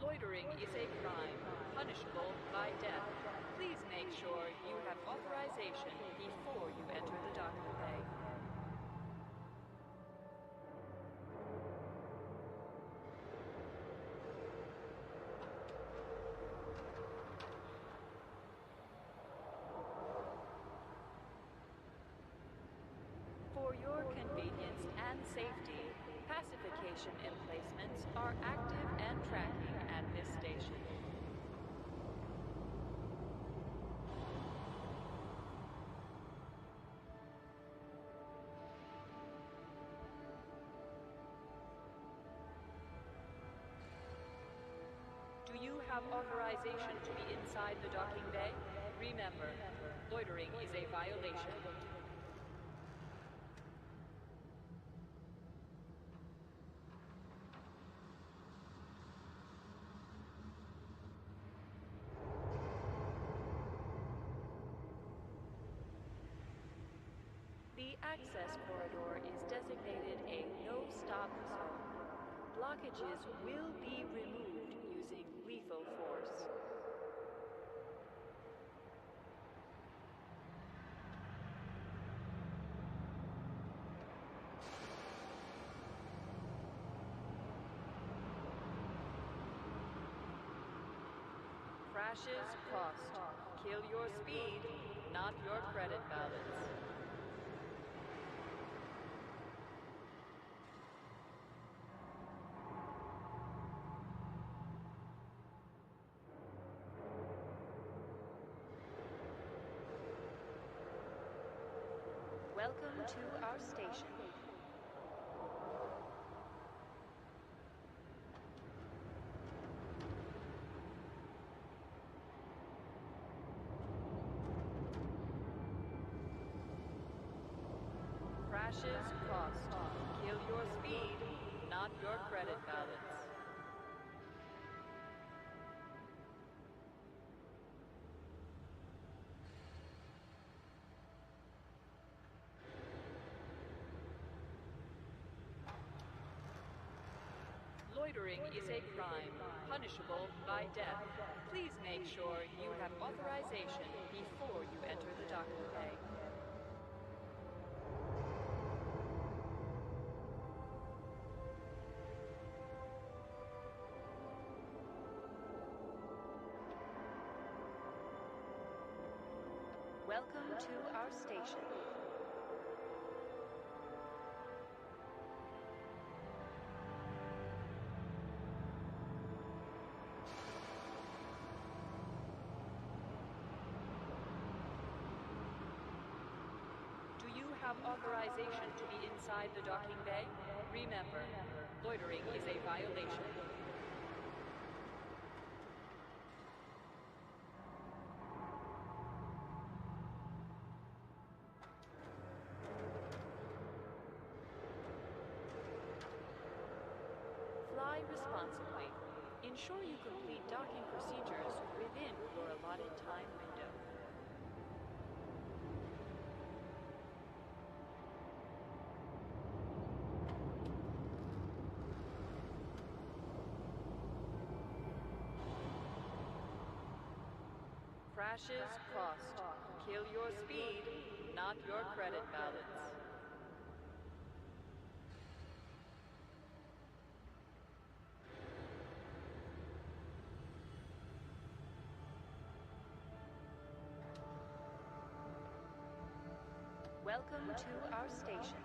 Loitering is a crime, punishable by death. Please make sure you have authorization before you enter the docking bay. For your convenience and safety, pacification emplacements are active and tracking at this station. Do you have authorization to be inside the docking bay? Remember, loitering is a violation. The access corridor is designated a no-stop zone. Blockages will be removed using lethal force. Crashes cost. Kill your speed, not your credit balance. Welcome to our station. Crashes cost. Kill your speed, not your credit balance. Loitering is a crime, punishable by death. Please make sure you have authorization before you enter the docking bay. Welcome to our station. Do you have authorization to be inside the docking bay? Remember, loitering is a violation. Fly responsibly. Ensure you complete docking procedures within your allotted time window. Crashes cost. Kill your speed, not your credit balance. Welcome to our station.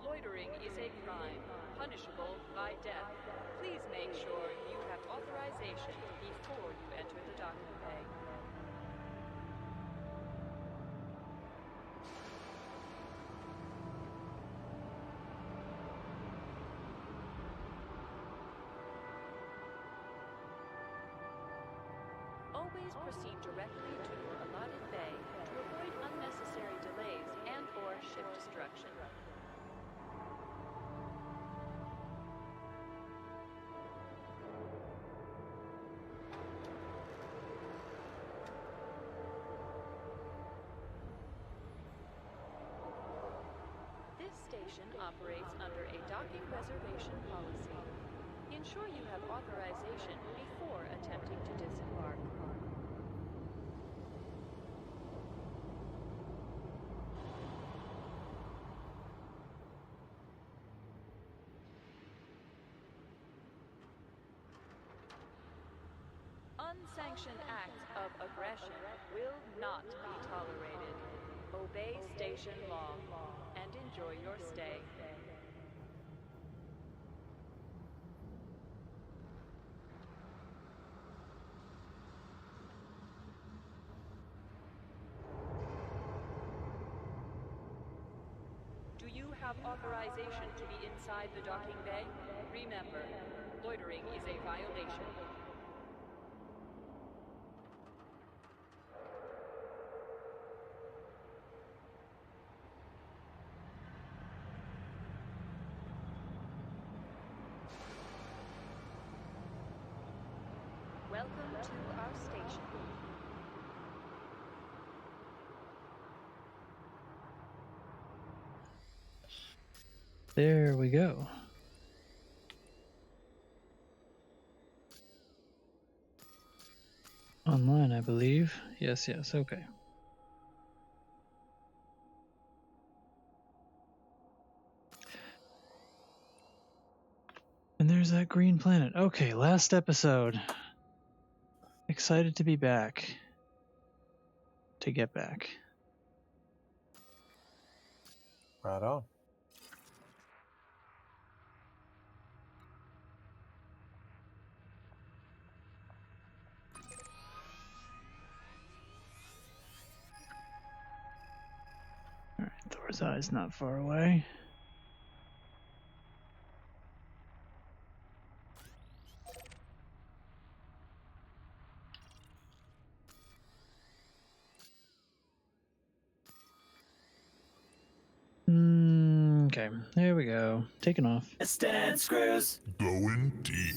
Loitering is a crime, punishable by death. Please make sure you have authorization before you enter the docking bay. Always proceed directly to your allotted bay to avoid unnecessary delays and/or ship destruction. station operates under a docking reservation policy. Ensure you have authorization before attempting to disembark. Unsanctioned acts of aggression will not be tolerated. Obey station law and enjoy your stay. Do you have authorization to be inside the docking bay? Remember, loitering is a violation. Welcome to our station. There we go. Online, I believe. Yes, okay. And there's that green planet. Okay, last episode. Excited to be back. To get back. Right on. Alright, Thor's Eye's not far away. Okay, there we go. Taking off. Stand screws. Going deep.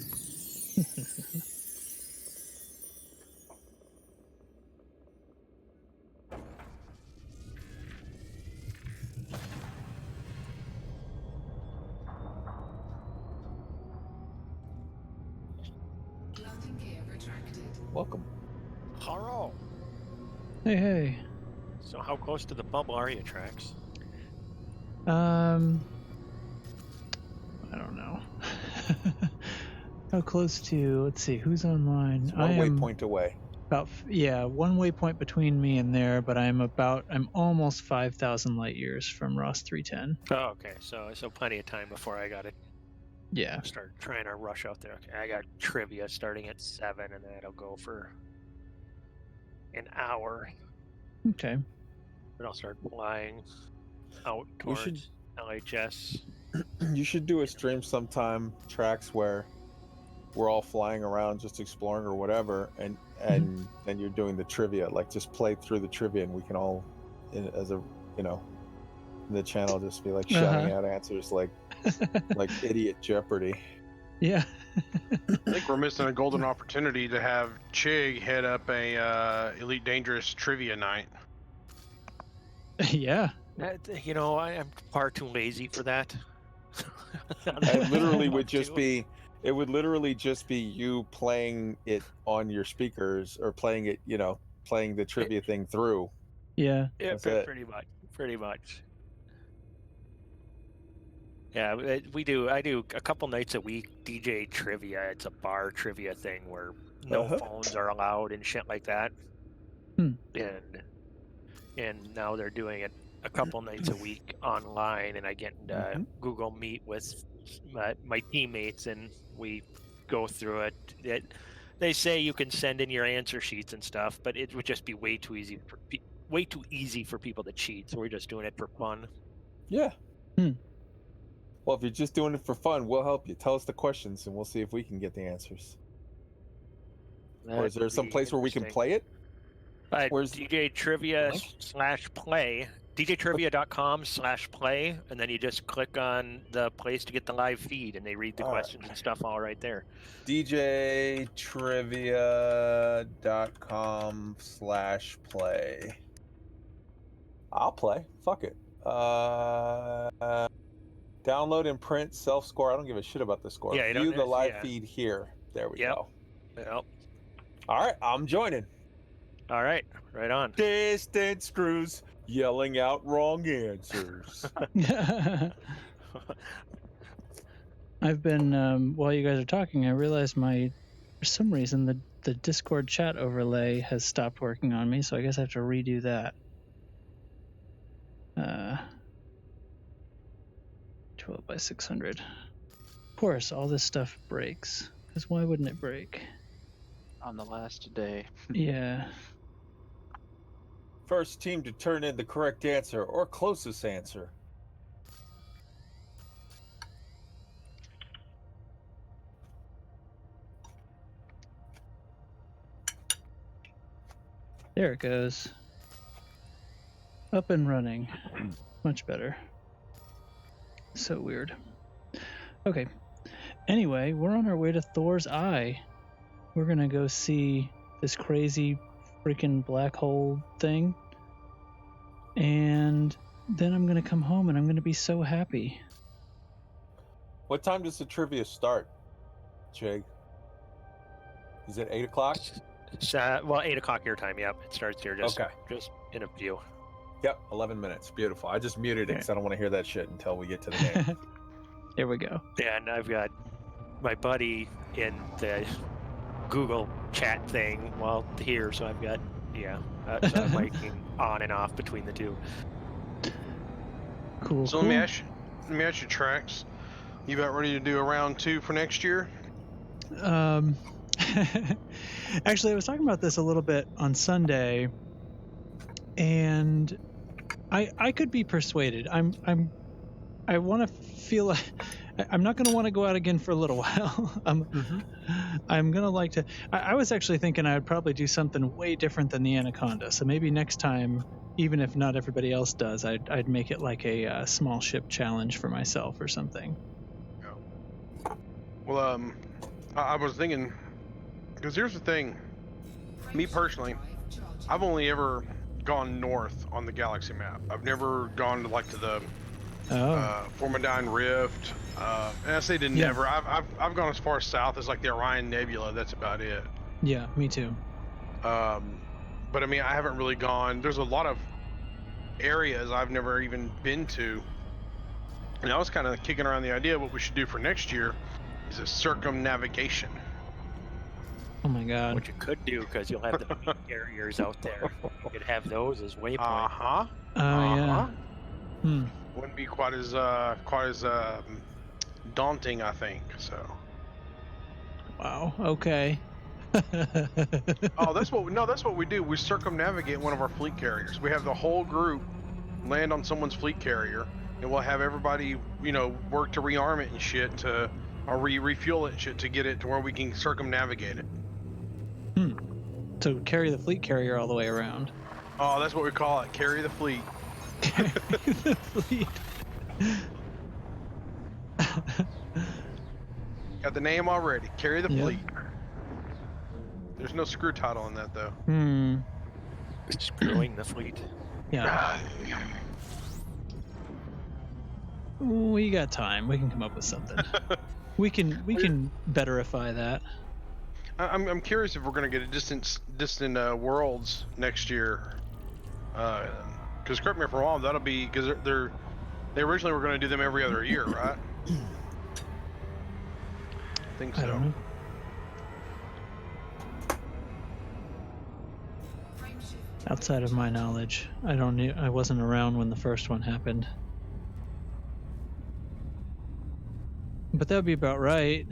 Welcome. Hello. Hey. So how close to the bubble are you, Trax? I don't know. How close to, let's see, who's online? It's one waypoint away. About, one waypoint between me and there, but I'm almost 5,000 light years from Ross 310. Oh, okay. So plenty of time before I got to Yeah. start trying to rush out there. Okay, I got trivia starting at 7, and that'll go for an hour. Okay. Then I'll start flying out towards LHS. You should do a stream sometime, Trax, where we're all flying around just exploring or whatever, and then you're doing the trivia. Like, just play through the trivia, and we can all, as a, in the channel, just be like shouting out answers like idiot Jeopardy. Yeah. I think we're missing a golden opportunity to have Chig head up a Elite Dangerous trivia night. Yeah. I'm far too lazy for that. It literally would just be. It would literally just be you playing it on your speakers, or playing it, playing the trivia thing through. Yeah. Yeah, That's it. pretty much. Yeah, I do a couple nights a week DJ trivia. It's a bar trivia thing where no phones are allowed and shit like that. And now they're doing it a couple nights a week online, and I get into Google Meet with my teammates, and we go through it. They say you can send in your answer sheets and stuff, but it would just be way too easy for people to cheat. So we're just doing it for fun. Yeah. Well, if you're just doing it for fun, we'll help you. Tell us the questions, and we'll see if we can get the answers. Or is there some place where we can play it? Where's DJ Trivia /play? DJTrivia.com/play, and then you just click on the place to get the live feed, and they read the questions and stuff all right there. DJTrivia.com/play. I'll play. Fuck it. Download and print self-score. I don't give a shit about the score. Yeah, you View don't- the live yeah. feed here. There we Yep. go. Yep. All right, I'm joining. All right. Right on. Distant screws yelling out wrong answers. I've been while you guys are talking, I realized for some reason the Discord chat overlay has stopped working on me, so I guess I have to redo that. 12 by 600. Of course, all this stuff breaks. Because why wouldn't it break? On the last day. Yeah. First team to turn in the correct answer or closest answer. There it goes. Up and running. Much better. So weird. Okay. Anyway, we're on our way to Thor's Eye. We're gonna go see this crazy freaking black hole thing. And then I'm gonna come home and I'm gonna be so happy. What time does the trivia start, Jake? Is it 8 o'clock? Well, 8 o'clock your time. Yep, it starts here. Just in a few. Yep, 11 minutes. Beautiful. I just muted it because I don't want to hear that shit until we get to the game. Here we go. Yeah, and I've got my buddy in the Google chat thing here, so I've got so I'm liking on and off between the two. Cool. So cool. let me ask you, Trax. You about ready to do a round 2 for next year? Actually, I was talking about this a little bit on Sunday, and I could be persuaded. I want to feel like I'm not going to want to go out again for a little while. I'm going to like to. I was actually thinking I would probably do something way different than the Anaconda. So maybe next time, even if not everybody else does, I'd make it like a small ship challenge for myself or something. Well, I was thinking, because here's the thing. Me personally, I've only ever gone north on the galaxy map. I've never gone to the Formidine Rift. And I say to never. I've gone as far south as like the Orion Nebula. That's about it. Yeah, me too. But I mean, I haven't really gone. There's a lot of areas I've never even been to. And I was kind of kicking around the idea what we should do for next year is a circumnavigation. Oh my god. What you could do, because you'll have the fleet carriers out there. You could have those as waypoints. Yeah. Wouldn't be quite as daunting, I think. So. Wow. Okay. That's what we do. We circumnavigate one of our fleet carriers. We have the whole group land on someone's fleet carrier, and we'll have everybody, work to rearm it and shit or refuel it and shit to get it to where we can circumnavigate it. So carry the fleet carrier all the way around. Oh, that's what we call it. Carry the fleet. Carry the fleet. Got the name already. Carry the fleet. There's no screw title in that though. Screwing the fleet. Yeah. We got time. We can come up with something. we can betterify that. I'm curious if we're gonna get a distant worlds next year. Because correct me if I'm wrong, that'll be because they originally were gonna do them every other year, right? I think so. I don't know. Outside of my knowledge, I wasn't around when the first one happened. But that would be about right.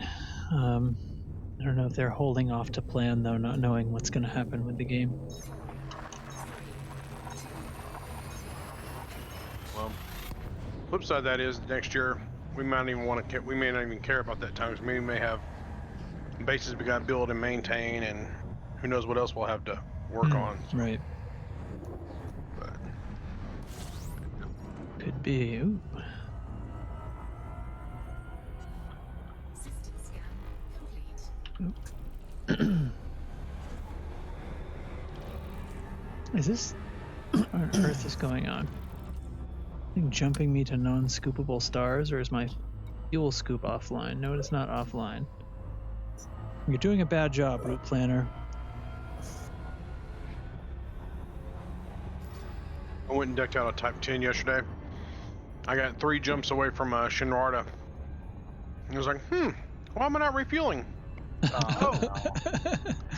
I don't know if they're holding off to plan, though, not knowing what's going to happen with the game. Well, flip side of that is next year we might not even care about that time because we may have bases we got to build and maintain, and who knows what else we'll have to work on. Right. But could be. Ooh. Is this what on earth is going on? Jumping me to non-scoopable stars, or is my fuel scoop offline? No, it is not offline. You're doing a bad job, route planner. I went and decked out a Type 10 yesterday. I got 3 jumps away from Shinrarta. I was like, why am I not refueling? Oh,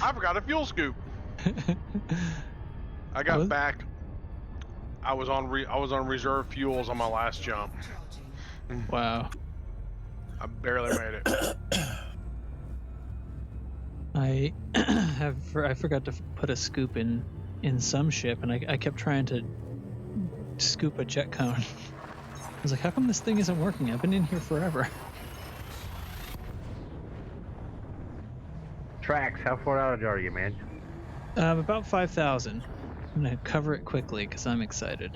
I forgot a fuel scoop. I got back. I was on reserve fuels on my last jump. Wow. I barely made it. I forgot to put a scoop in some ship, and I kept trying to scoop a jet cone. I was like, how come this thing isn't working? I've been in here forever. Trax, how far out are you, man? About 5,000. I'm gonna cover it quickly because I'm excited.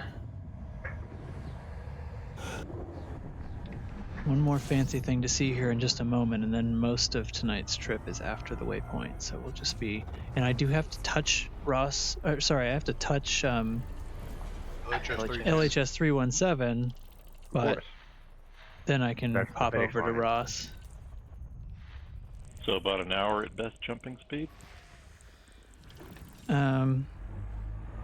One more fancy thing to see here in just a moment, and then most of tonight's trip is after the waypoint, so we'll just be... And I do have to touch Ross... I have to touch LHS 317, but then I can pop over to Ross. So about an hour at best jumping speed?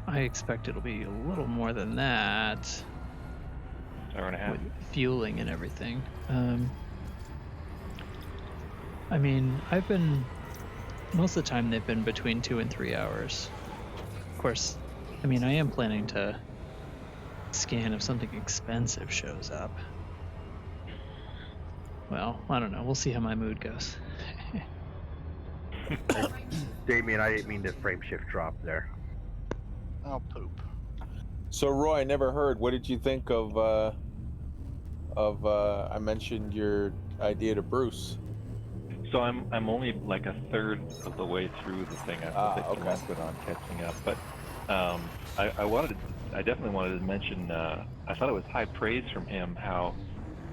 I expect it'll be a little more than that. Hour and a half. With fueling and everything. I mean, most of the time they've been between 2 and 3 hours. Of course, I mean, I am planning to scan if something expensive shows up. Well, I don't know. We'll see how my mood goes. Damien, I didn't mean to frame shift drop there. Oh, poop. So Roy, I never heard. What did you think of I mentioned your idea to Bruce? So I'm only like a third of the way through the thing. I've taken a bit on catching up, but I definitely wanted to mention. I thought it was high praise from him how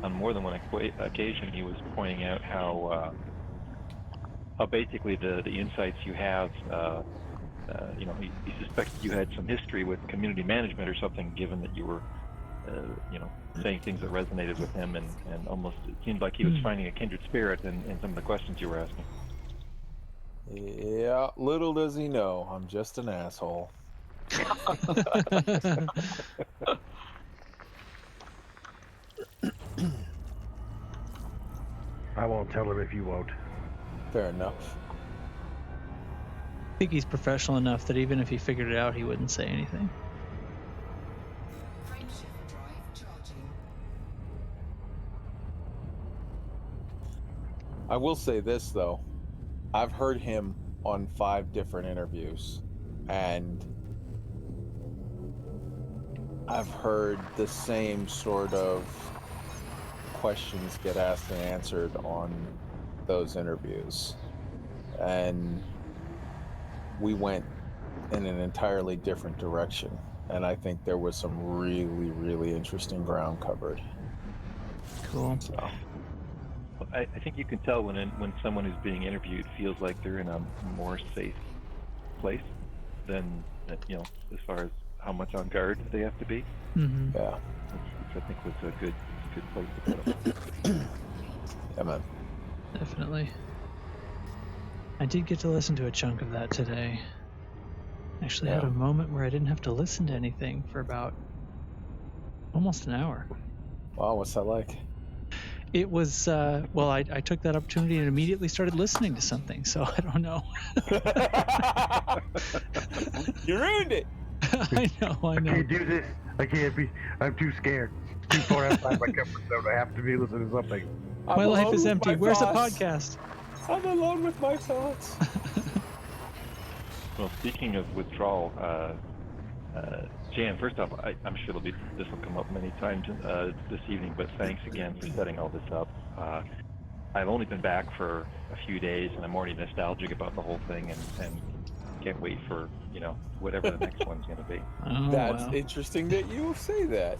on more than one occasion he was pointing out how basically the insights you have. He suspected you had some history with community management or something, given that you were, saying things that resonated with him, and almost it seemed like he was finding a kindred spirit in some of the questions you were asking. Yeah, little does he know, I'm just an asshole. I won't tell him if you won't. Fair enough. I think he's professional enough that even if he figured it out, he wouldn't say anything. I will say this though, I've heard him on 5 different interviews, and I've heard the same sort of questions get asked and answered on those interviews, and we went in an entirely different direction, and I think there was some really, really interesting ground covered. Cool. So. I think you can tell when someone who's being interviewed feels like they're in a more safe place than, as far as how much on guard they have to be. Mm-hmm. Yeah. Which I think was a good place to put them. Yeah, man. Definitely. I did get to listen to a chunk of that today. Actually had a moment where I didn't have to listen to anything for about almost an hour. Wow, what's that like? It was, I took that opportunity and immediately started listening to something, so I don't know. You ruined it! I know. I can't do this. I'm too scared. Too far outside my comfort zone. I have to be listening to something. My life is empty. Where's the podcast? I'm alone with my thoughts. Well, speaking of withdrawal, Jan, first off, I'm sure this will come up many times this evening, but thanks again for setting all this up. I've only been back for a few days, and I'm already nostalgic about the whole thing, and can't wait for, whatever the next one's going to be. Oh, That's interesting that you say that.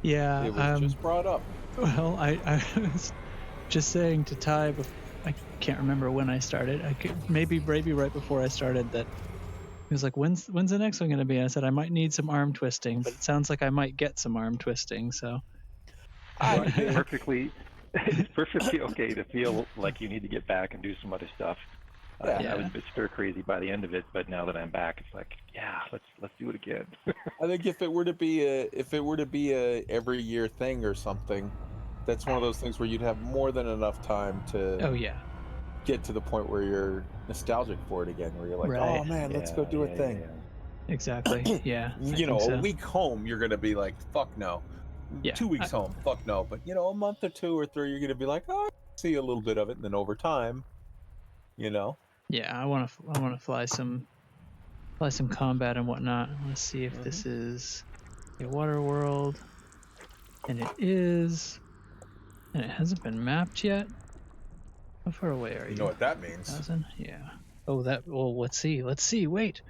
Yeah. It was just brought up. Well, I was just saying to Ty, I can't remember when I started. Maybe right before I started, that He was like, when's the next one going to be? I said, I might need some arm twisting, but it sounds like I might get some arm twisting. So Well, it's perfectly okay to feel like you need to get back and do some other stuff. I was a bit stir crazy by the end of it, but now that I'm back, it's like, yeah, let's do it again. I think if it were to be a every year thing or something, that's one of those things where you'd have more than enough time to get to the point where you're nostalgic for it again, where you're like, Right. oh man, let's go do a thing. Yeah. Exactly. Yeah. You know, a week home, you're gonna be like, fuck no. Yeah. 2 weeks home, fuck no. But you know, a month or 2 or 3, you're gonna be like, oh, I see a little bit of it, and then over time, you know. Yeah, I want to fly some combat and whatnot. Let's see if this is a water world, and it is, and it hasn't been mapped yet. How far away are you? You know what that means? 1,000? Yeah. Oh, that. Well, let's see. Wait.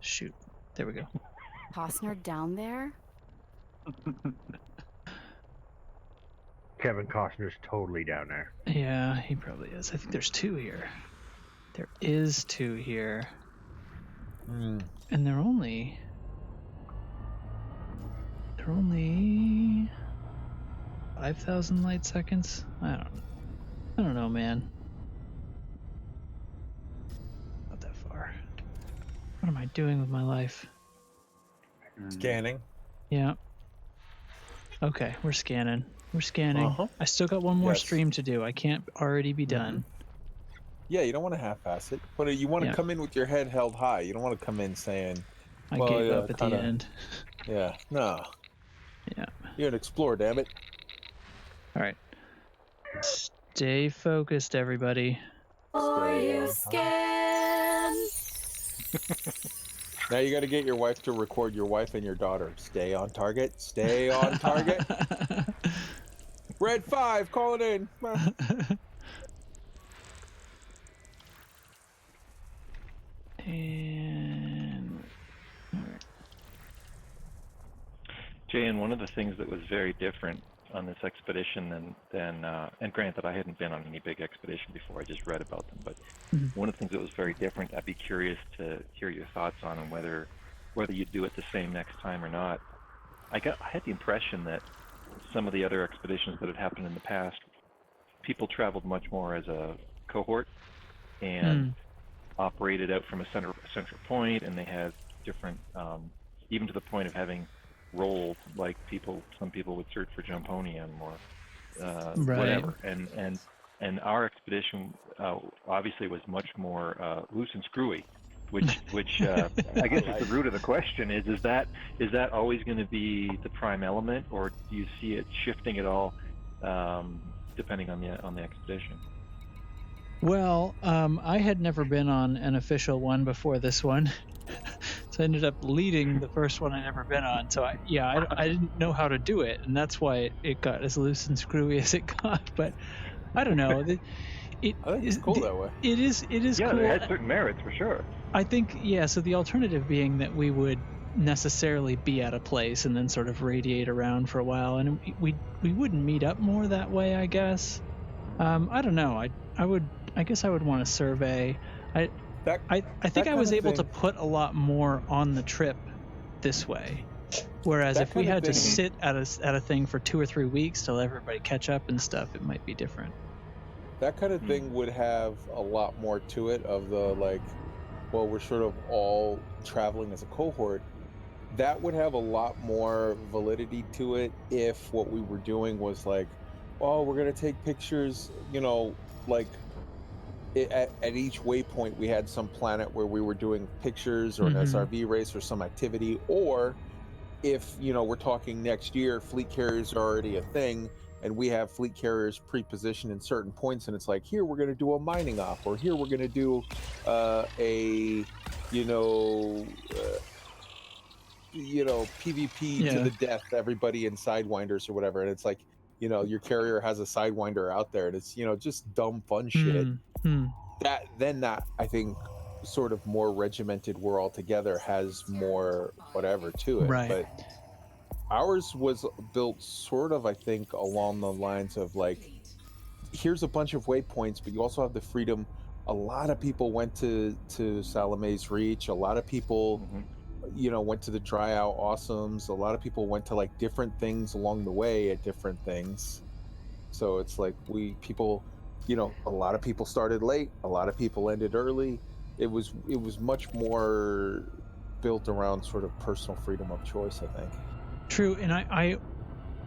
Shoot. There we go. Costner down there? Kevin Costner's totally down there. Yeah, he probably is. I think there's 2 here. There is 2 here. And they're only 5,000 light seconds. I don't know, man. Not that far. What am I doing with my life? Scanning. Yeah. Okay, we're scanning. I still got one more stream to do. I can't already be done. Yeah, you don't want to half-ass it, but you want to come in with your head held high. You don't want to come in saying, I gave up at the end. Yeah, no. Yeah. You're an explorer, damn it. All right. Stay focused, everybody. Or you scan. Now you got to get your wife to record your wife and your daughter. Stay on target. Stay on target. Red 5, call it in. And Jay, one of the things that was very different on this expedition than and granted, I hadn't been on any big expedition before. I just read about them, but one of the things that was very different, I'd be curious to hear your thoughts on, and whether you do it the same next time or not. I had the impression that some of the other expeditions that had happened in the past, people traveled much more as a cohort and operated out from a central point, and they had different, even to the point of having roles, like some people would search for Jumponium or whatever, and our expedition obviously was much more loose and screwy, which I guess is the root of the question. Is that always going to be the prime element, or do you see it shifting at all depending on the expedition? Well, I had never been on an official one before this one, so I ended up leading the first one I'd ever been on. So I didn't know how to do it, and that's why it got as loose and screwy as it got. But I don't know. I think it's cool that way. It is cool. Yeah, it has certain merits for sure. I think, so the alternative being that we would necessarily be at a place and then sort of radiate around for a while, and we wouldn't meet up more that way, I guess. I don't know. I guess I would want to survey. I think I was able to put a lot more on the trip this way. Whereas if we had to sit at a thing for 2 or 3 weeks till everybody catch up and stuff, it might be different. That kind of thing would have a lot more to it, of the well, we're sort of all traveling as a cohort. That would have a lot more validity to it if what we were doing was we're going to take pictures, at each waypoint we had some planet where we were doing pictures or an SRV race or some activity, or if we're talking next year, fleet carriers are already a thing and we have fleet carriers pre-positioned in certain points, and it's like, here we're going to do a mining op, or here we're going to do PvP to the death, everybody in Sidewinders or whatever, and it's like, your carrier has a Sidewinder out there, and it's just dumb fun shit. That I think sort of more regimented, we're all together, has more whatever to it. Right. But ours was built sort of, I think, along the lines of here's a bunch of waypoints, but you also have the freedom a lot of people went to Salame's Reach. A lot of people, went to the Dry Out Awesomes. A lot of people went to like different things along the way at different things. So it's like a lot of people started late. A lot of people ended early. It was much more built around sort of personal freedom of choice, I think. True, and I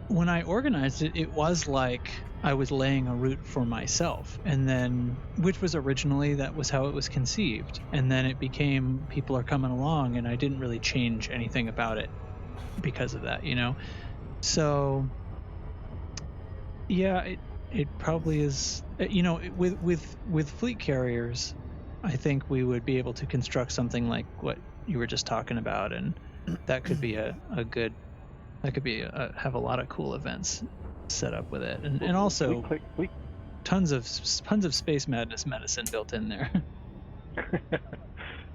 when I organized it, it was like I was laying a route for myself, and then, which was originally, that was how it was conceived, and then it became people are coming along, and I didn't really change anything about it because of that, So, yeah, it probably is, with fleet carriers, I think we would be able to construct something like what you were just talking about, and that could be have a lot of cool events set up with it, and also tons of space madness medicine built in there.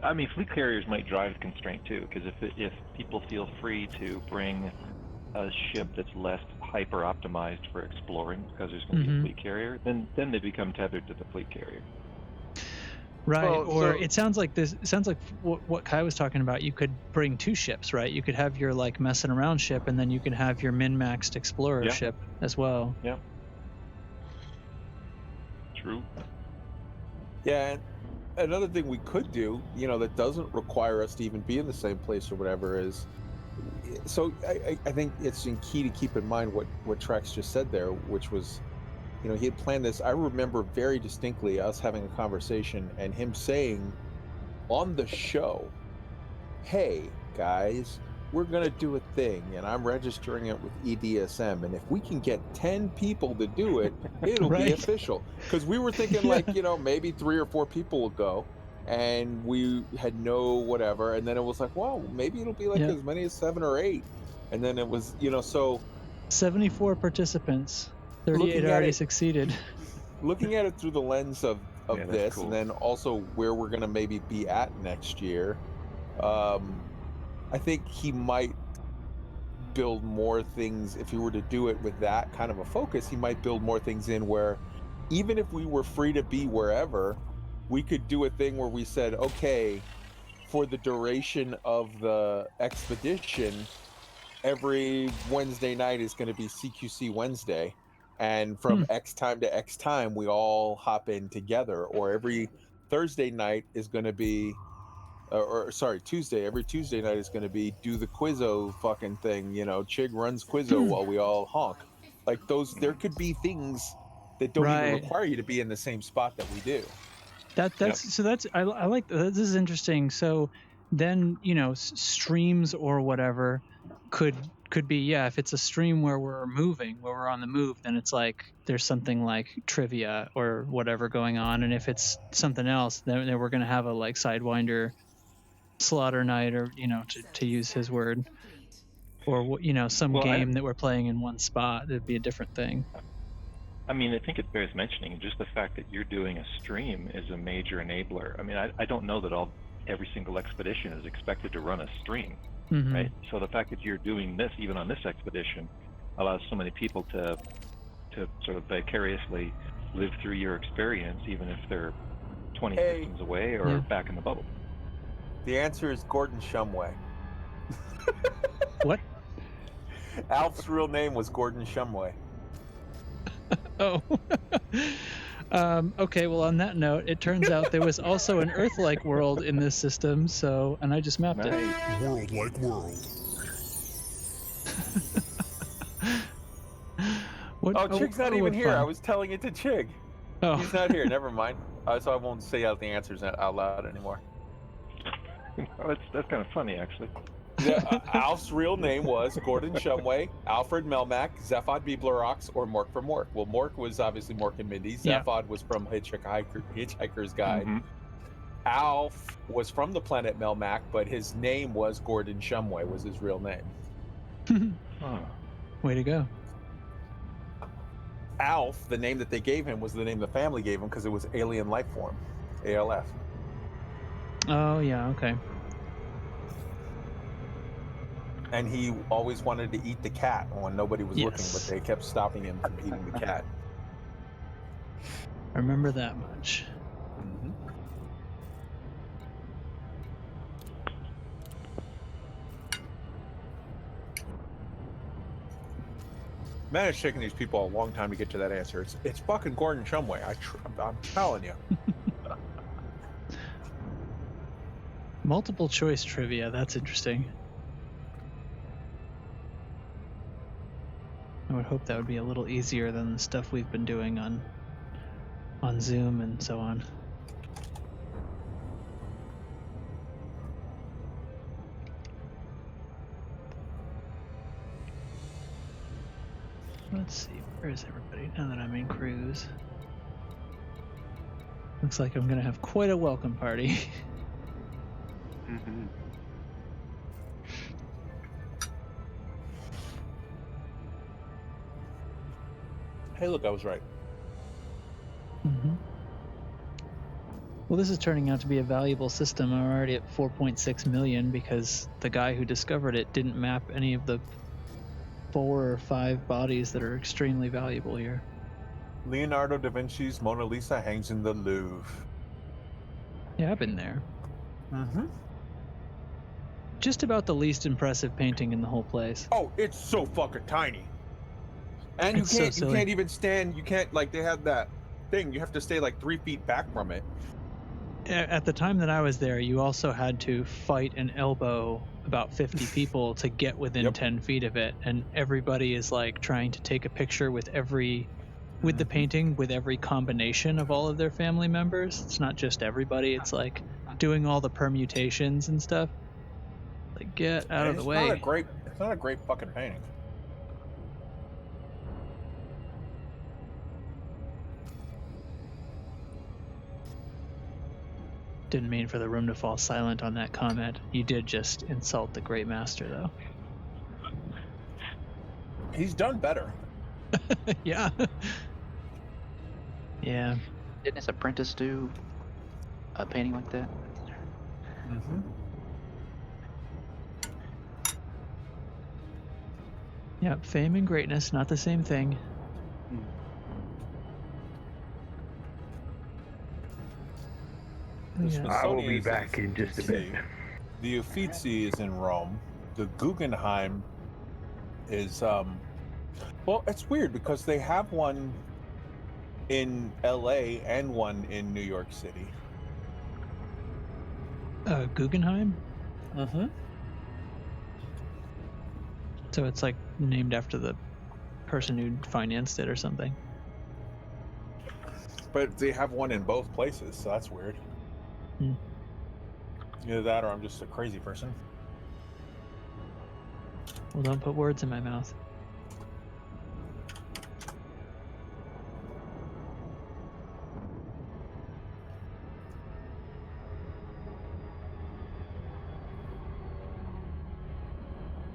I mean, fleet carriers might drive the constraint too, because if people feel free to bring a ship that's less hyper optimized for exploring, because there's going to be a fleet carrier, then they become tethered to the fleet carrier. Right, it sounds like what Kai was talking about. You could bring 2 ships, right? You could have your like messing around ship, and then you can have your min-maxed explorer ship as well. Yeah. True. Yeah, and another thing we could do, that doesn't require us to even be in the same place or whatever is, so I think it's key to keep in mind what Trax just said there, which was, he had planned this. I remember very distinctly us having a conversation and him saying on the show, hey, guys, we're going to do a thing, and I'm registering it with EDSM, and if we can get 10 people to do it, it'll be official. Because we were thinking maybe 3 or 4 people will go, and we had no whatever, and then it was like, well, maybe it'll be like as many as 7 or 8. And then it was, so 74 participants. 38 already succeeded. Looking at it through the lens of this, cool. And then also where we're going to maybe be at next year, I think he might build more things. If he were to do it with that kind of a focus, he might build more things in where even if we were free to be wherever, we could do a thing where we said, okay, for the duration of the expedition, every Wednesday night is going to be CQC Wednesday. And from X time to X time, we all hop in together. Or every Thursday night is going to be, Tuesday. Every Tuesday night is going to be do the Quizzo fucking thing. Chig runs Quizzo while we all honk. Like those, there could be things that don't even require you to be in the same spot that we do. I like that. This is interesting. So then, streams or whatever could be, if it's a stream where we're moving, where we're on the move, then it's like there's something like trivia or whatever going on. And if it's something else, then we're going to have a like Sidewinder slaughter night, or to use his word, or some game that we're playing in one spot. It'd be a different thing. I mean, I think it bears mentioning just the fact that you're doing a stream is a major enabler. I mean, I don't know that every single expedition is expected to run a stream. Right. So the fact that you're doing this, even on this expedition, allows so many people to sort of vicariously live through your experience, even if they're 20 systems away or back in the bubble. The answer is Gordon Shumway. What? Alf's real name was Gordon Shumway. Oh. Okay, well, on that note, it turns out there was also an Earth-like world in this system, and I just mapped it. World-like world. Chig's not even here. I was telling it to Chig. Oh. He's not here. Never mind. So I won't say out the answers out loud anymore. That's kind of funny, actually. Alf's real name was Gordon Shumway, Alfred Melmac, Zephod Biblerox, or Mork from Mork. Well, Mork was obviously Mork and Mindy. Zephod was from Hitchhiker's Guide. Alf was from the planet Melmac, but his name was Gordon Shumway, was his real name. Way to go. Alf, the name that they gave him, was the name the family gave him because it was alien life form, ALF. Oh, yeah, okay. And he always wanted to eat the cat when nobody was looking, but they kept stopping him from eating the cat. I remember that much. Man, it's taking these people a long time to get to that answer. It's fucking Gordon Shumway. I'm telling you. Multiple choice trivia. That's interesting. I would hope that would be a little easier than the stuff we've been doing on Zoom and so on. Let's see, where is everybody now that I'm in cruise? Looks like I'm gonna have quite a welcome party. Mm-hmm. Hey, look, I was right. Mm-hmm. Well, this is turning out to be a valuable system. I'm already at 4.6 million because the guy who discovered it didn't map any of the 4 or 5 bodies that are extremely valuable here. Leonardo da Vinci's Mona Lisa hangs in the Louvre. Yeah, I've been there. Mm-hmm. Just about the least impressive painting in the whole place. Oh, it's so fucking tiny. And It's so you silly. can't even stand, you can't, like, they have that thing, you have to stay like 3 feet back from it. At the time that I was there, you also had to fight and elbow about 50 people to get within 10 feet of it, and everybody is like trying to take a picture with the painting with every combination of all of their family members. It's not just everybody, it's like doing all the permutations and stuff. Like, get out of the way. It's not a great fucking painting. Didn't mean for the room to fall silent on that comment. You did just insult the great master, though. He's done better. Yeah. Yeah. Didn't his apprentice do a painting like that? Mm-hmm. Yeah, fame and greatness, not the same thing. I will be back in just a bit. The Uffizi is in Rome. The Guggenheim is, well, it's weird because they have one in LA and one in New York City. Guggenheim? Mm-hmm. So it's like named after the person who financed it or something. But they have one in both places, so that's weird. Either that or I'm just a crazy person. Well, don't put words in my mouth.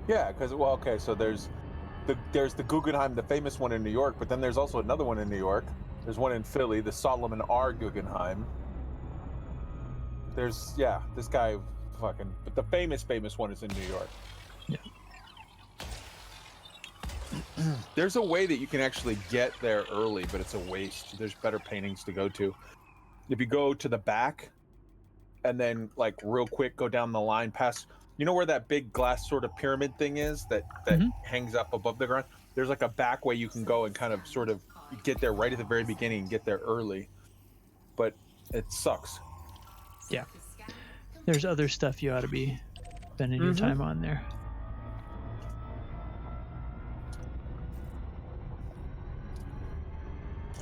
Yeah, because, well, okay, so there's the Guggenheim, the famous one in New York, but then there's also another one in New York. There's one in Philly, the Solomon R. Guggenheim. There's, yeah, this guy fucking, but the famous one is in New York. Yeah. There's a way that you can actually get there early, but it's a waste. There's better paintings to go to. If you go to the back and then, like, real quick, go down the line past, you know where that big glass sort of pyramid thing is that hangs up above the ground? There's like a back way you can go and kind of sort of get there right at the very beginning and get there early. But it sucks. Yeah. There's other stuff you ought to be spending your time on there.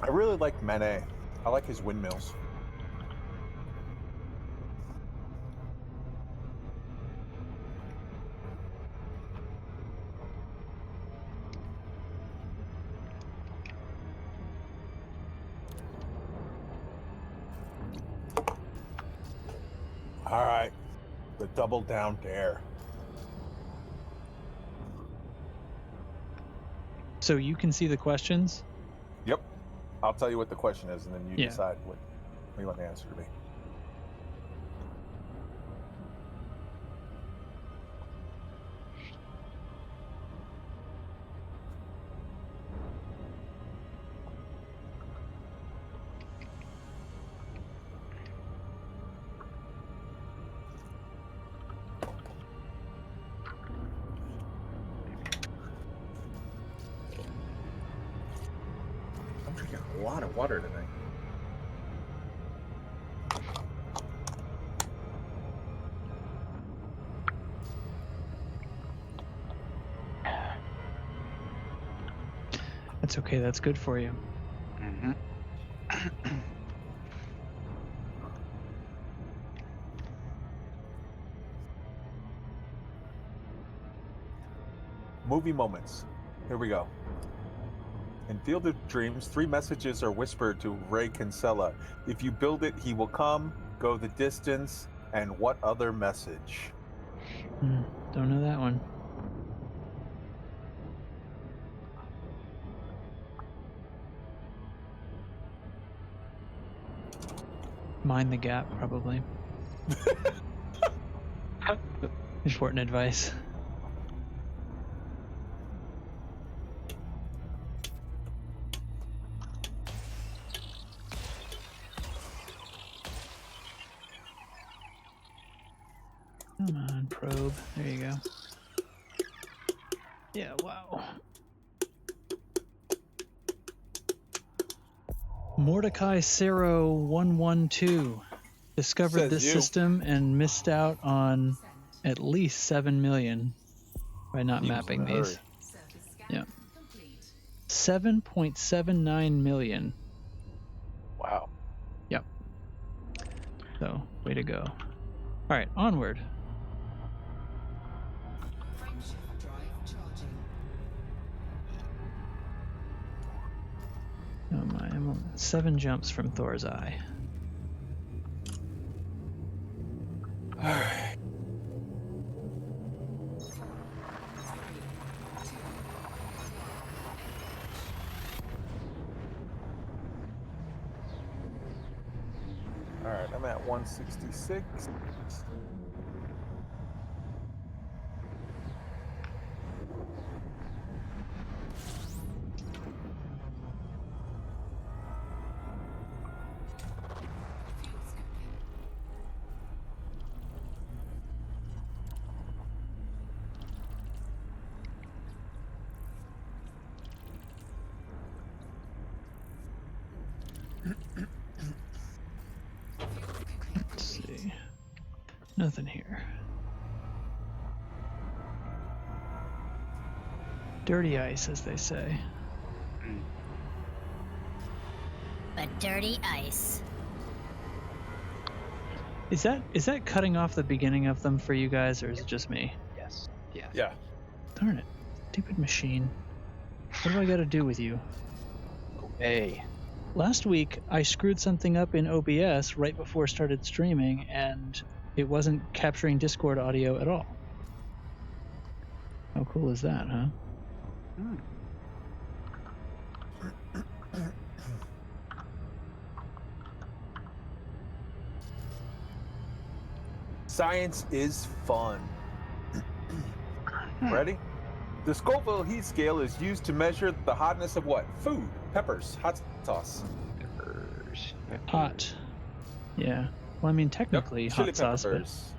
I really like Manet. I like his windmills. All right, the double down dare. So you can see the questions? Yep. I'll tell you what the question is, and then you decide what you want the answer to be. lot of water tonight. That's okay. That's good for you. Mm-hmm. Movie moments. Here we go. In Field of Dreams, 3 messages are whispered to Ray Kinsella. If you build it, he will come, go the distance, and what other message? Don't know that one. Mind the gap, probably. Important advice. Come on, probe. There you go. Yeah, wow. Mordecai Sero 112 discovered Says this you. system and missed out on at least 7 million by not He was mapping in a these. Yeah. 7.79 million. Wow. Yep. So, way to go. All right, onward. Oh my, I'm on 7 jumps from Thor's eye. Alright. Alright, I'm at 166. Let's see. Nothing here. Dirty ice, as they say. But dirty ice. Is that cutting off the beginning of them for you guys, or is it just me? Yes. Yeah. Yeah. Darn it. Stupid machine. What do I gotta do with you? Hey. Last week, I screwed something up in OBS right before I started streaming, and it wasn't capturing Discord audio at all. How cool is that, huh? Science is fun. Ready? The Scoville heat scale is used to measure the hotness of what? Food, peppers, hot sauce. Peppers. Hot. Yeah. Well, I mean, technically Chili hot sauce, peppers.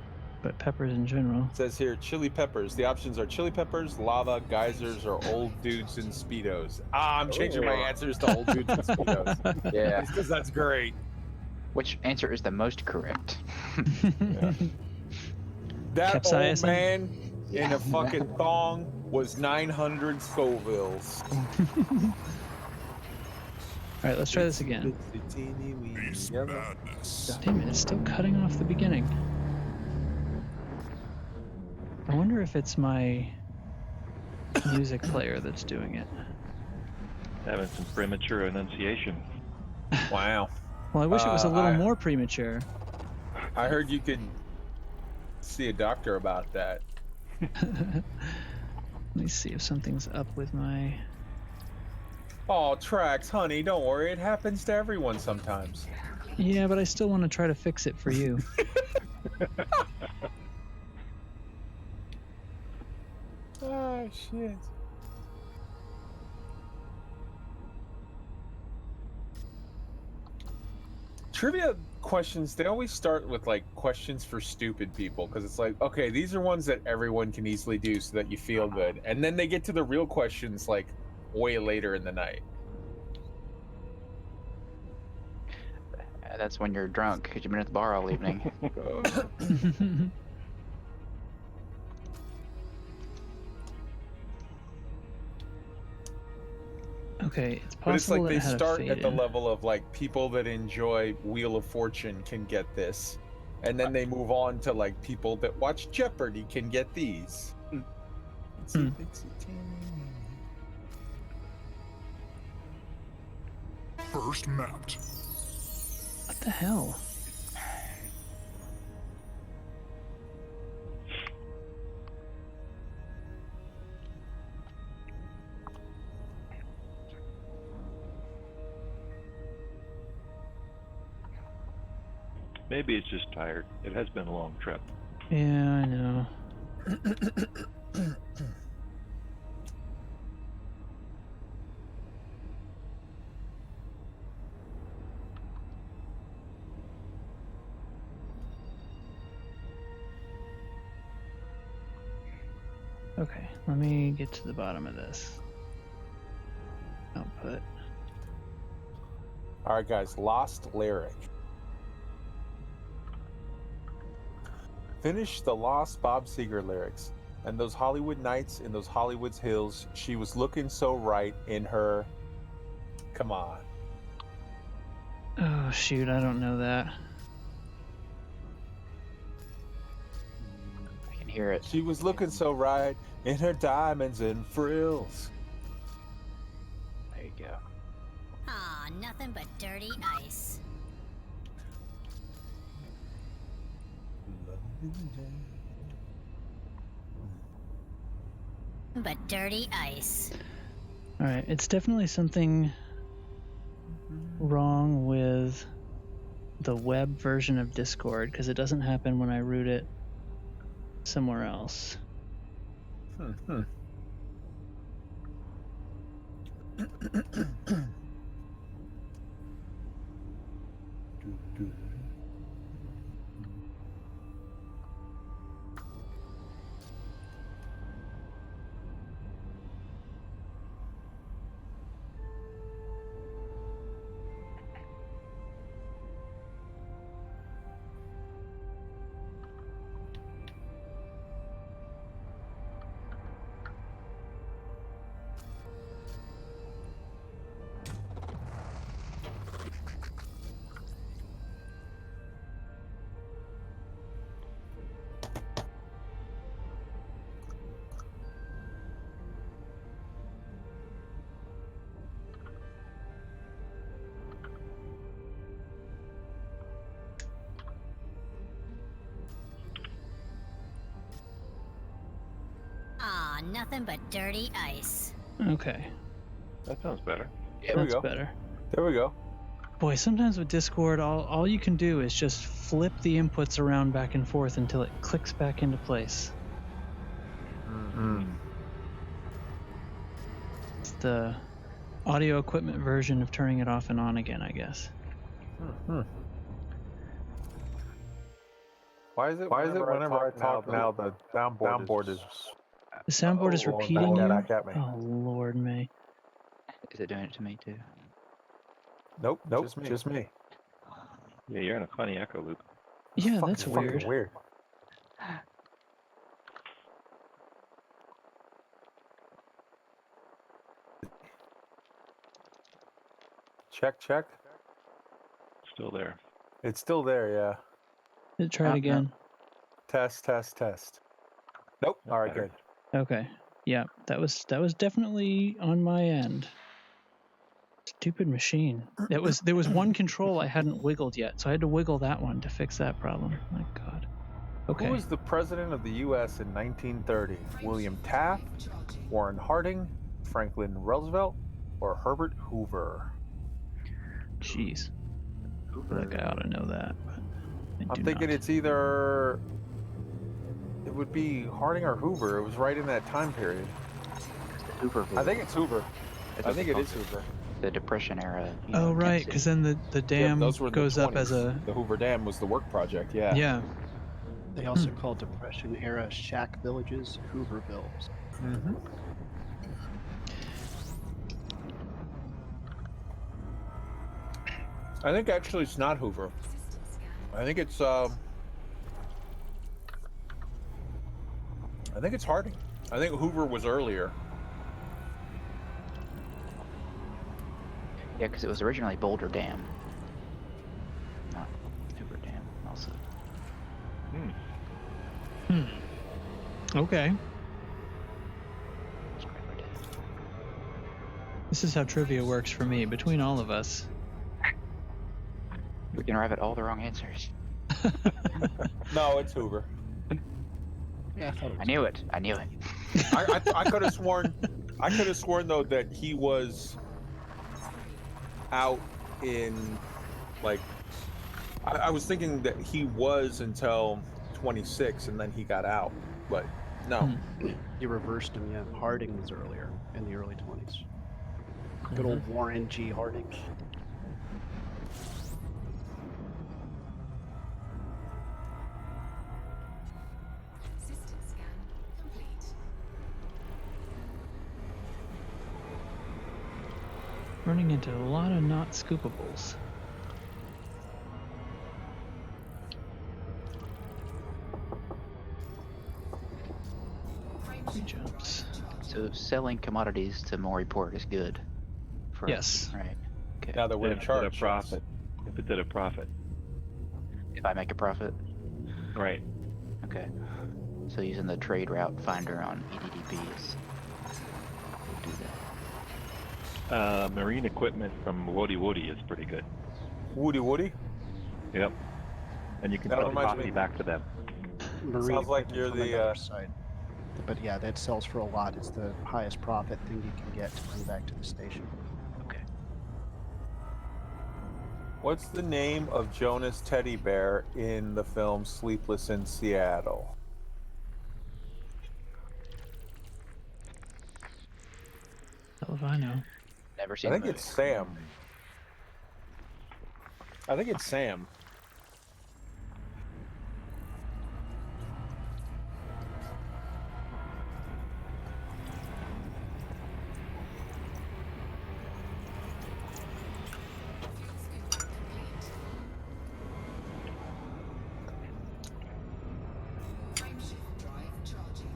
but peppers in general. It says here chili peppers. The options are chili peppers, lava, geysers, or old dudes in Speedos. I'm changing my answers to old dudes in Speedos. Yeah. Because that's great. Which answer is the most correct? That Capsaicin? old man in a fucking thong was 900 Scovilles. All right, let's try this again. Damn it, it's still cutting off the beginning. I wonder if it's my music player that's doing it. Having some premature enunciation. Wow. Well, I wish it was a little more premature. I heard you could see a doctor about that. Let me see if something's up with my... Oh, Trax, honey, don't worry. It happens to everyone sometimes. Yeah, but I still want to try to fix it for you. Oh, shit. Trivia questions, they always start with like questions for stupid people because it's like, okay, these are ones that everyone can easily do so that you feel good. And then they get to the real questions like way later in the night. That's when you're drunk because you've been at the bar all evening. Okay, it's But it's possible like that they it had a start fade at the in. level of like people that enjoy Wheel of Fortune can get this, and then they move on to like people that watch Jeopardy can get these. First mapped. What the hell? Maybe it's just tired. It has been a long trip. Yeah, I know. Okay, let me get to the bottom of this. Output. All right, guys. Lost lyric. Finish the lost Bob Seger lyrics. And those Hollywood nights in those Hollywood's hills, she was looking so right in her. Come on. Oh shoot, I don't know that. I can hear it. She was looking so right in her diamonds and frills. There you go. Aw, nothing but dirty ice. But dirty ice. Alright, it's definitely something wrong with the web version of Discord because it doesn't happen when I root it somewhere else. Aw, nothing but dirty ice. Okay, That sounds better. There we that's go. better. There we go. Boy, sometimes with Discord, all you can do is just flip the inputs around back and forth until it clicks back into place. It's the audio equipment version of turning it off and on again, I guess. Why is it whenever I talk now the soundboard is The soundboard is going repeating you? back at me? Oh, Lord, May. Is it doing it to me too? Nope, just me. Yeah, you're in a funny echo loop. Yeah, that's Fucking weird. Check. Still there. It's still there, yeah. Try it again. Test. Nope. All right, better. good. Okay. Yeah, that was definitely on my end. Stupid machine. There was one control I hadn't wiggled yet, so I had to wiggle that one to fix that problem. My God. Okay. Who was the president of the U.S. in 1930? William Taft, Warren Harding, Franklin Roosevelt, or Herbert Hoover? Jeez. I feel like I ought to know that. But I'm thinking it's either. It would be Harding or Hoover. It was right in that time period. Hoover. I think it's Hoover. I think it is Hoover. The Depression era. Oh, right, because then the dam those were the goes up 20s. as a... The Hoover Dam was the work project, yeah. Yeah. They also call Depression era shack villages Hoovervilles. Mm-hmm. I think actually it's not Hoover. I think it's Harding. I think Hoover was earlier. Yeah, because it was originally Boulder Dam. Not Hoover Dam, also. Okay. This is how trivia works for me, between all of us. We can arrive at all the wrong answers. No, it's Hoover. Yeah, I knew it. I knew it. I could have sworn. I could have sworn though that he was out in, like, I was thinking that he was until 26 and then he got out, but no. You reversed him, yeah. Harding was earlier, in the early 20s. Good old Warren G. Harding. System scan complete. Running into a lot of not scoopables. Free jumps. So selling commodities to Moriport is good. For Yes. Right. Okay. Now that we're in If it's at a charge. profit. If it's at a profit. If I make a profit. Right. Okay. So using the trade route finder on EDDP is do that. Marine equipment from Woody Woody is pretty good. Woody? Yep. And you can That sell reminds coffee me- back to them. Marine Sounds like equipment you're from the, another side. But yeah, that sells for a lot. It's the highest profit thing you can get to bring back to the station. Okay. What's the name of Jonas Teddy Bear in the film Sleepless in Seattle? Hell if I know. Never I seen think the it's Sam. I think it's Sam. Frameshift drive charging.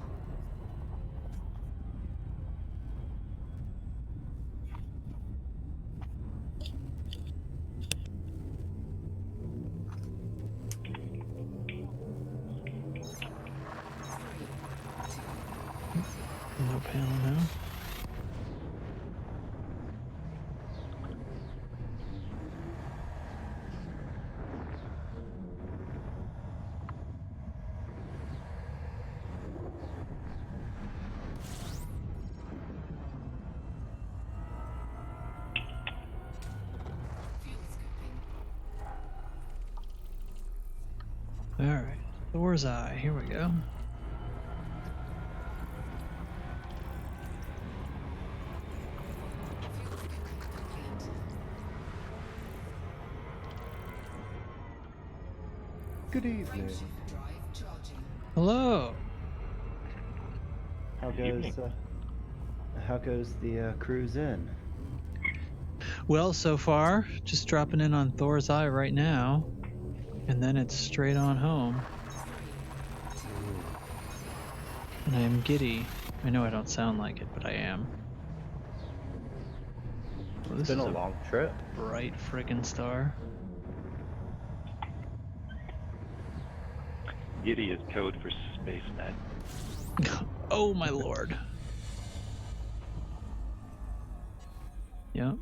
No panel now. All right, Thor's Eye. Here we go. Good evening. Frameshift drive charging. Hello. How goes the cruise in? Well, so far, just dropping in on Thor's Eye right now, and then it's straight on home. And I am giddy. I know I don't sound like it, but I am. Well, this It's been is a long trip. bright friggin' star. Giddy is code for spaceman. Oh my lord. Yep.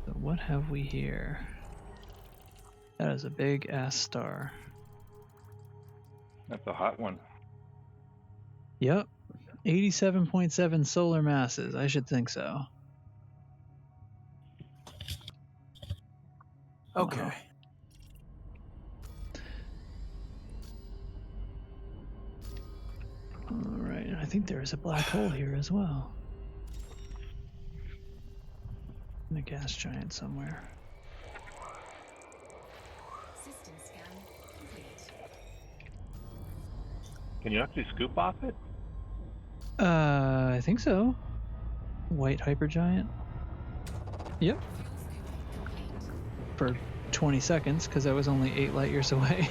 So what have we here? That is a big ass star. That's a hot one. Yep. 87.7 solar masses. I should think so. Okay. Wow. Alright, I think there is a black hole here as well. And a gas giant somewhere. System scan complete. Can you actually scoop off it? I think so. White hypergiant. Yep. Fuel scooping complete. for 20 seconds because I was only 8 light years away.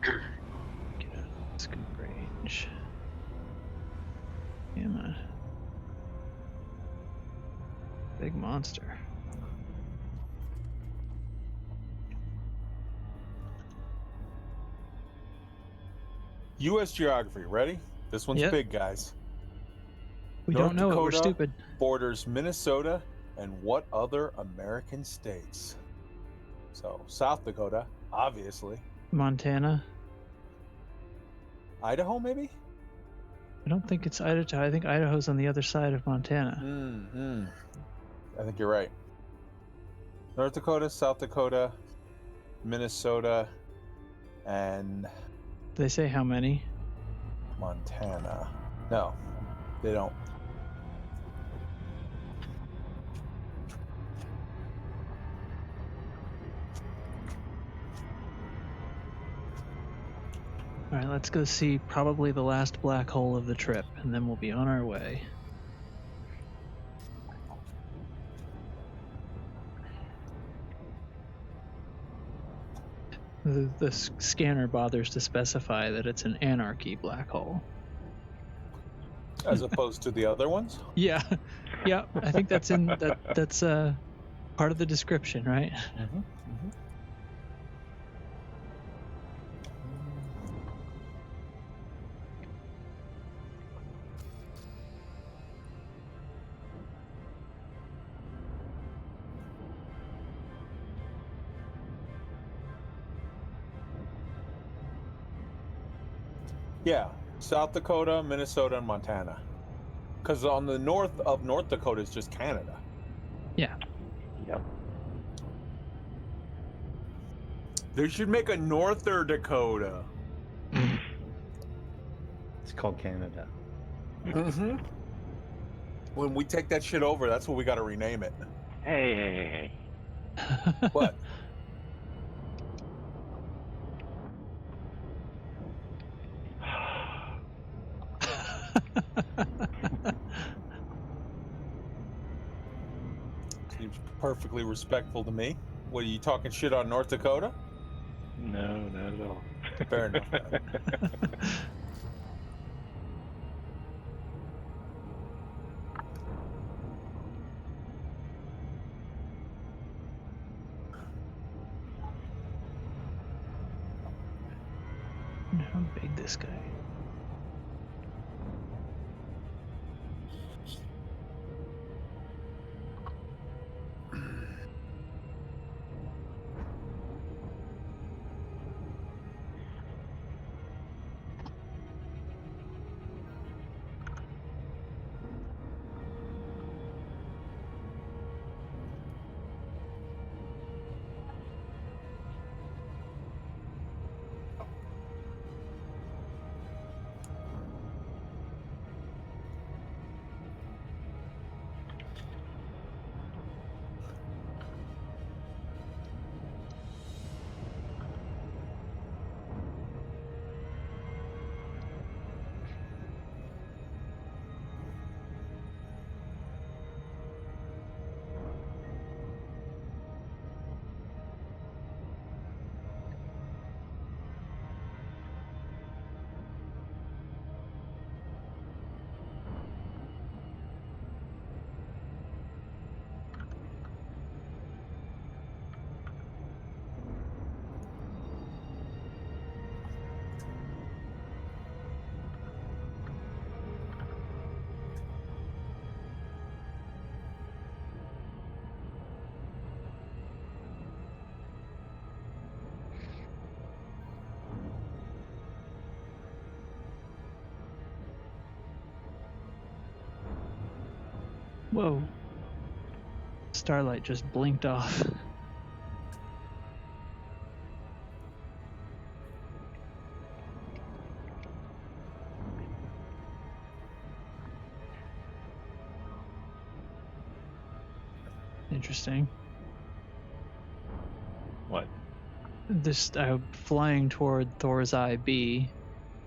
Get out of scoop range. Come on. Big monster. U.S. geography, ready? This one's Yep. big, guys. We North don't know it, we're Dakota stupid. Borders Minnesota and what other American states? So, South Dakota, obviously. Montana. Idaho, maybe? I don't think it's Idaho. I think Idaho's on the other side of Montana. Mm-hmm. I think you're right. North Dakota, South Dakota, Minnesota, and Do they say how many? Montana. No, they don't. All right, let's go see probably the last black hole of the trip, and then we'll be on our way. The scanner bothers to specify that it's an anarchy black hole. As opposed to the other ones? Yeah, yeah. I think that's in that's part of the description, right? Mm-hmm. Mm-hmm. Yeah, South Dakota, Minnesota, and Montana. Because on the north of North Dakota is just Canada. Yeah. Yep. They should make a Norther Dakota. It's called Canada. Mm-hmm. When we take that shit over, that's what we got to rename it. Hey. What? Seems perfectly respectful to me. What, are you talking shit on North Dakota? No, not at all. Fair enough. How big this guy? Whoa. Starlight just blinked off. Interesting. What? This flying toward Thor's Eye B,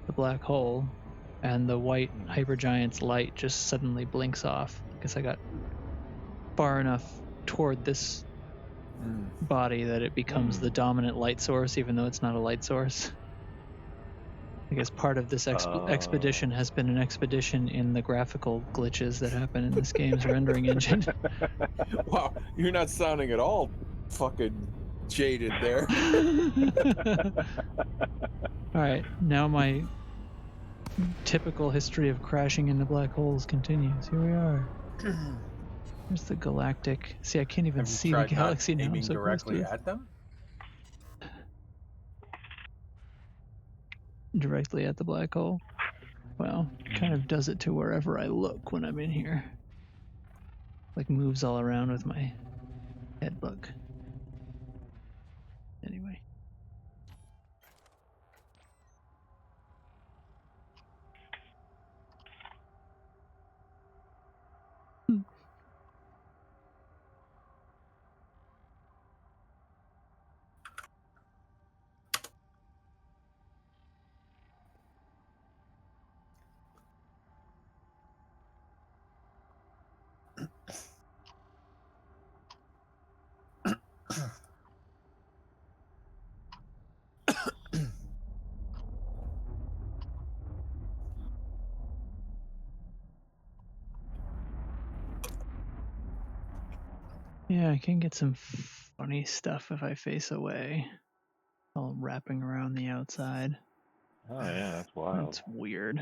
the black hole, and the white hypergiant's light just suddenly blinks off. guess I got far enough toward this body that it becomes the dominant light source, even though it's not a light source. I guess part of this expedition has been an expedition in the graphical glitches that happen in this game's rendering engine. Wow, you're not sounding at all fucking jaded there. All right, now my typical history of crashing into black holes continues. Here we are. There's the galactic. See, I can't even see the galaxy now. I'm so directly close to it. at them. Directly at the black hole. Well, kind of does it to wherever I look when I'm in here. Like moves all around with my head look. Anyway. Yeah, I can get some funny stuff if I face away. All wrapping around the outside. Oh yeah, that's wild. That's weird.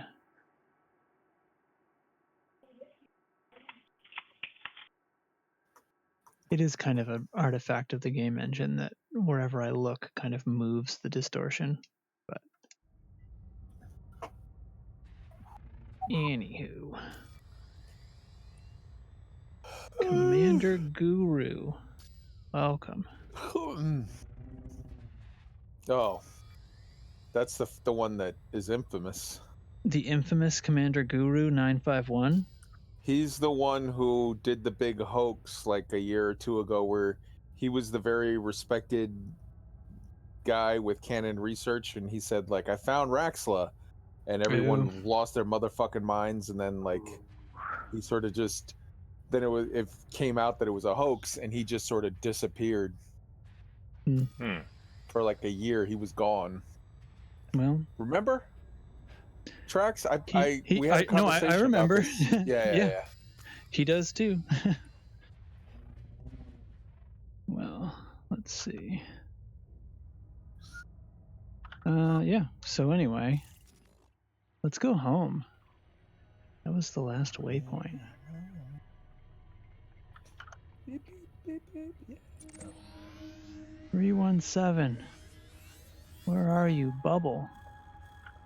It is kind of an artifact of the game engine that wherever I look kind of moves the distortion. But anywho. Commander Guru. Welcome. Oh. That's the one that is infamous. The infamous Commander Guru 951? He's the one who did the big hoax like a year or two ago where he was the very respected guy with Canon Research, and he said, like, I found Raxxla, and everyone lost their motherfucking minds, and then, like, he sort of just... Then it came out that it was a hoax, and he just sort of disappeared. For like a year, he was gone. Well, remember? Trax? I remember. Yeah. He does too. Well, let's see. Yeah. So anyway, let's go home. That was the last waypoint. 317. Where are you, Bubble?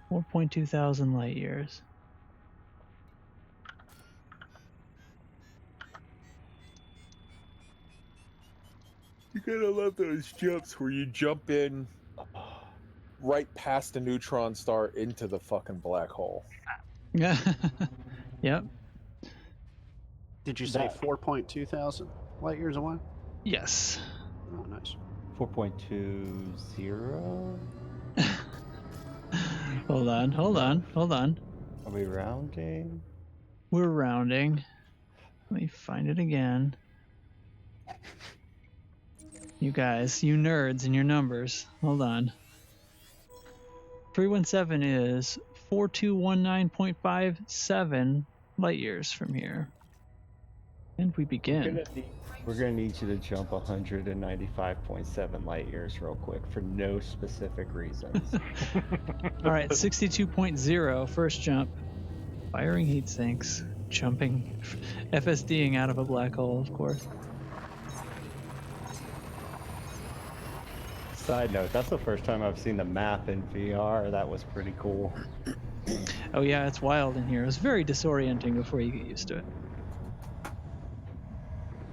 4.2 thousand light years. You gotta love those jumps where you jump in right past a neutron star into the fucking black hole. Yeah. Yep. Did you say 4.2 thousand light years away? Yes. Oh, nice. 4.20. Hold on. Are we rounding? We're rounding. Let me find it again. You guys, you nerds and your numbers. Hold on. 317 is 4219.57 light years from here. And we begin. We're gonna need you to jump 195.7 light years real quick for no specific reasons. All right, 62.0 first jump. Firing heat sinks. Jumping. FSDing out of a black hole, of course. Side note, that's the first time I've seen the map in VR. That was pretty cool. Oh yeah, it's wild in here. It was very disorienting before you get used to it.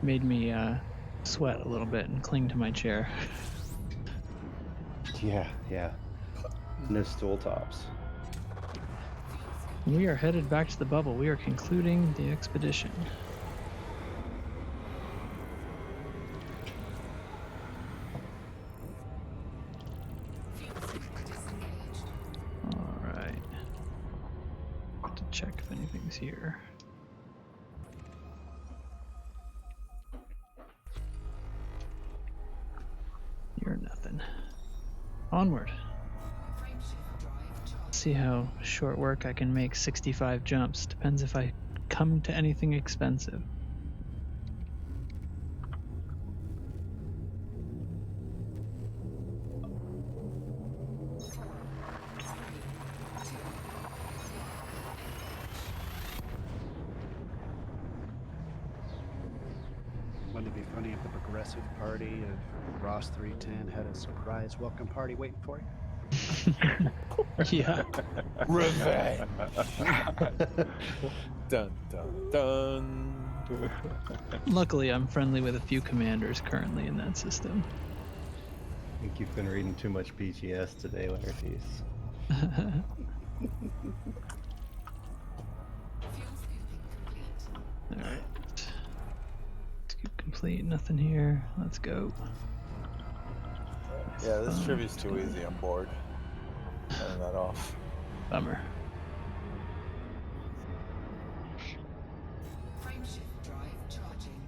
Made me sweat a little bit and cling to my chair. Yeah. No stool tops. We are headed back to the bubble. We are concluding the expedition. All right. To check if anything's here. happen. Onward. See how short work I can make 65 jumps. Depends if I come to anything expensive. Wouldn't it be funny if the progressive party of Ross 310 had a surprise welcome party waiting for you? Yeah. Revenge. Dun dun dun. Luckily, I'm friendly with a few commanders currently in that system. I think you've been reading too much BGS today, Laertes. Alright. Scoop complete, nothing here. Let's go. Yeah, this trivia's too easy. I'm bored. Turn that off. Bummer. Frameshift drive charging.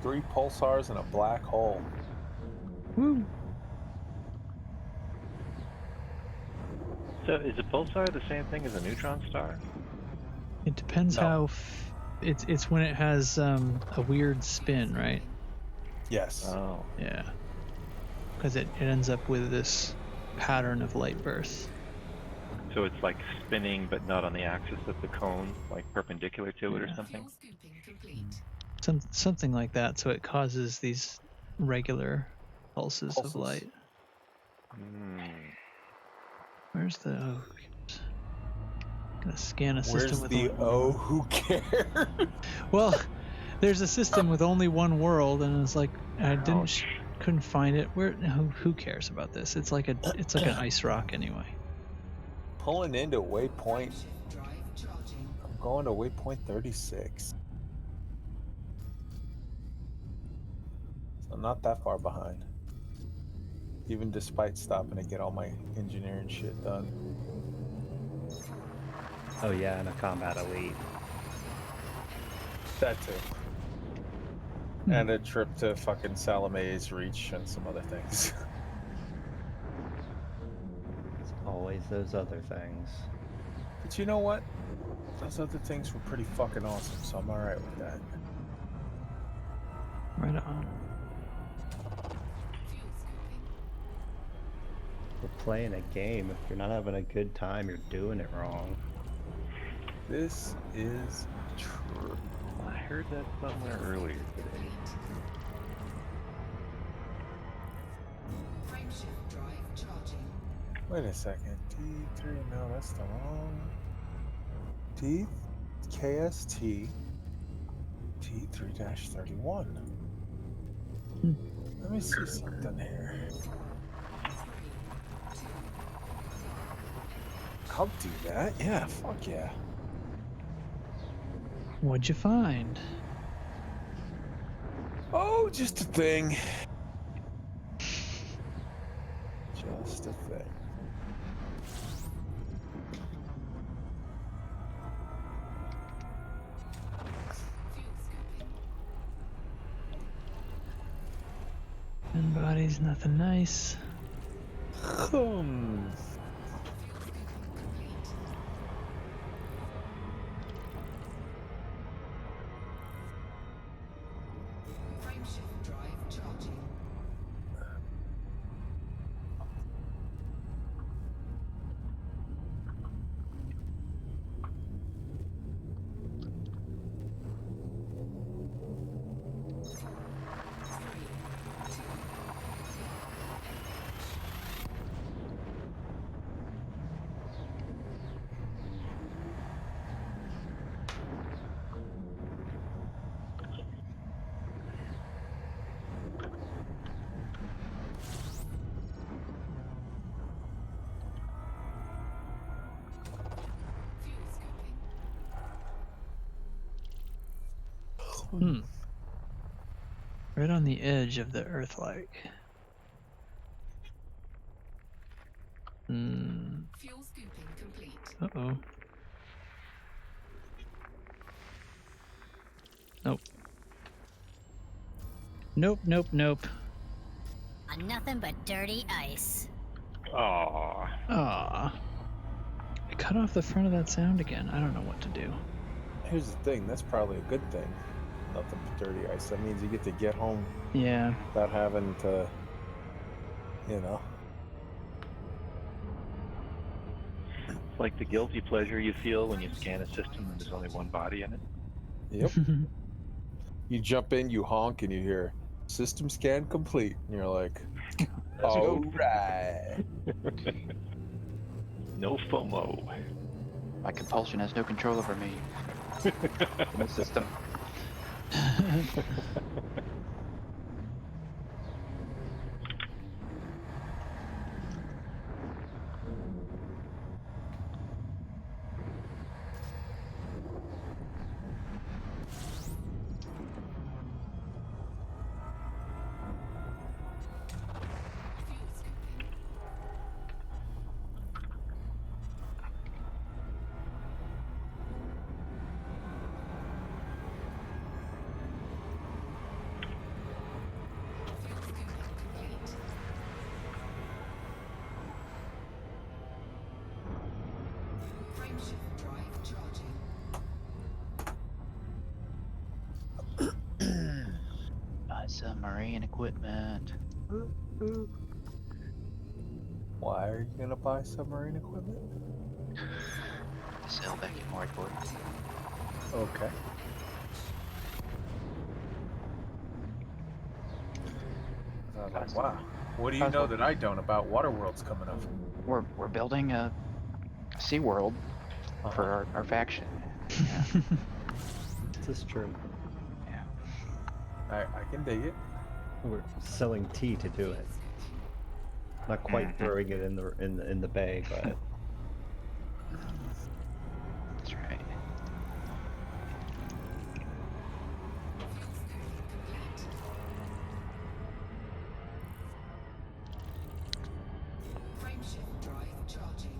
Three pulsars and a black hole. Woo! So is a pulsar the same thing as a neutron star? It depends No. how it's when it has a weird spin, right? Yes. Oh. Yeah. Because it ends up with this pattern of light bursts. So it's like spinning, but not on the axis of the cone, like perpendicular to it or something? Fuel scooping complete. Something like that, so it causes these regular pulses of light. Where's the gonna scan a system Where's with the only- who cares? Well, there's a system with only one world, and it's like I couldn't find it. Who cares about this? It's like an ice rock anyway. Pulling into waypoint. I'm going to waypoint 36. So I'm not that far behind. Even despite stopping to get all my engineering shit done. Oh yeah, and a combat elite. That too. And a trip to fucking Salame's Reach and some other things. It's always those other things. But you know what? Those other things were pretty fucking awesome, so I'm alright with that. Right on. We're playing a game. If you're not having a good time, you're doing it wrong. This is true. I heard that somewhere earlier today. Frameshift drive charging. Wait a second. T3, no, that's the wrong. KST T3-31. Let me see something here. I'll do that. Yeah, fuck yeah. What'd you find? Oh, just a thing. Just a thing. And bodies, nothing nice. Frameshift drive charging. Right on the edge of the Earth-like. Fuel scooping complete. Uh-oh. Nope. Nope, nope, nope. Nothing but dirty ice. Aww. Aw. I cut off the front of that sound again. I don't know what to do. Here's the thing. That's probably a good thing. Nothing but dirty ice. That means you get to get home Yeah. without having to, you know. It's like the guilty pleasure you feel when you scan a system and there's only one body in it. Yep. You jump in, you honk, and you hear system scan complete. And you're like, all right. No FOMO. My compulsion has no control over me. In the system. Frameshift drive charging. Submarine equipment. Why are you going to buy submarine equipment? Sail back in Morport. Okay. I was like, wow. What do you know that I don't about Waterworld's coming up? We're building a SeaWorld for our faction. Yeah. This is true. I can dig it. We're selling tea to do it. Not quite throwing it in the bay, but That's right. Frameshift drive charging.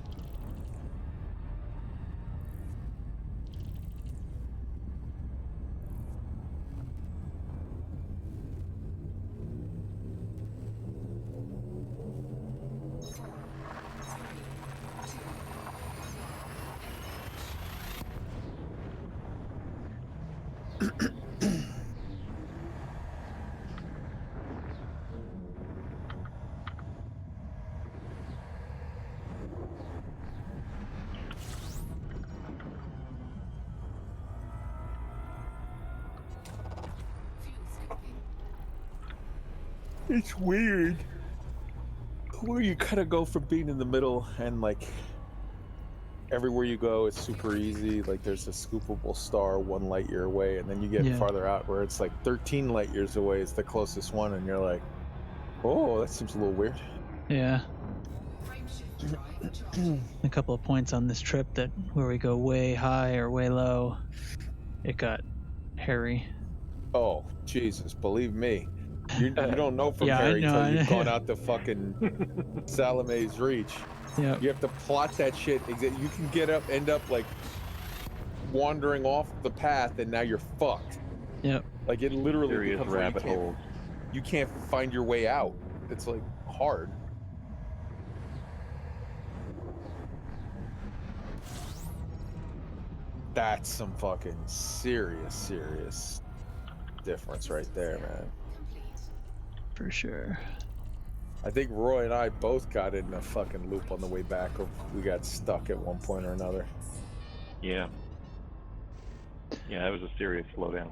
It's weird. Where you kind of go from being in the middle and like everywhere you go it's super easy. Like there's a scoopable star 1 light year away, and then you get farther out where it's like 13 light years away is the closest one, and you're like, oh, that seems a little weird. Yeah. A couple of points on this trip that where we go way high or way low, it got hairy. Oh, Jesus, believe me. You don't know from Yeah, I Harry know, until you've I know. gone out to fucking Salame's Reach. Yeah. You have to plot that shit. You can end up like wandering off the path, and now you're fucked. Yep. Like it literally Serious becomes where rabbit holes. You can't find your way out. It's like hard. That's some fucking serious difference right there, man. For sure. I think Roy and I both got in a fucking loop on the way back. We got stuck at one point or another. Yeah. Yeah, that was a serious slowdown.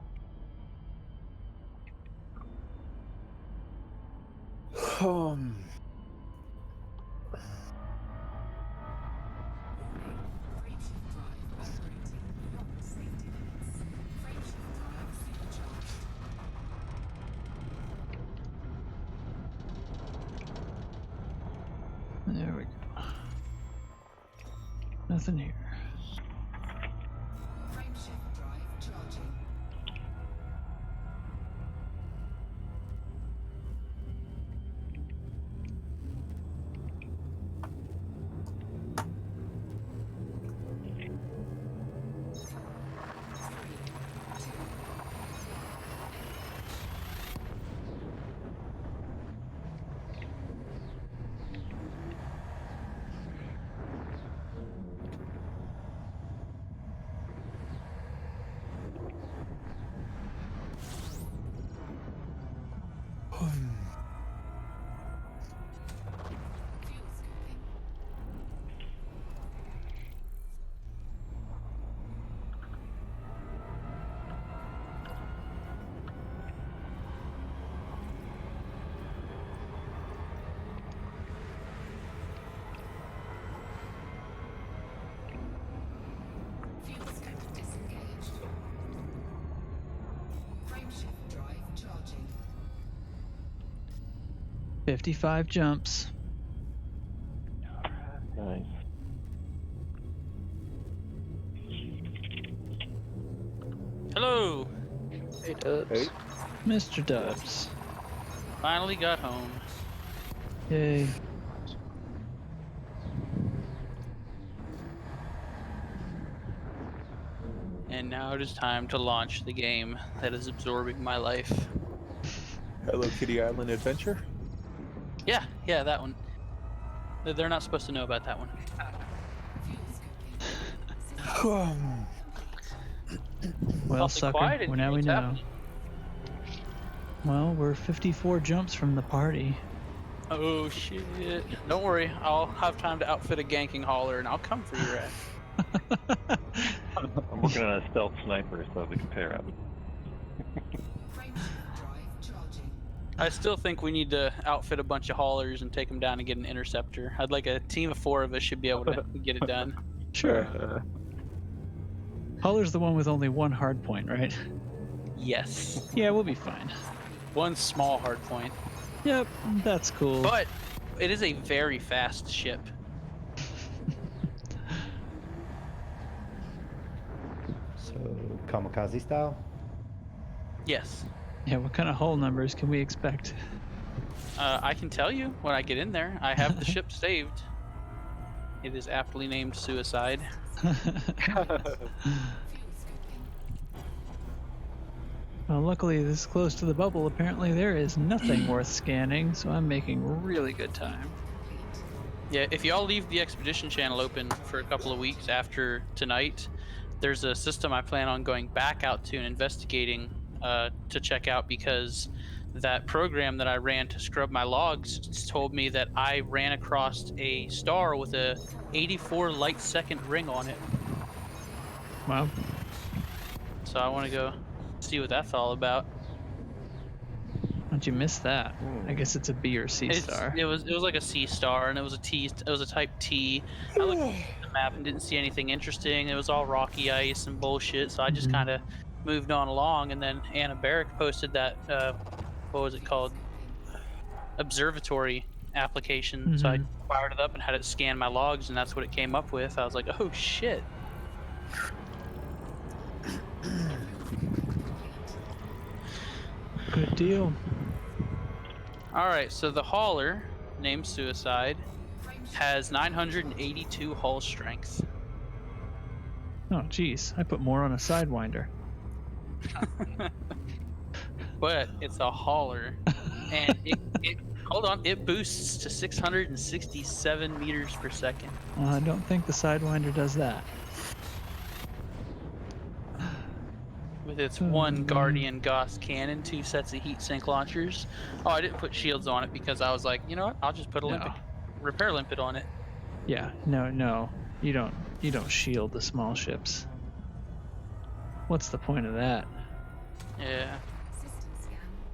There we go. Nothing here. Frameshift drive charging. Fuel scope disengaged. Frameshift drive charging. 55 jumps. Nice. Hello. Hey, Dubs. Hey. Mr. Dubs. Finally got home. Yay. And now it is time to launch the game that is absorbing my life. Hello Kitty Island Adventure. Yeah, that one. They're not supposed to know about that one. Well, Awfully sucker, quiet in well, now here. we What's know. happening? Well, we're 54 jumps from the party. Oh shit. Don't worry, I'll have time to outfit a ganking hauler and I'll come for your ass. I'm working on a stealth sniper so we can pair up. I still think we need to outfit a bunch of haulers and take them down and get an interceptor. I'd like a team of 4 of us should be able to get it done. Sure. Hauler's the one with only one hard point, right? Yes. Yeah, we'll be fine. One small hard point. Yep, that's cool. But it is a very fast ship. So, kamikaze style? Yes. Yeah, what kind of hull numbers can we expect? I can tell you when I get in there. I have the ship saved. It is aptly named Suicide. Well, luckily this close to the bubble, apparently there is nothing worth scanning, so I'm making really good time. Yeah, if y'all leave the expedition channel open for a couple of weeks after tonight, there's a system I plan on going back out to and investigating to check out, because that program that I ran to scrub my logs told me that I ran across a star with a 84 light second ring on it. Wow. So I want to go see what that's all about. How'd you miss that? I guess it's a B or C It's- star. It was like a C star, and it was a T. It was a type T. I looked at the map and didn't see anything interesting. It was all rocky ice and bullshit. So I just kind of moved on along, and then Anna Barrick posted that what was it called? Observatory application. So I fired it up and had it scan my logs, and that's what it came up with. I was like, oh shit. Good deal. All right, so the hauler, named Suicide, has 982 hull strength. Oh, geez. I put more on a Sidewinder. But it's a hauler, and it hold on, it boosts to 667 meters per second. Well, I don't think the Sidewinder does that. With its one Guardian Gauss cannon, 2 sets of heat sink launchers. Oh, I didn't put shields on it because I was like, you know what? I'll just put a repair limpet on it. Yeah, no. You don't shield the small ships. What's the point of that? Yeah.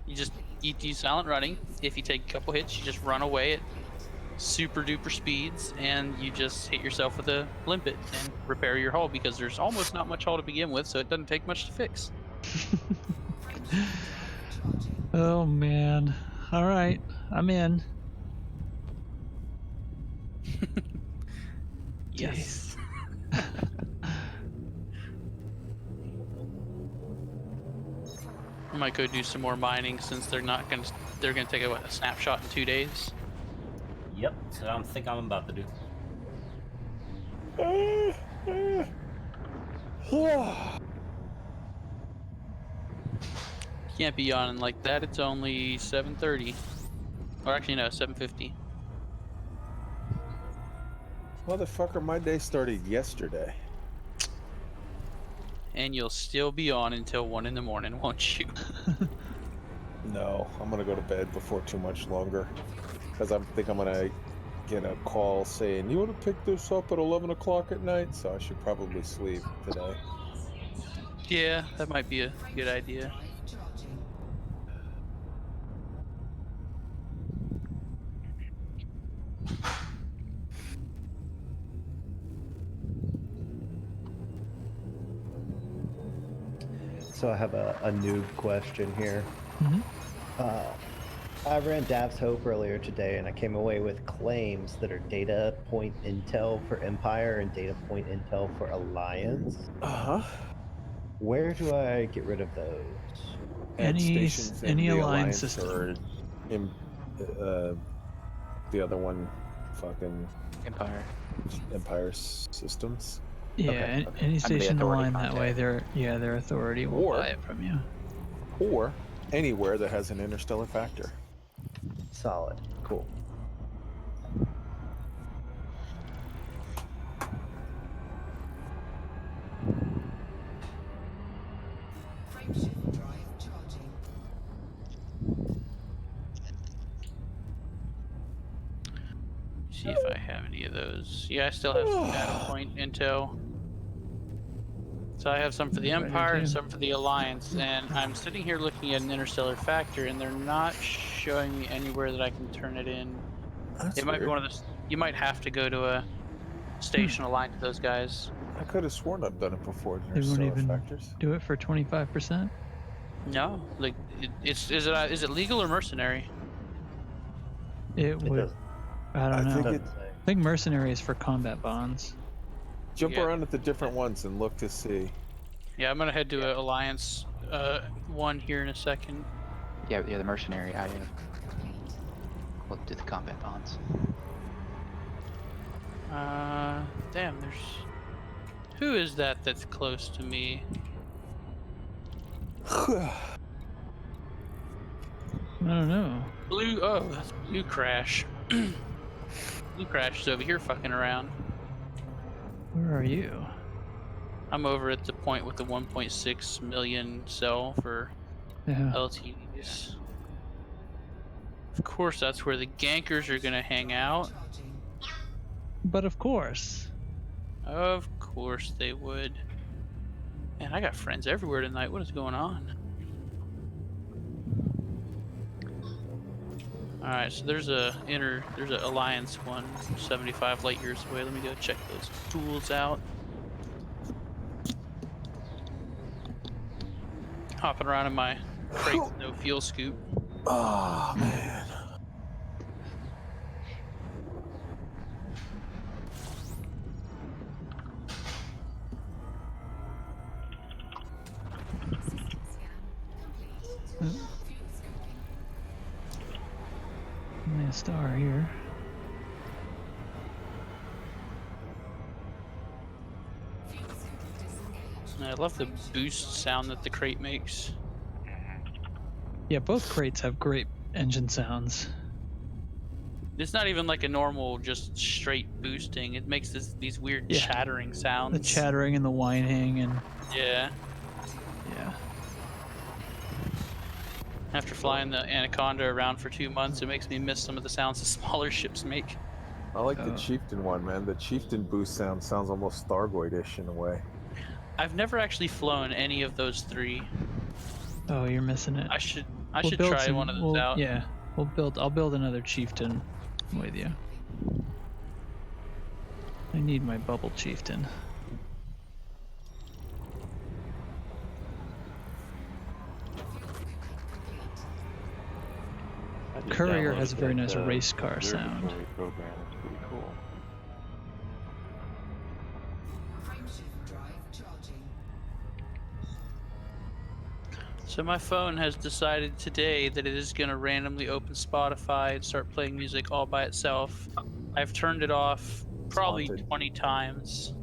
You do silent running. If you take a couple hits, you just run away at super duper speeds, and you just hit yourself with a limpet and repair your hull, because there's almost not much hull to begin with, so it doesn't take much to fix. Oh man. All right, I'm in. Yes. I might go do some more mining, since they're gonna take a snapshot in 2 days. Yep, so I think I'm about to do. Can't be yawning like that. It's only 7:30, or actually no, 7:50. Motherfucker, my day started yesterday. And you'll still be on until 1 in the morning, won't you? No, I'm gonna go to bed before too much longer, because I think I'm gonna get a call saying you want to pick this up at 11 o'clock at night. So I should probably sleep today. Yeah, that might be a good idea. So I have a noob question here. I ran Dav's Hope earlier today, and I came away with claims that are data point intel for Empire and data point intel for Alliance. Where do I get rid of those? Any Alliance system. Or in, the other one, fucking Empire systems. Yeah, any station in the line that way, their authority will buy it from you. Or anywhere that has an interstellar factor. Solid. Cool. Frameshift drive charging. See if I have any of those. Yeah, I still have some data point intel. So I have some for the Empire and some for the Alliance, and I'm sitting here looking at an interstellar factor, and they're not showing me anywhere that I can turn it in. It might be one of those. You might have to go to a station aligned to those guys. I could have sworn I've done it before. They won't even factors. do it for 25%. No, like is it legal or mercenary? It would. I don't know. I think mercenary is for combat bonds. Jump around at the different ones and look to see. Yeah, I'm gonna head to Alliance one here in a second. Yeah, the mercenary. We'll do the combat bonds. Damn, who is that that's close to me? I don't know. That's Blue Crash. Blue Crash is over here fucking around. Where are you? I'm over at the point with the 1.6 million cell for LTEs. Of course, that's where the gankers are gonna hang out. But of course. Of course they would. Man, I got friends everywhere tonight. What is going on? Alright, so there's a Alliance one 75 light years away. Let me go check those tools out. Hopping around in my crate with no fuel scoop. Oh man. Only a star here. I love the boost sound that the crate makes. Yeah, both crates have great engine sounds. It's not even like a normal, just straight boosting. It makes these weird chattering sounds. The chattering and the whining and... Yeah. Yeah. After flying the Anaconda around for 2 months, it makes me miss some of the sounds the smaller ships make. I like the Chieftain one, man. The Chieftain boost sounds almost Thargoid-ish in a way. I've never actually flown any of those three. Oh, you're missing it. I should try one of those out. Yeah, I'll build another Chieftain with you. I need my bubble Chieftain. Courier has a very nice race car sound. Program. It's pretty cool. Frameshift drive charging. So my phone has decided today that it is going to randomly open Spotify and start playing music all by itself. I've turned it off probably 20 times.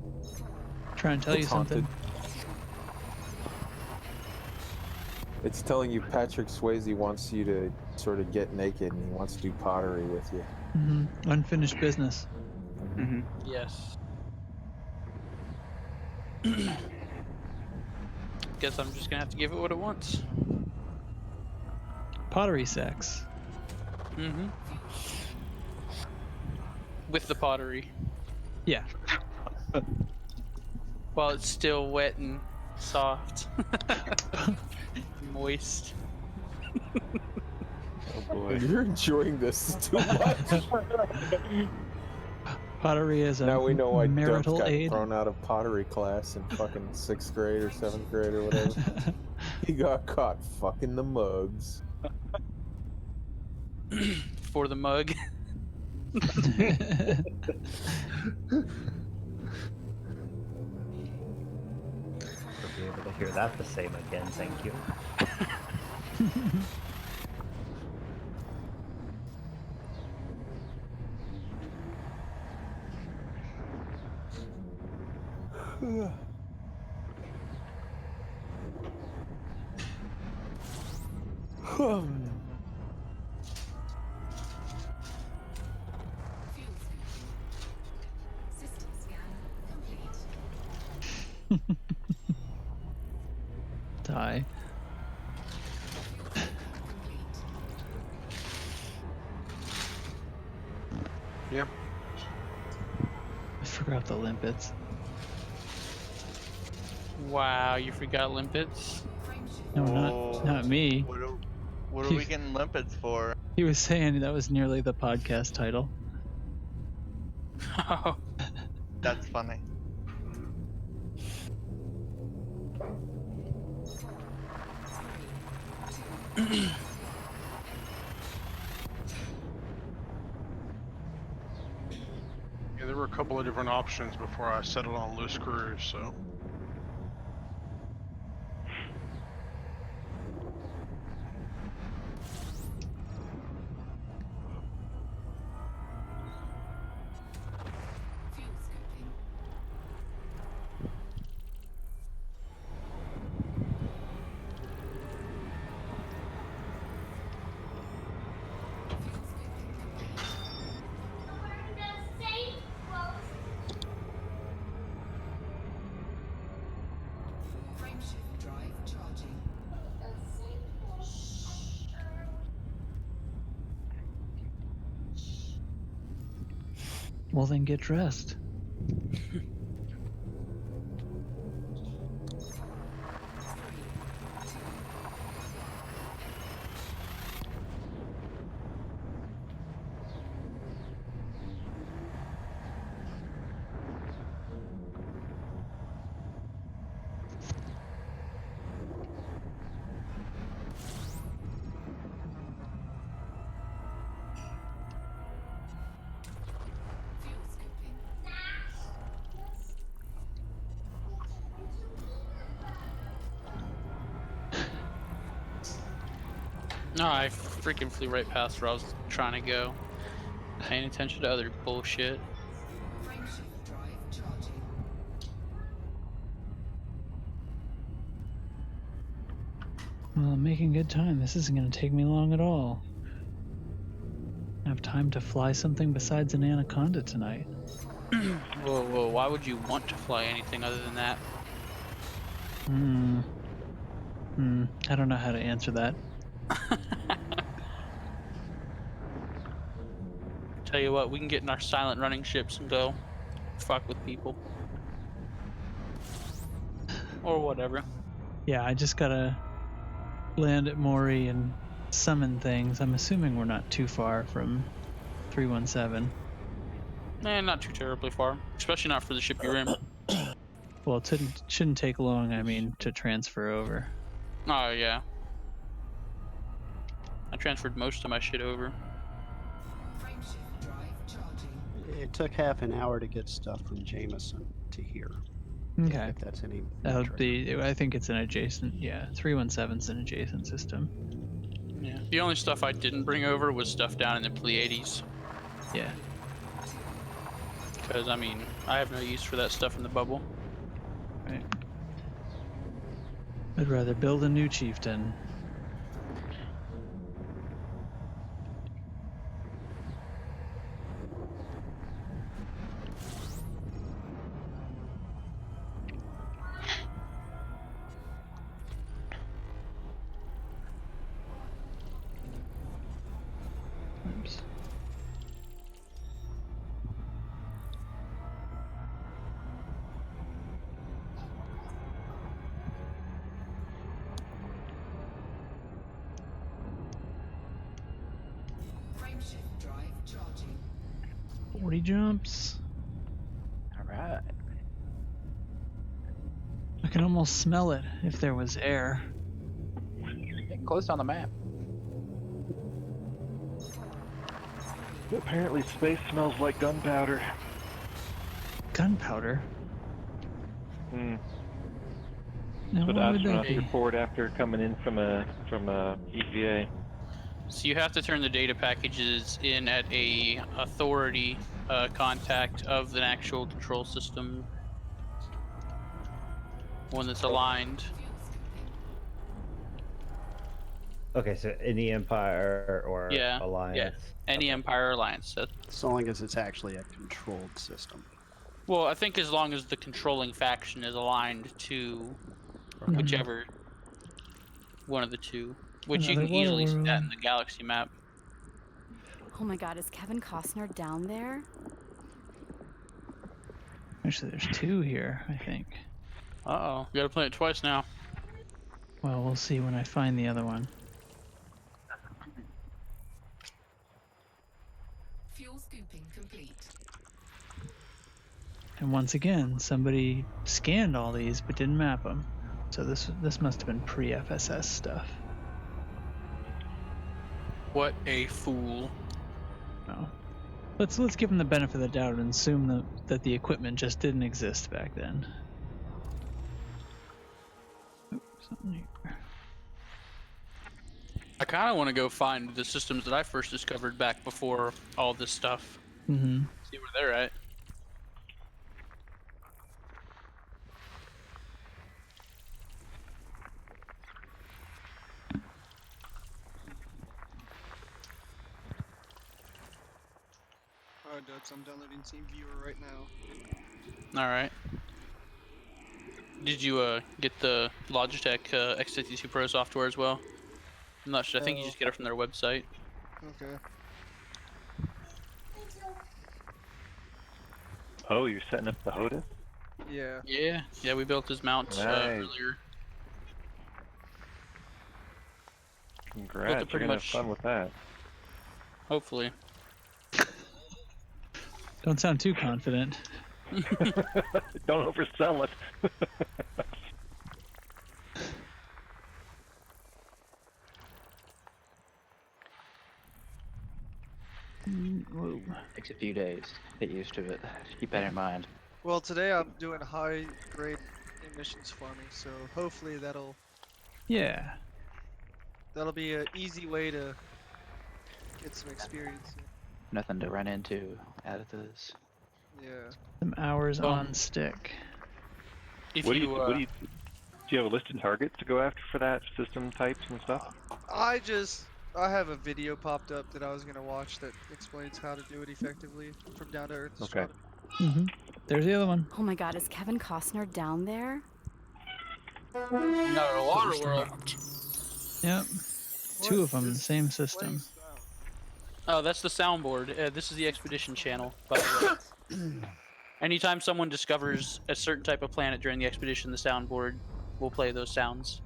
Trying to tell you something. It's telling you Patrick Swayze wants you to sort of get naked and he wants to do pottery with you. Mm-hmm. Unfinished business. Mm-hmm. Yes. Guess I'm just gonna have to give it what it wants. pottery sex. Mm-hmm. With the pottery. Yeah. While it's still wet and soft. Moist. Oh boy. You're enjoying this too much. Pottery is a now we know why Dubs marital got aid. thrown out of pottery class in fucking 6th grade or 7th grade or whatever. He got caught fucking the mugs. For the mug. We'll be able to hear that the same again, thank you. System scan complete. Die. Yeah. I forgot the limpets. Wow, you forgot limpets? No, Oh, not me. What are we getting limpets for? He was saying that was nearly the podcast title. Oh. That's funny. Yeah, there were a couple of different options before I settled on loose screws, so. Fuel scoping. Frameshift drive charging. Well, then get dressed. Fuel scoping. No, I freaking flew right past where I was trying to go. Paying attention to other bullshit. Frameshift drive charging. Well, I'm making good time. This isn't going to take me long at all. I have time to fly something besides an anaconda tonight. Whoa, why would you want to fly anything other than that? I don't know how to answer that. Tell you what, we can get in our silent running ships and go fuck with people. Or whatever. Yeah, I just gotta land at Mori and summon things. I'm assuming we're not too far from 317. Not too terribly far. Especially not for the ship you're in. Well, it shouldn't take long, I mean, to transfer over. Oh, yeah. I transferred most of my shit over. Frameshift drive charging. It took half an hour to get stuff from Jameson to here. Okay. If that's any That would metric. be, I think it's an adjacent, yeah, 317's an adjacent system. Yeah. The only stuff I didn't bring over was stuff down in the Pleiades. Yeah. Because, I mean, I have no use for that stuff in the bubble. Right. I'd rather build a new chieftain. 40 jumps. All right. I can almost smell it if there was air. Getting close on the map. Apparently, space smells like gunpowder. Gunpowder? Hmm. Now, But what would that astronauts be? report after coming in from a EVA. So you have to turn the data packages in at a authority contact of an actual control system, one that's aligned. Okay, so any Empire or Yeah, Alliance. yeah. Any Empire Alliance. So long as it's actually a controlled system. Well, I think as long as the controlling faction is aligned to whichever one of the two, which you Another can easily see that world. in the galaxy map. Oh my god, is Kevin Costner down there? Actually, there's 2 here, I think. Uh-oh, you gotta play it twice now. Well, we'll see when I find the other one. Fuel scooping complete. And once again, somebody scanned all these but didn't map them. So this must have been pre-FSS stuff. What a fool. No. Let's give them the benefit of the doubt and assume that the equipment just didn't exist back then. Oops, something here. I kind of want to go find the systems that I first discovered back before all this stuff. Mm-hmm. See where they're at. Alright, Dux, I'm downloading TeamViewer right now. All right. Did you get the Logitech X52 Pro software as well? I'm not sure. I think you just get it from their website. Okay. Oh, you're setting up the HOTAS? Yeah. Yeah, we built his mount Nice. earlier. Congrats, you're pretty gonna much- have fun with that. Hopefully. Don't sound too confident. Don't oversell it. Whoa. Takes a few days to get used to it. Keep that in mind. Well, today I'm doing high grade emissions farming, so hopefully that'll Yeah. be an easy way to get some experience. Nothing to run into out of this. Yeah. Some hours on stick. If What do you, you do you have a list of targets to go after for that system types and stuff? I have a video popped up that I was gonna watch that explains how to do it effectively from down to earth. Okay. Mm-hmm. There's the other one. Oh my god, is Kevin Costner down there? Not a water world. Yep. 2 of them in the same system. Oh, that's the soundboard. This is the expedition channel, by the way. Anytime someone discovers a certain type of planet during the expedition, the soundboard will play those sounds.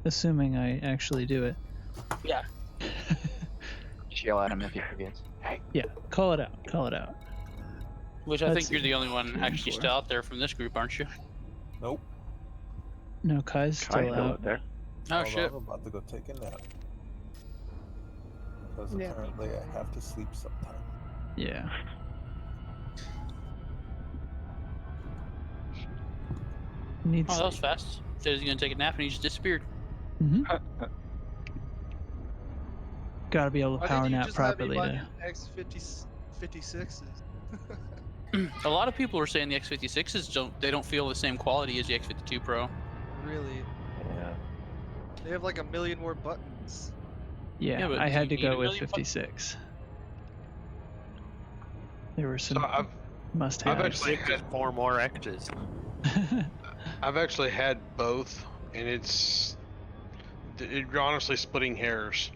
Assuming I actually do it. Yeah. Just yell at him if he forgets. Hey. Yeah, call it out. Call it out. Which I Let's think you're the only one actually still out there from this group, aren't you? Nope. No, Kai's still out. there. Oh, Hold shit. on, I'm about to go take a nap. Because Yeah. apparently I have to sleep sometime. Yeah. Needs Oh, that was fast. Said he was gonna take a nap and he just disappeared. Mm-hmm. Gotta be able to Why power didn't you nap just have me properly buy to. the X56s? A lot of people are saying the X56s don't feel the same quality as the X52 Pro. Really? Yeah. They have like a million more buttons. Yeah, Yeah, but I do had you to need go a with million 56. There were some I've must-haves. actually had 4 more X's. I've actually had both, and you're honestly splitting hairs.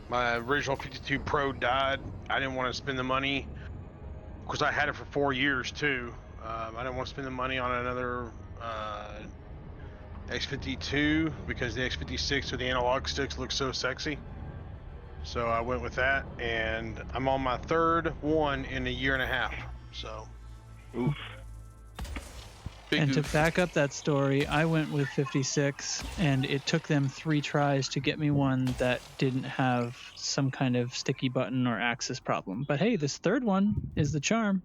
My original 52 Pro died. I didn't want to spend the money because I had it for 4 years too. I didn't want to spend the money on another X52 because the X56 with the analog sticks looks so sexy. So I went with that, and I'm on my third one in a year and a half. So, oof. And to back up that story, I went with 56, and it took them 3 tries to get me one that didn't have some kind of sticky button or axis problem. But hey, this third one is the charm.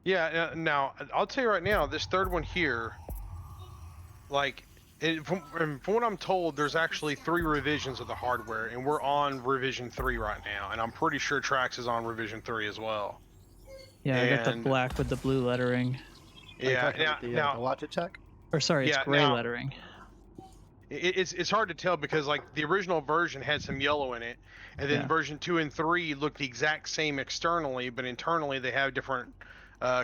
Yeah, now, I'll tell you right now, this third one here, like, from what I'm told, there's actually 3 revisions of the hardware, and we're on revision 3 right now, and I'm pretty sure Trax is on revision 3 as well. Yeah, I got the black with the blue lettering. Yeah, now the Logitech? Or sorry, it's gray lettering. It's hard to tell because like the original version had some yellow in it, and then Yeah. version 2 and 3 look the exact same externally, but internally they have different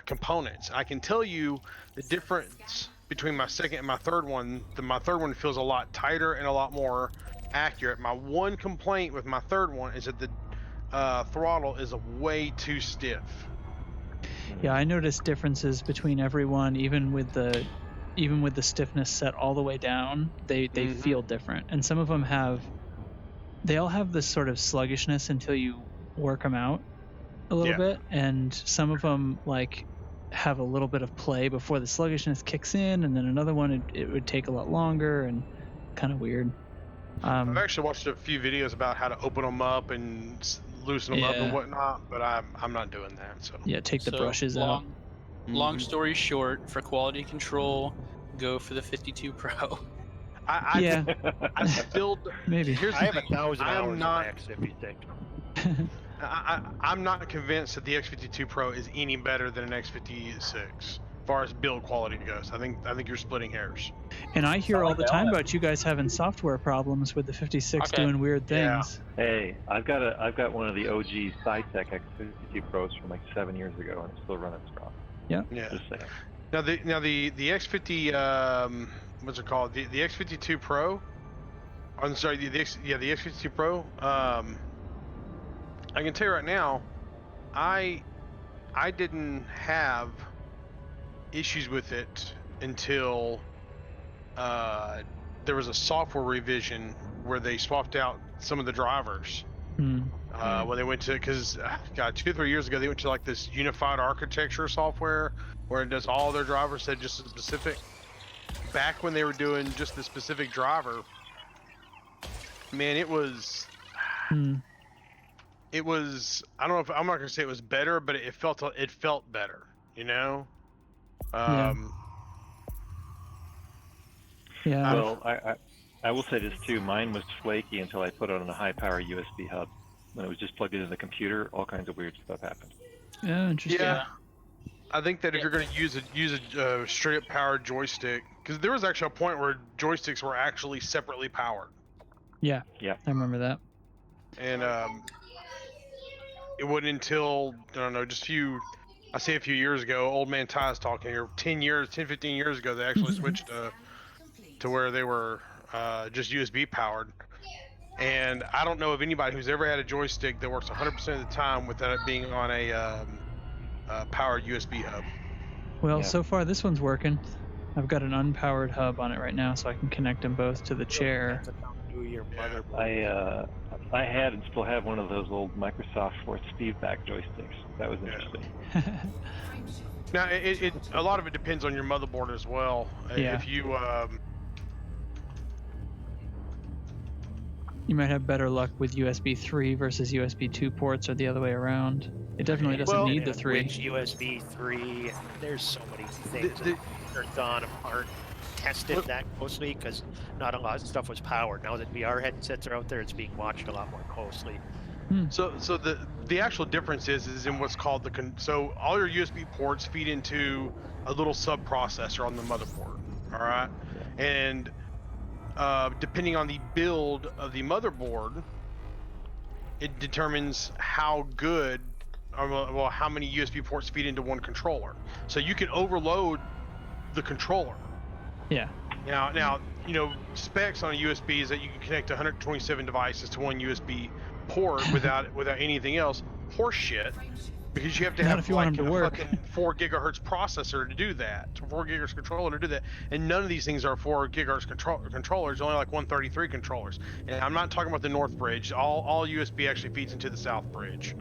components. I can tell you the difference between my second and my third one. My third one feels a lot tighter and a lot more accurate. My one complaint with my third one is that the throttle is way too stiff. Yeah, I noticed differences between everyone, even with the stiffness set all the way down. They feel different, and some of them they all have this sort of sluggishness until you work them out a little bit, and some of them like have a little bit of play before the sluggishness kicks in, and then another one it would take a lot longer and kind of weird. I've actually watched a few videos about how to open them up and loosen them up and whatnot, but I'm not doing that. So yeah, take the brushes out. Long story short, for quality control, go for the 52 Pro. Yeah. I still maybe. Here's the I have thing, 1,000 hours I'm on not. my X56. I'm not convinced that the X52 Pro is any better than an X56 as far as build quality goes. I think you're splitting hairs. And I hear all the time about you guys having software problems with the 56 doing weird things. Hey, I've got one of the OG SciTech X52 Pros from like 7 years ago, and it's still running strong. Yeah. Just saying. Now the X50 what's it called? The X52 Pro. I'm sorry, the X52 Pro. I can tell you right now, I didn't have issues with it until there was a software revision where they swapped out some of the drivers. When they went to, because 2 or 3 years ago they went to like this unified architecture software where it does all their drivers said just a specific. Back when they were doing just the specific driver, man, it was. It was. I don't know if I'm not gonna say it was better, but it felt better. You know. Yeah. Well, I will say this too. Mine was flaky until I put it on a high power USB hub. When it was just plugged into the computer, all kinds of weird stuff happened. Yeah, interesting. Yeah. I think that if you're going to use a straight up powered joystick, because there was actually a point where joysticks were actually separately powered. Yeah. Yeah. I remember that. And it wasn't until I don't know, just a few years ago. Old man Ty's talking here. 10, 15 years ago, they actually switched to where they were just USB powered. And I don't know of anybody who's ever had a joystick that works 100% of the time without it being on a powered USB hub. Well, so far this one's working. I've got an unpowered hub on it right now, so I can connect them both to the chair. I had and still have one of those old Microsoft Force feedback joysticks. That was interesting. Now, it a lot of it depends on your motherboard as well. Yeah. If you You might have better luck with USB 3 versus USB 2 ports, or the other way around. It definitely doesn't need the 3. Which USB 3? There's so many things that are on aren't tested that closely because not a lot of stuff was powered. Now that VR headsets are out there, it's being watched a lot more closely. So the actual difference is in what's called so all your USB ports feed into a little sub processor on the motherboard. All right, and depending on the build of the motherboard, it determines how good, or how many USB ports feed into one controller. So you can overload the controller. Yeah. Now, you know, specs on a USB is that you can connect 127 devices to one USB port without anything else. Horse shit. because you have to Not have if you want like them to a work. fucking 4 gigahertz processor to do that, 4 gigahertz controller to do that, and none of these things are 4 gigahertz controllers. Only like 133 controllers, and I'm not talking about the North Bridge. All USB actually feeds into the South Bridge.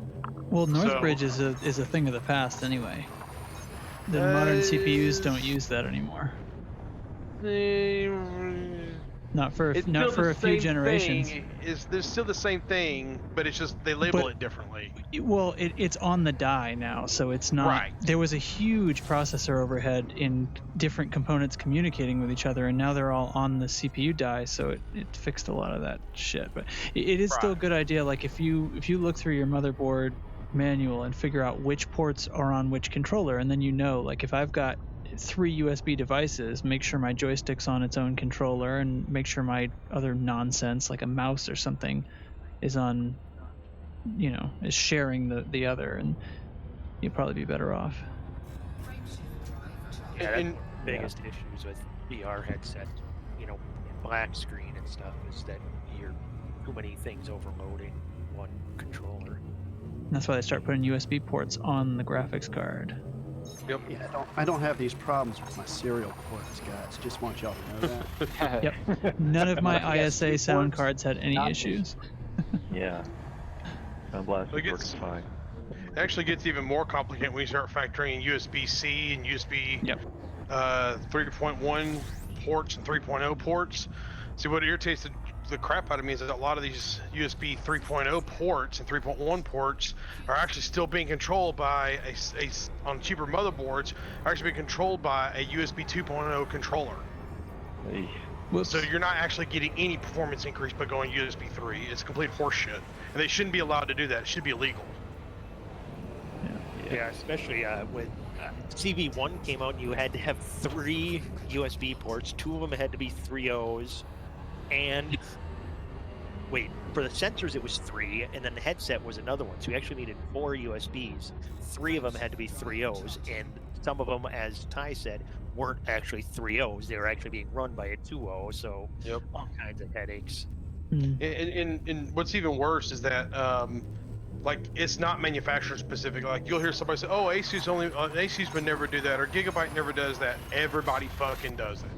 Well, So- Northbridge is a thing of the past anyway. The modern CPUs don't use that anymore. Not for It's not still for the a few same generations. thing. There's still the same thing, but it's just they label But- it differently. Well, it's on the die now, so it's not. Right. There was a huge processor overhead in different components communicating with each other, and now they're all on the CPU die, so it fixed a lot of that shit. But it is still a good idea. Like if you look through your motherboard manual and figure out which ports are on which controller, and then like if I've got 3 USB devices, make sure my joystick's on its own controller, and make sure my other nonsense like a mouse or something is on, is sharing the other, and you'd probably be better off. Yeah, that's one of the biggest issues with VR headsets, black screen and stuff, is that you're too many things overloading one controller. And that's why they start putting USB ports on the graphics card. Yep. Yeah, I don't have these problems with my serial ports, guys. Just want y'all to know that. Yep. None of my ISA sound cards had any issues. Yeah. Sound Blast It is gets- working fine. It actually gets even more complicated when you start factoring in USB-C and USB 3.1 ports and 3.0 ports. See, what irritates the crap out of me is that a lot of these USB 3.0 ports and 3.1 ports are actually still being controlled by on cheaper motherboards, are actually being controlled by a USB 2.0 controller. So you're not actually getting any performance increase by going USB 3. It's complete horseshit, and they shouldn't be allowed to do that. It should be illegal. Yeah, especially when CV1 came out, you had to have 3 USB ports. 2 of them had to be 3.0s, and for the sensors it was 3, and then the headset was another one. So you actually needed 4 USBs. 3 of them had to be 3.0s, and some of them, as Ty said, weren't actually 3.0s. They were actually being run by a 2.0. So all kinds of headaches. And what's even worse is that it's not manufacturer specific. Like you'll hear somebody say, "Oh, Asus would never do that," or Gigabyte never does that. Everybody fucking does it.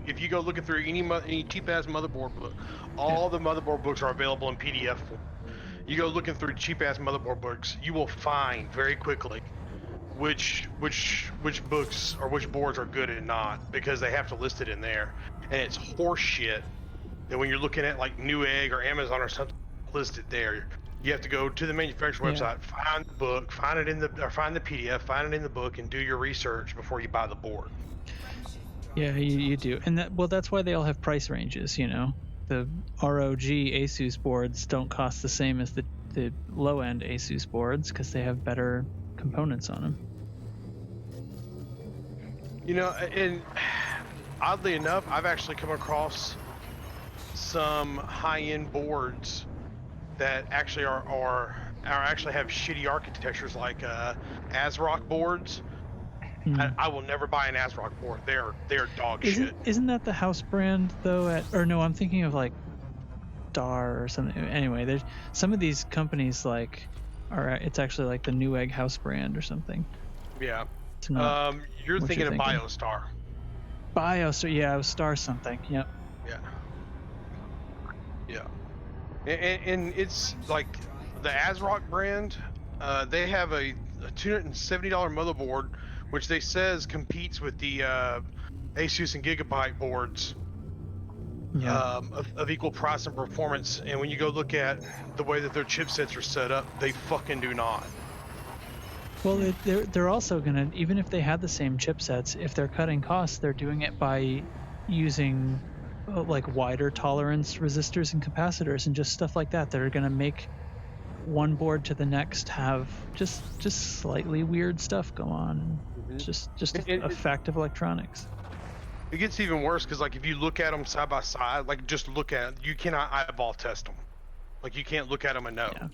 If you go looking through any cheap ass motherboard book, all the motherboard books are available in PDF form. You go looking through cheap ass motherboard books, you will find very quickly which books or which boards are good and not, because they have to list it in there, and it's horse shit. And when you're looking at like Newegg or Amazon or something, list it there. You have to go to the manufacturer website, find the book, find the PDF, find it in the book, and do your research before you buy the board. Yeah, you do. And that's why they all have price ranges, The ROG Asus boards don't cost the same as the low-end Asus boards because they have better components on them. And oddly enough, I've actually come across some high-end boards that actually are actually have shitty architectures, like ASRock boards. I will never buy an ASRock board. They're dog shit. Isn't that the house brand though? No, I'm thinking of like Star or something. Anyway, there's some of these companies it's actually like the Newegg house brand or something. Yeah. It's not you're what thinking you're of thinking. BioStar. BioStar, yeah, it was Star something. Yep. Yeah. And it's like the ASRock brand. They have a $270 motherboard, which they says competes with the Asus and Gigabyte boards of equal price and performance. And when you go look at the way that their chipsets are set up, they fucking do not. Well, they're also gonna, even if they had the same chipsets, if they're cutting costs, they're doing it by using like wider tolerance resistors and capacitors and just stuff like that are gonna make one board to the next have just slightly weird stuff go on. Just a fact of electronics. It gets even worse because, like, if you look at them side by side, like, just look at, you cannot eyeball test them. Like, you can't look at them and know. Yeah.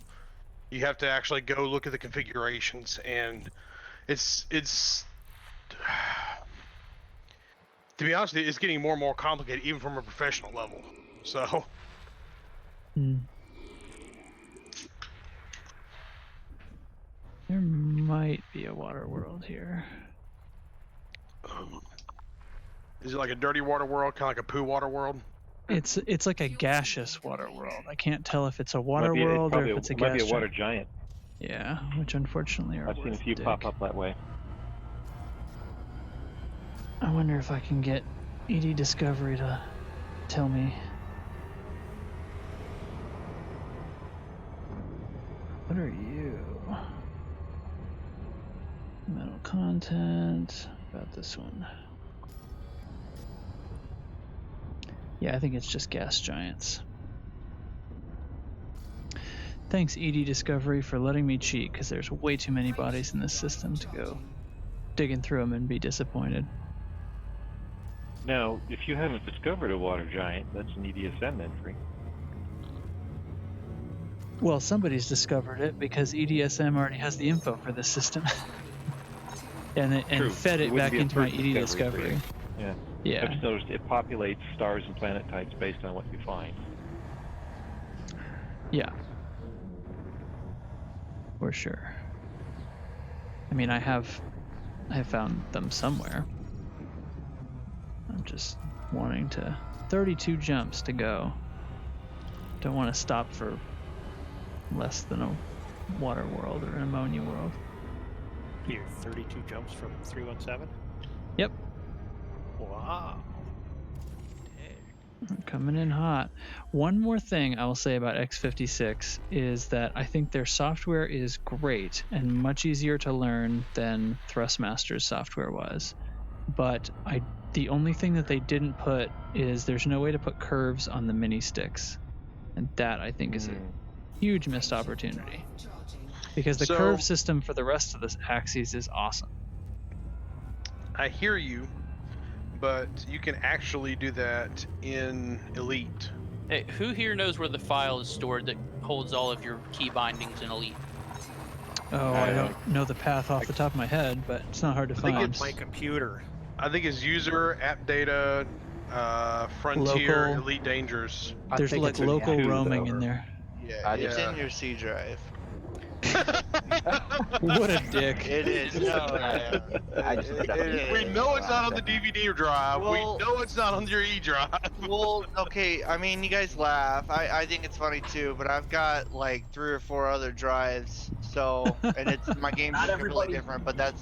You have to actually go look at the configurations, and it's to be honest with you, it's getting more and more complicated, even from a professional level. So. There might be a water world here. Is it like a dirty water world, kind of like a poo water world? It's like a gaseous water world. I can't tell if it's a water Might be- world or probably if it's a it might gas be a water giant. giant. Yeah, which unfortunately are I've seen a worth few dick. pop up that way. I wonder if I can get ED Discovery to tell me. What are you? Metal content. About this one. Yeah, I think it's just gas giants. Thanks, ED Discovery, for letting me cheat, because there's way too many bodies in this system to go digging through them and be disappointed. Now, if you haven't discovered a water giant, that's an EDSM entry. Well, somebody's discovered it because EDSM already has the info for this system. and True. fed it wouldn't back be a into my first ED for Discovery. you. Yeah. Yeah. I've just noticed it populates stars and planet types based on what you find. Yeah. For sure. I mean, I have found them somewhere. I'm just wanting to... 32 jumps to go. Don't want to stop for less than a water world or an ammonia world. You're 32 jumps from 317? Yep. Wow. I'm coming in hot. One more thing I will say about X56 is that I think their software is great and much easier to learn than Thrustmaster's software was. But the only thing that they didn't put is there's no way to put curves on the mini sticks. And that, I think, is a huge missed opportunity. Because the curve system for the rest of the axes is awesome. I hear you, but you can actually do that in Elite. Hey, who here knows where the file is stored that holds all of your key bindings in Elite? Oh, I don't know the path off the top of my head, but it's not hard to I think find. it's My computer. I think it's user, app data, Frontier, Local. Elite Dangers. There's like local roaming in there. Yeah, it's in your C drive. What a dick. It is. No, We know it's not on the DVD drive. Well- we know it's not on your E drive. Well, okay, I mean, you guys laugh. I think it's funny too, but I've got like 3 or 4 other drives, so, and it's, my games Not are completely everybody- different, but that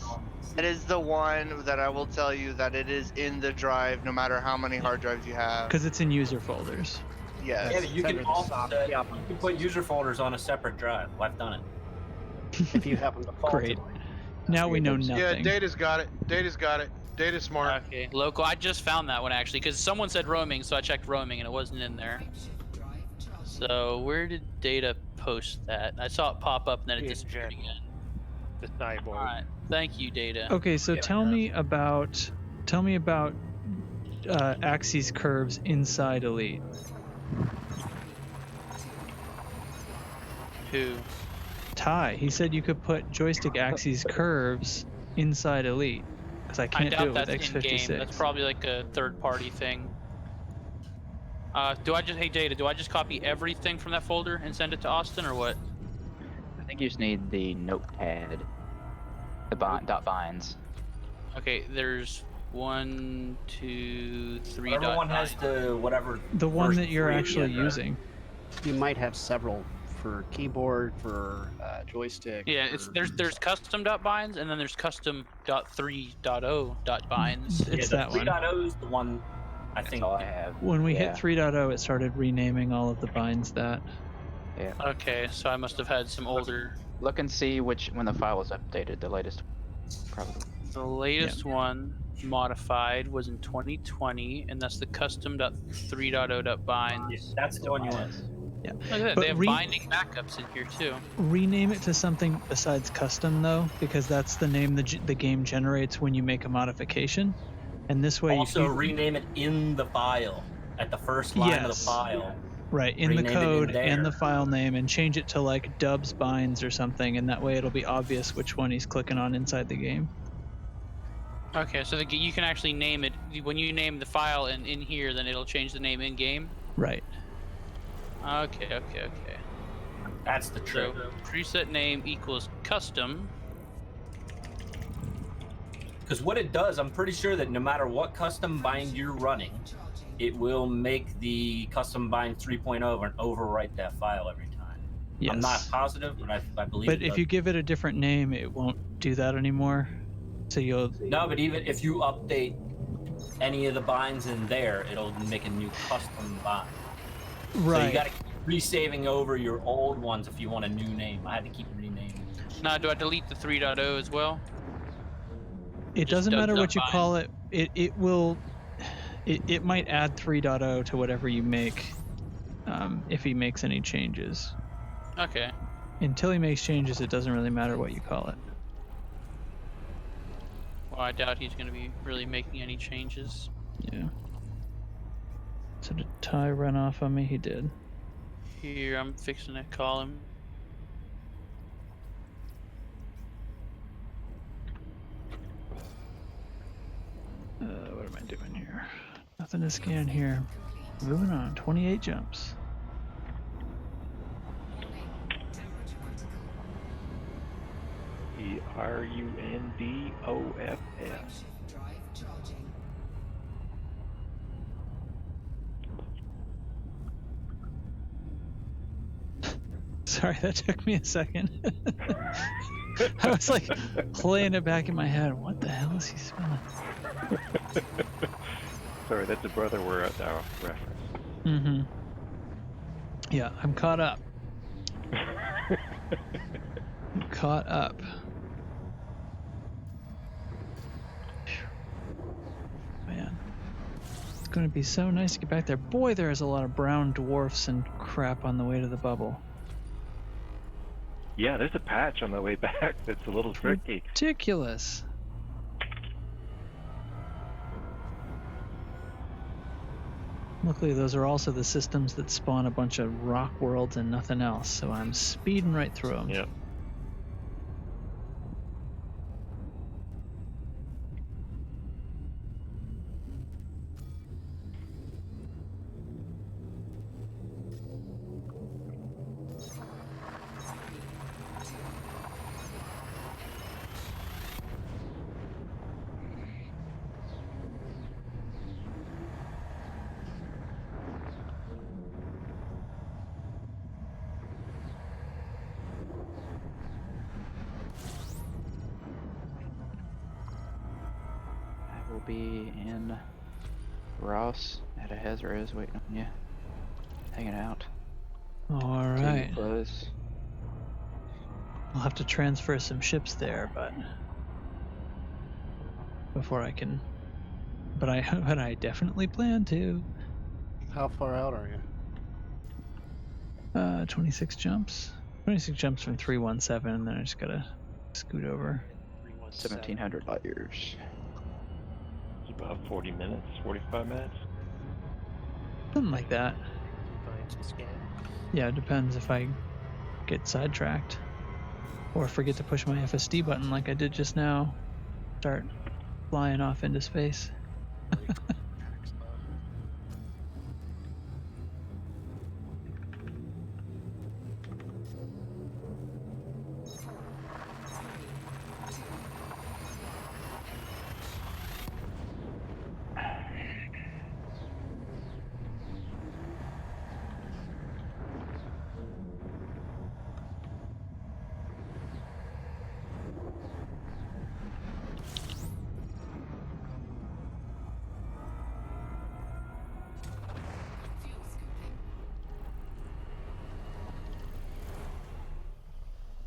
is the one that I will tell you that it is in the drive no matter how many hard drives you have. Because it's in user folders. Yes. Yeah, you can also you can put user folders on a separate drive. I've done it. If you happen to fall Great. Now we know nothing. Yeah, Data's got it. Data's got it. Data's smart. Okay, local. I just found that one actually because someone said roaming, so I checked roaming and it wasn't in there. So where did Data post that? I saw it pop up and then it disappeared again. The cyborg. All right, thank you, Data. Okay, so tell me about axes curves inside Elite. Who? Ty, he said you could put joystick axes curves inside Elite. Because I I can't do doubt it with that's in game. X56. That's probably like a third-party thing. Hey Data, do I just copy everything from that folder and send it to Austin, or what? I think you just need the notepad, the dot binds. Okay, there's 1, 2, 3. Whatever one has the whatever. The one first that you're 3 actually and the- using. You might have several for keyboard, for joystick. Yeah, there's custom dot binds and then there's custom .3.0 dot binds. It's the that one. 3.0 is the one I think all I have. When we Yeah. hit 3.0, it started renaming all of the binds that. Yeah. Okay, so I must have had some older. Look and see when the file was updated, the latest, probably. The latest one modified was in 2020, and that's the custom .3.0 binds. That's the one you want. Yeah. Look at that, But they have binding backups in here too. Rename it to something besides custom, though, because that's the name the game generates when you make a modification. And this way, Also, rename it in the file at the first line of the Yes. file. right in the rename it in code and the there. file name, and change it to like Dubs binds or something, and that way it'll be obvious which one he's clicking on inside the game. Okay, so you can actually name it when you name the file in here, then it'll change the name in game. Right. Okay. That's the trick. So preset name equals custom, Because what it does, I'm pretty sure that no matter what custom bind you're running, it will make the custom bind 3.0 and overwrite that file every time. Yes. I'm not positive, but I believe But it if does. you give it a different name, it won't do that anymore. So you'll. No, but even if you update any of the binds in there, it'll make a new custom bind. Right. So you got to keep resaving over your old ones if you want a new name. I had to keep renaming. Now, do I delete the 3.0 as well? It Just doesn't matter dubs what up you bind. call it. It will. It might add 3.0 to whatever you make, if he makes any changes. Okay. Until he makes changes, it doesn't really matter what you call it. Well, I doubt he's going to be really making any changes. Yeah. So did Ty run off on me? He did. Here, I'm fixing to call him. What am I doing here? Nothing to scan here. Moving on. 28 jumps. ERUNDOFS. Sorry, that took me a second. I was like playing it back in my head. What the hell is he spelling? Sorry, that's a brother we're at our reference. Mm-hmm. Yeah, I'm caught up. I'm caught up. Man, it's going to be so nice to get back there. Boy, there is a lot of brown dwarfs and crap on the way to the bubble. Yeah, there's a patch on the way back that's a little tricky. Ridiculous. Luckily, those are also the systems that spawn a bunch of rock worlds and nothing else, so I'm speeding right through them. Yep. I will be in Ross at a Hezres waiting on you. Hanging out. All Till you right. close. I'll have to transfer some ships there, but before I can. But I definitely plan to. How far out are you? 26 jumps. 26 jumps from 317, and then I just gotta scoot over. 1,700 light years. It's about 40 minutes, 45 minutes. Something like that. Binds to scan. Yeah, it depends if I get sidetracked. Or forget to push my FSD button like I did just now. Start flying off into space.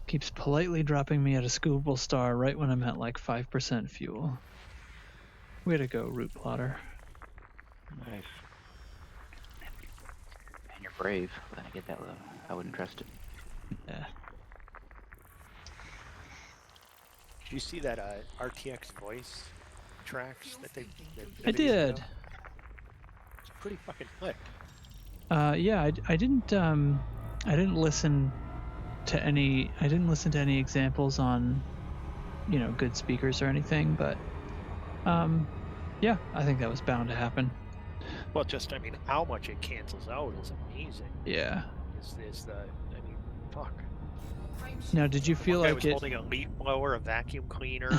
Keeps politely dropping me at a scoopable star right when I'm at like 5% fuel. Way to go, route plotter. Nice. And you're brave letting it get that low. I wouldn't trust it. Yeah. Did you see that RTX voice tracks that they? I did. It's pretty fucking slick. Yeah, I didn't listen to any. I didn't listen to any examples on, good speakers or anything. But, yeah, I think that was bound to happen. Well, I mean, how much it cancels out is amazing. Yeah. Fuck. Now, did you feel One guy like was holding a leaf blower, a vacuum cleaner.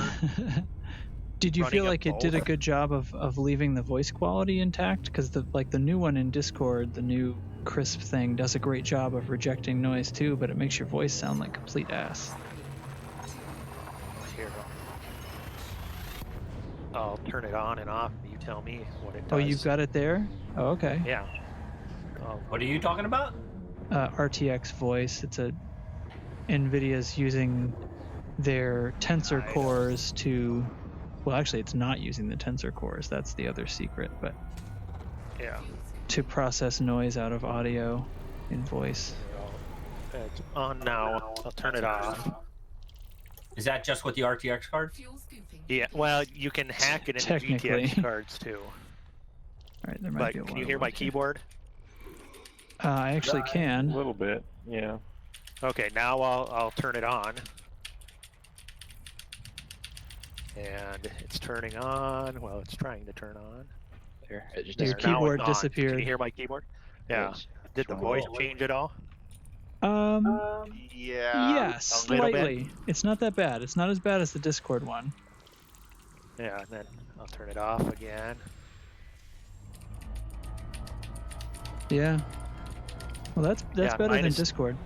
Did you running feel up like it did a both. good job of leaving the voice quality intact? Because the new one in Discord, the new crisp thing, does a great job of rejecting noise too, but it makes your voice sound like complete ass. Here, I'll turn it on and off. You tell me what it does. Oh, you've got it there? Oh, okay. Yeah. What are you talking about? RTX voice. It's a NVIDIA's using their tensor cores to. Well, actually, it's not using the tensor cores. That's the other secret. But yeah, to process noise out of audio in voice. It's on now. I'll turn it off. Is that just with the RTX card? Yeah. Well, you can hack it into Technically. GTX cards too. All right, there might But be a can you while hear my left here. keyboard? I actually can. A little bit, yeah. Okay, now I'll turn it on. And it's turning on. Well, it's trying to turn on. There. Your Now keyboard it's on. disappeared. Can you hear my keyboard? Yeah. Did the voice change at all? Yeah. Yeah, a little bit. slightly. It's not that bad. It's not as bad as the Discord one. Yeah, and then I'll turn it off again. Yeah. Well, that's Yeah, better mine than is- Discord.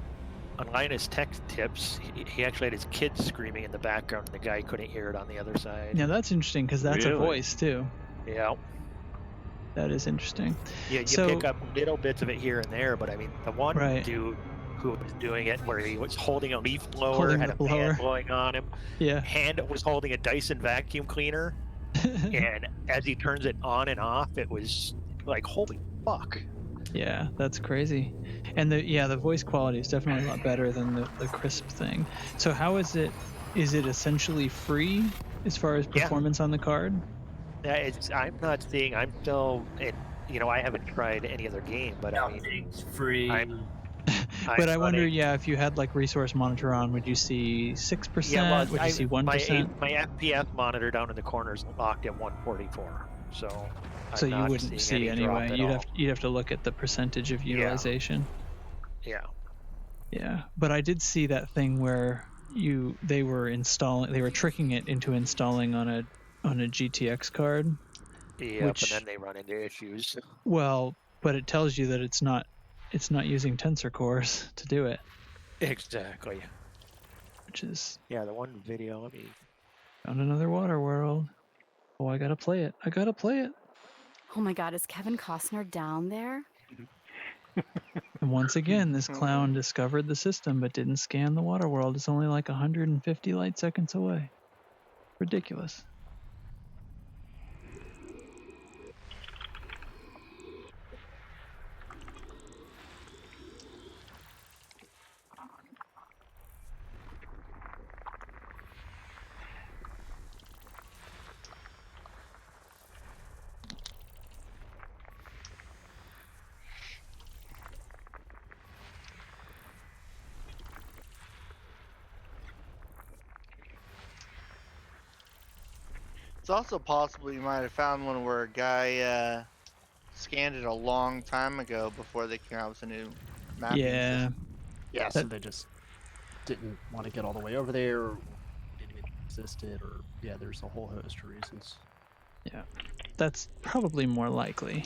On Linus Tech Tips, he actually had his kids screaming in the background, and the guy couldn't hear it on the other side. Yeah, that's interesting because that's a Really? voice too. Yeah. That is interesting. Yeah, you So- pick up little bits of it here and there, but I mean, the one Right. dude who was doing it, where he was holding a leaf blower, Holding had the a blower. fan blowing on him, Yeah. hand was holding a Dyson vacuum cleaner, and as he turns it on and off, it was like, holy fuck. Yeah, that's crazy. And the voice quality is definitely a lot better than the crisp thing. So how is it? Is it essentially free as far as Yeah. performance on the card? I'm not seeing. I'm still. I haven't tried any other game, but I mean, It's free. But I wonder, running- if you had like resource monitor on, would you see 6%? Would you see 1%? My FPS monitor down in the corner is locked at 144, so. So I'm you not wouldn't seeing see any drop anyway. at all. You'd have to look at the percentage of utilization. Yeah. Yeah, but I did see that thing where they were tricking it into installing on a GTX card. Yep, which- and then they run into issues. Well, but it tells you that it's not using tensor cores to do it, Exactly. which is Yeah, the one video. Let me. found another water world. Oh, I gotta play it. Oh my god, is Kevin Costner down there? And once again, this clown discovered the system but didn't scan the water world. It's only like 150 light seconds away. Ridiculous. It's also possible you might have found one where a guy scanned it a long time ago before they came out with a new map. Yeah. Yeah, so they just didn't want to get all the way over there, or didn't even existed, or yeah, there's a whole host of reasons. Yeah. That's probably more likely,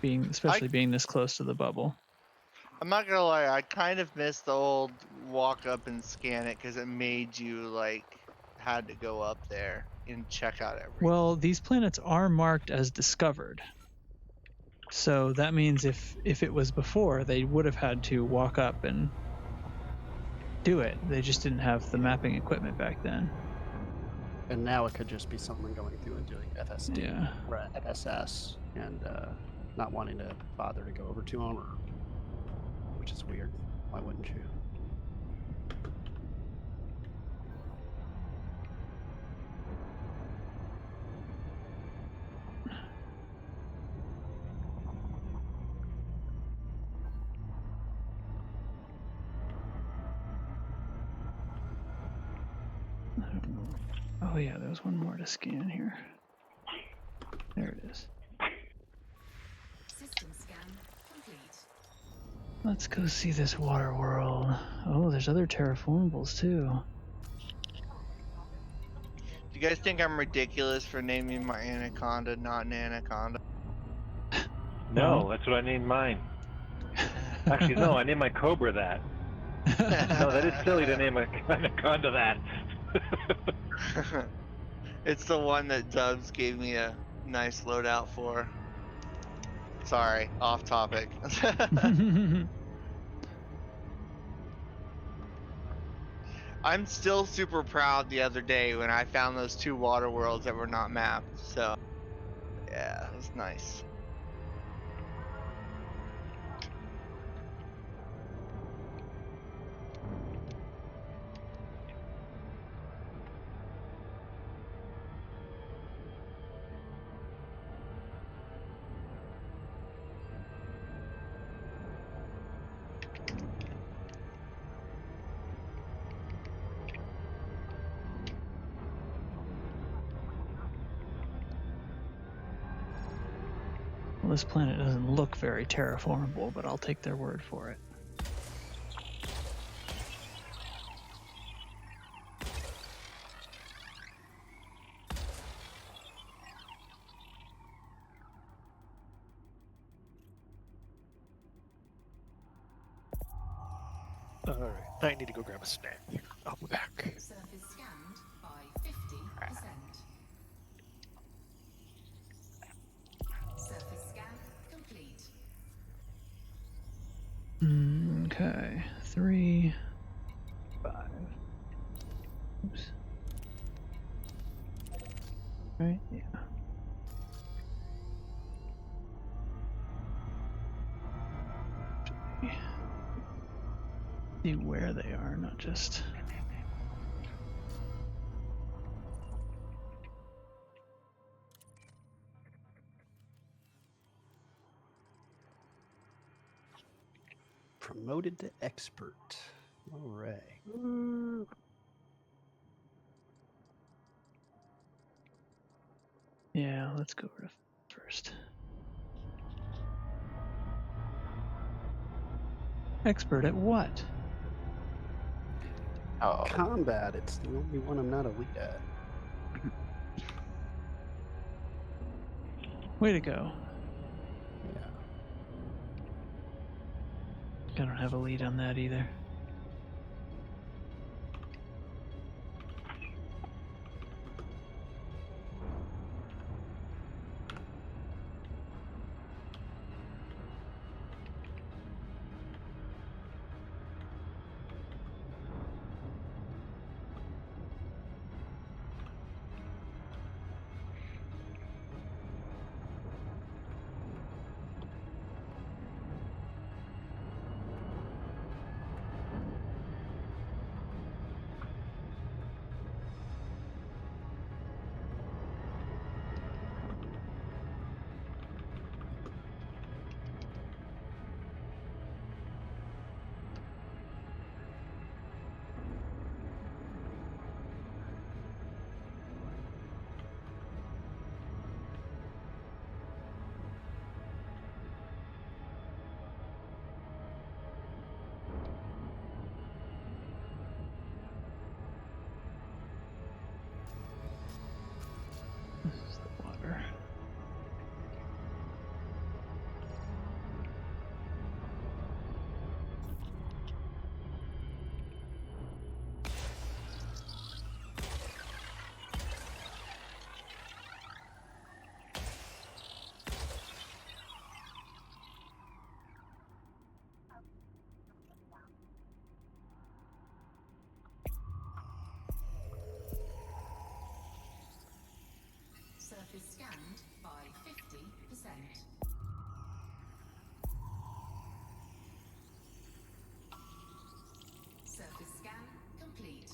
especially being this close to the bubble. I'm not gonna lie, I kind of miss the old walk up and scan it because it made you like had to go up there and check out everything. Well, these planets are marked as discovered. So that means if it was before, they would have had to walk up and do it. They just didn't have the mapping equipment back then. And now it could just be someone going through and doing FSD Yeah. or FSS and not wanting to bother to go over to them, which is weird. Why wouldn't you? Oh yeah, there's one more to scan here. There it is. System scan complete. Let's go see this water world. Oh, there's other terraformables too. Do You guys think I'm ridiculous for naming my anaconda not an anaconda? No, that's what I named mine. Actually, no, I named my cobra that. No, that is silly to name a anaconda that. It's the one that Dubs gave me a nice loadout for. Sorry, off topic. I'm still super proud the other day when I found those 2 water worlds that were not mapped. So, yeah, it was nice. Well, this planet doesn't look very terraformable, but I'll take their word for it. All right, I need to go grab a snack. I'll be back. Surface scanned by 50%. Surface scan complete. Okay, 3, 5. Oops. Right, yeah. See where they are, not just. Promoted to expert. All right. Yeah, let's go to first. Expert at what? Oh. Combat. It's the only one I'm not elite at. Way to go. Yeah. I don't have a lead on that either. This is the water. Surface scanned by 50%. Surface scan complete.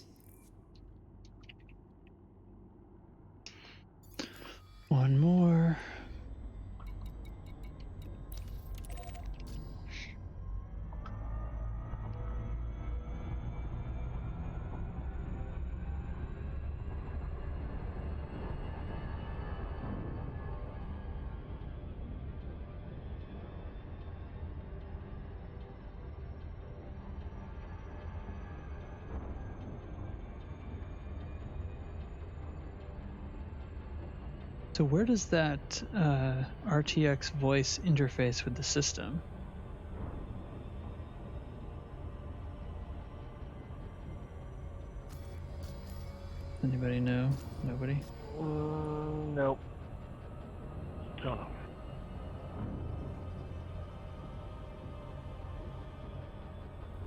One more. So where does that RTX voice interface with the system? Anybody know? Nobody? Nope. Don't know.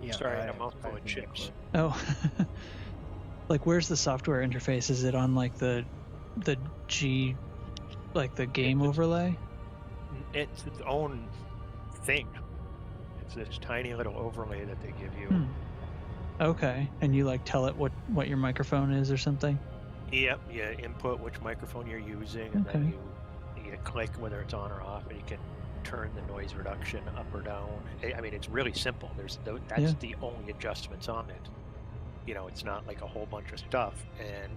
Yeah, Sorry, I- I'm off I going think chips. Oh, like where's the software interface? Is it on like the G, like the game overlay? It's its own thing. It's this tiny little overlay that they give you. Okay, and you like tell it what your microphone is or something? Yep, you input which microphone you're using, and then you click whether it's on or off, and you can turn the noise reduction up or down. I mean, it's really simple. That's the only adjustments on it. You know, it's not like a whole bunch of stuff.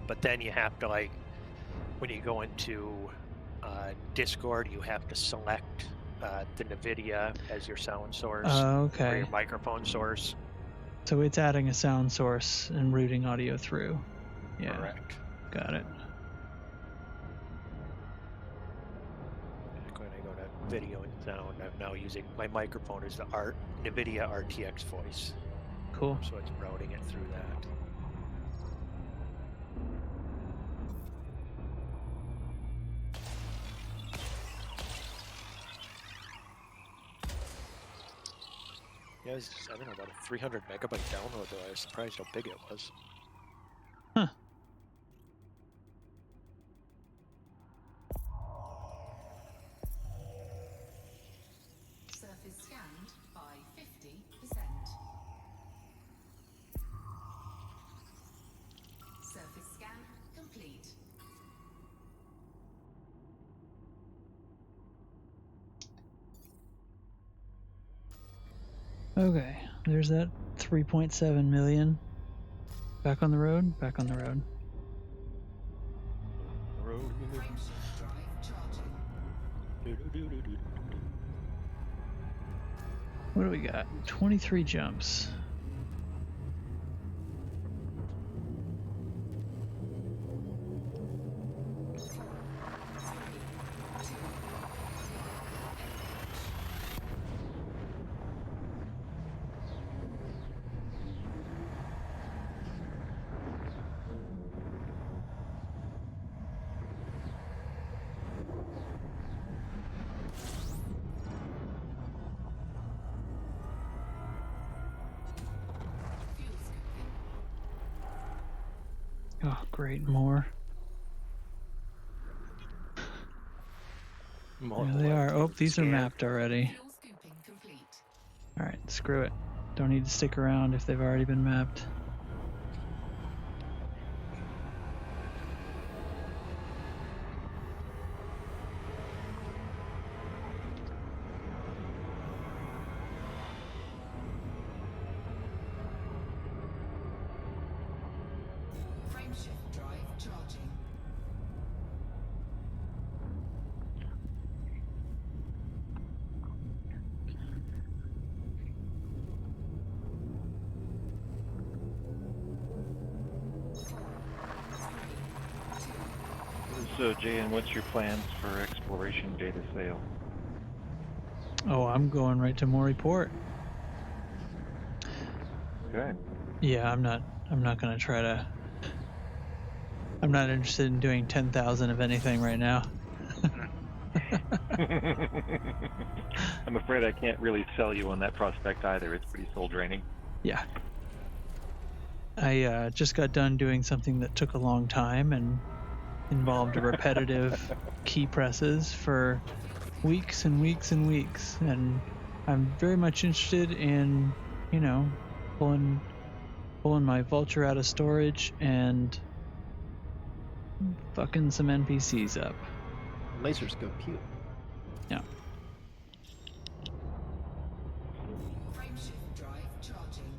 But then you have to, like, when you go into Discord, you have to select the NVIDIA as your sound source or Okay. your microphone source. So it's adding a sound source and routing audio through. Yeah. Correct. Got it. When I go to video and sound, I'm now using my microphone as the NVIDIA RTX voice. Cool. So it's routing it through that. Yeah, it was, I don't know, about a 300 megabyte download though. I was surprised how big it was. Surface scanned by 50%. Surface scan complete. Okay, there's that 3.7 million. Back on the road? Back on the road. What do we got? 23 jumps. Oh, great, more. There they are. Oh, these are mapped already. Alright, screw it. Don't need to stick around if they've already been mapped. Frameshift drive charging. So, Jay, what's your plans for exploration data sale? Oh, I'm going right to Maury Port. Okay. Yeah, I'm not gonna try to. I'm not interested in doing 10,000 of anything right now. I'm afraid I can't really sell you on that prospect either. It's pretty soul draining. Yeah. I just got done doing something that took a long time and involved repetitive key presses for weeks and weeks and weeks. And I'm very much interested in, you know, pulling my Vulture out of storage and fucking some NPCs up. Lasers go cute. Yeah. Frameshift drive charging.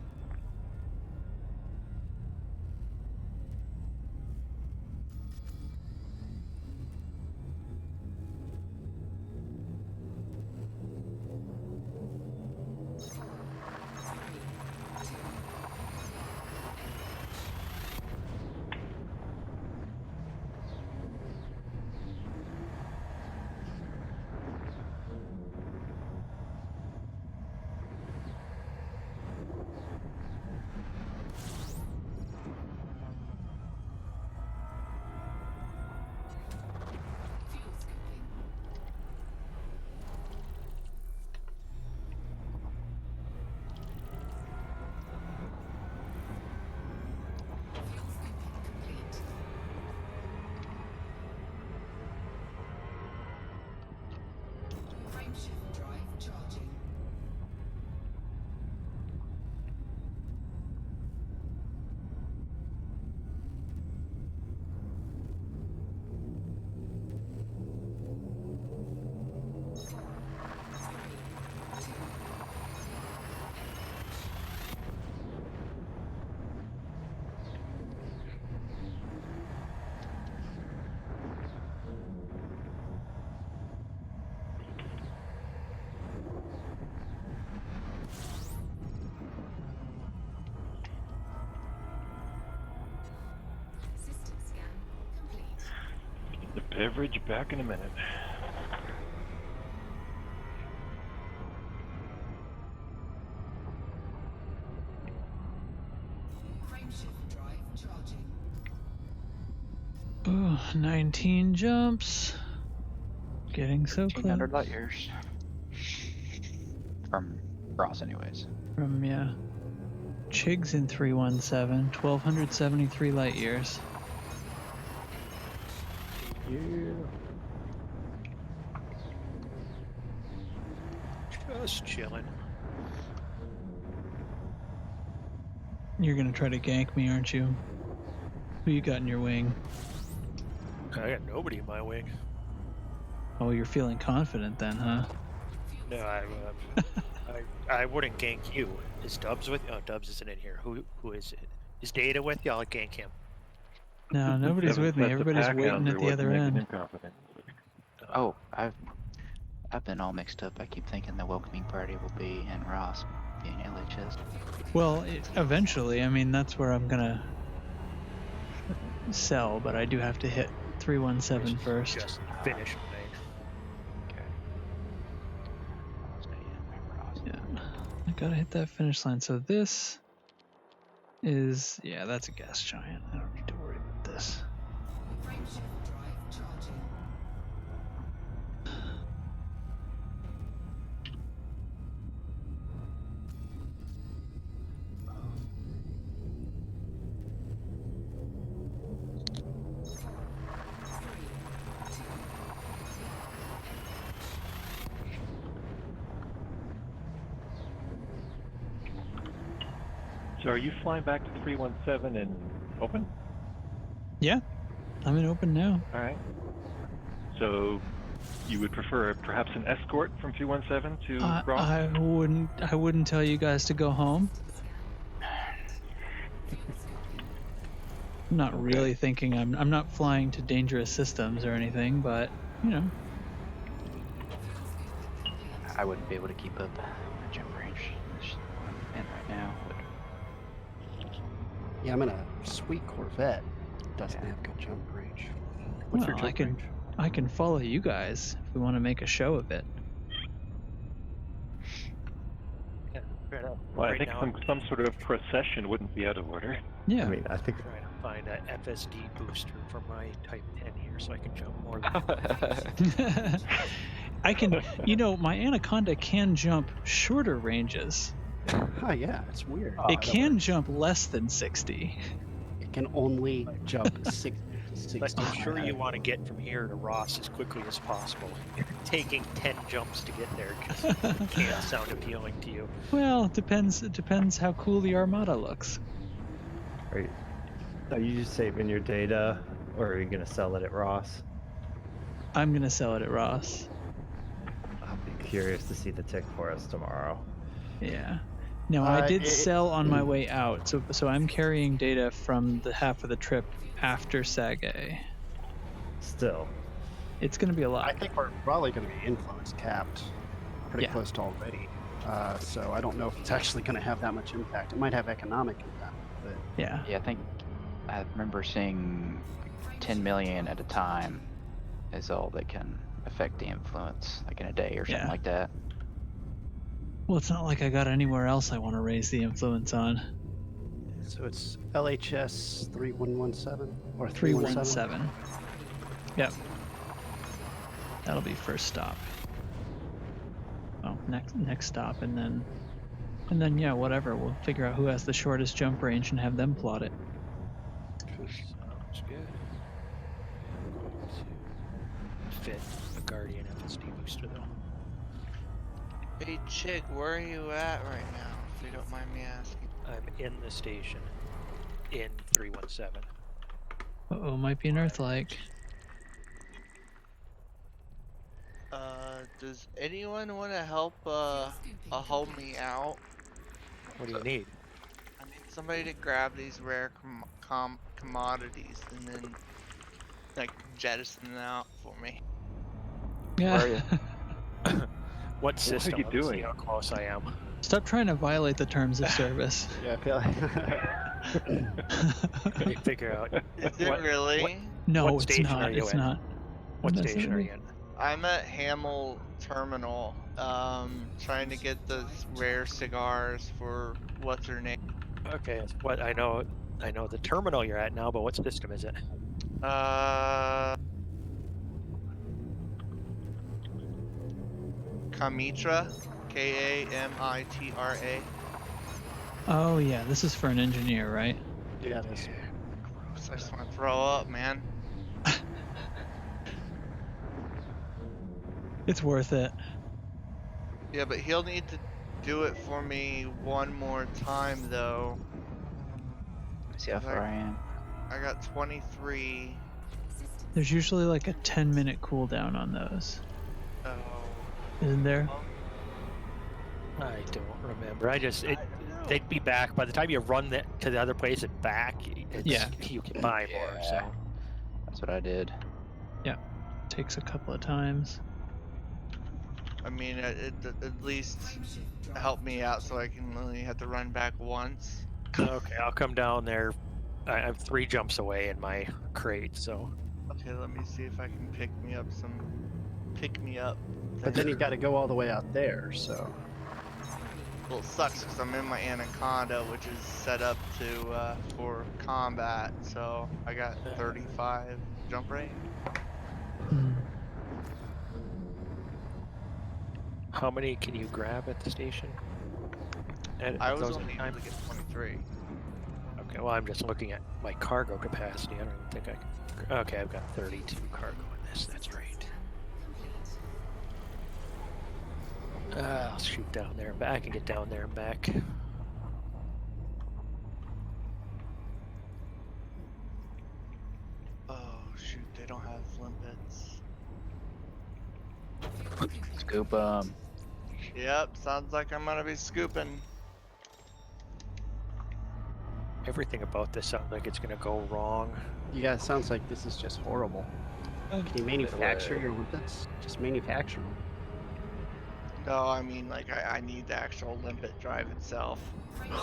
Beverage back in a minute. Frameshift drive charging. Ooh, 19 jumps. Getting so close. 1,500 light years. From Ross, anyways. From, yeah. Chig's in 317, 1,273 light years. Yeah. Just chilling. You're gonna try to gank me, aren't you? Who you got in your wing? I got nobody in my wing. Oh, you're feeling confident then, huh? No, I wouldn't gank you. Is Dubs with you? Oh, Dubs isn't in here. Who is it? Is Data with you? I'll gank him. No, nobody's with me. Everybody's waiting at the other end. Oh, I've been all mixed up. I keep thinking the welcoming party will be in Ross being LHS. Well, eventually, I mean, that's where I'm gonna sell, but I do have to hit 317 first. Just finish me. Yeah, I gotta hit that finish line. So this is, yeah, that's a gas giant. I don't need to worry about this. Frameshift drive charging. So are you flying back to 317 and open? Yeah, I'm in open now. All right. So you would prefer perhaps an escort from 317 to Ross? I wouldn't tell you guys to go home. I'm not really thinking I'm not flying to dangerous systems or anything, but you know. I wouldn't be able to keep up my jump range and right now. But... Yeah, I'm in a sweet Corvette. Doesn't have good jump range. What's your Well, jump range? I can follow you guys if we want to make a show of it. Yeah, fair enough. Well, I Right think now, some sort of procession wouldn't be out of order. Yeah. I mean, I think I'm trying to find an FSD booster for my Type 10 here so I can jump more than I can, you know, my Anaconda can jump shorter ranges. Oh yeah, it's weird. It can jump less than 60. It can only jump 60. But I'm sure you want to get from here to Ross as quickly as possible. Taking 10 jumps to get there can't sound appealing to you. Well, it depends how cool the Armada looks. Are you just saving your data, or are you gonna sell it at Ross? I'm gonna sell it at Ross. I'll be curious to see the tick for us tomorrow. Yeah. No, I did sell on my way out, so I'm carrying data from the half of the trip after Sagae. Still, it's gonna be a lot. I think we're probably going to be influence capped pretty Yeah. close to already. So I don't know if it's actually going to have that much impact. It might have economic impact, but yeah. Yeah, I think I remember seeing 10 million at a time is all that can affect the influence, like in a day or something Yeah. like that. Well, it's not like I got anywhere else I want to raise the influence on. So it's LHS 3117 or 317. Yep. That'll be first stop. Oh, next stop, and then yeah, whatever. We'll figure out who has the shortest jump range and have them plot it. Sounds good. I'm going to fit a Guardian FSD booster though. Hey, Chick, where are you at right now, if you don't mind me asking? I'm in the station in 317. Uh-oh, might be an Earth-like. Does anyone want to help a homie out? What do you need? I need somebody to grab these rare commodities and then, like, jettison them out for me. Yeah. Where are you? What system? What are you Let's see doing? how close I am. Stop trying to violate the terms of service. yeah, I feel like Let me figure out. Is it really? No, what it's station not. are you It's in? not. What That's station are it. you in? I'm at Hamel Terminal, trying to get the rare cigars for what's her name. Okay, what I know the terminal you're at now, but what system is it? Kamitra, Kamitra. Oh yeah, this is for an engineer, right? Yeah, it is. Gross, I just want to throw up, man. It's worth it. Yeah, but he'll need to do it for me one more time, though. See how far I am. I got 23. There's usually like a 10-minute cooldown on those. Oh. Isn't there? I don't remember. They'd be back by the time you run to the other place and back. Yeah. You can buy more. So That's what I did. Yeah. Takes a couple of times. I mean, it at least help me out so I can only have to run back once. okay, I'll come down there. I'm 3 jumps away in my crate, so. Okay, let me see if I can pick me up. But then you got to go all the way out there, so. Well, it sucks because I'm in my Anaconda, which is set up to for combat. So I got 35 jump rate. How many can you grab at the station? I was only able to get 23. Okay, well, I'm just looking at my cargo capacity. I don't even think I can. Okay, I've got 32 cargo in this. That's right. I'll shoot down there and back. I can get down there and back. Oh shoot, they don't have limpets. Scoop Yep, sounds like I'm gonna be scooping. Everything about this sounds like it's gonna go wrong. Yeah, it sounds like this is just horrible. Can you manufacture your limpets? Just manufacture them. No, I mean, like, I need the actual limpet drive itself. You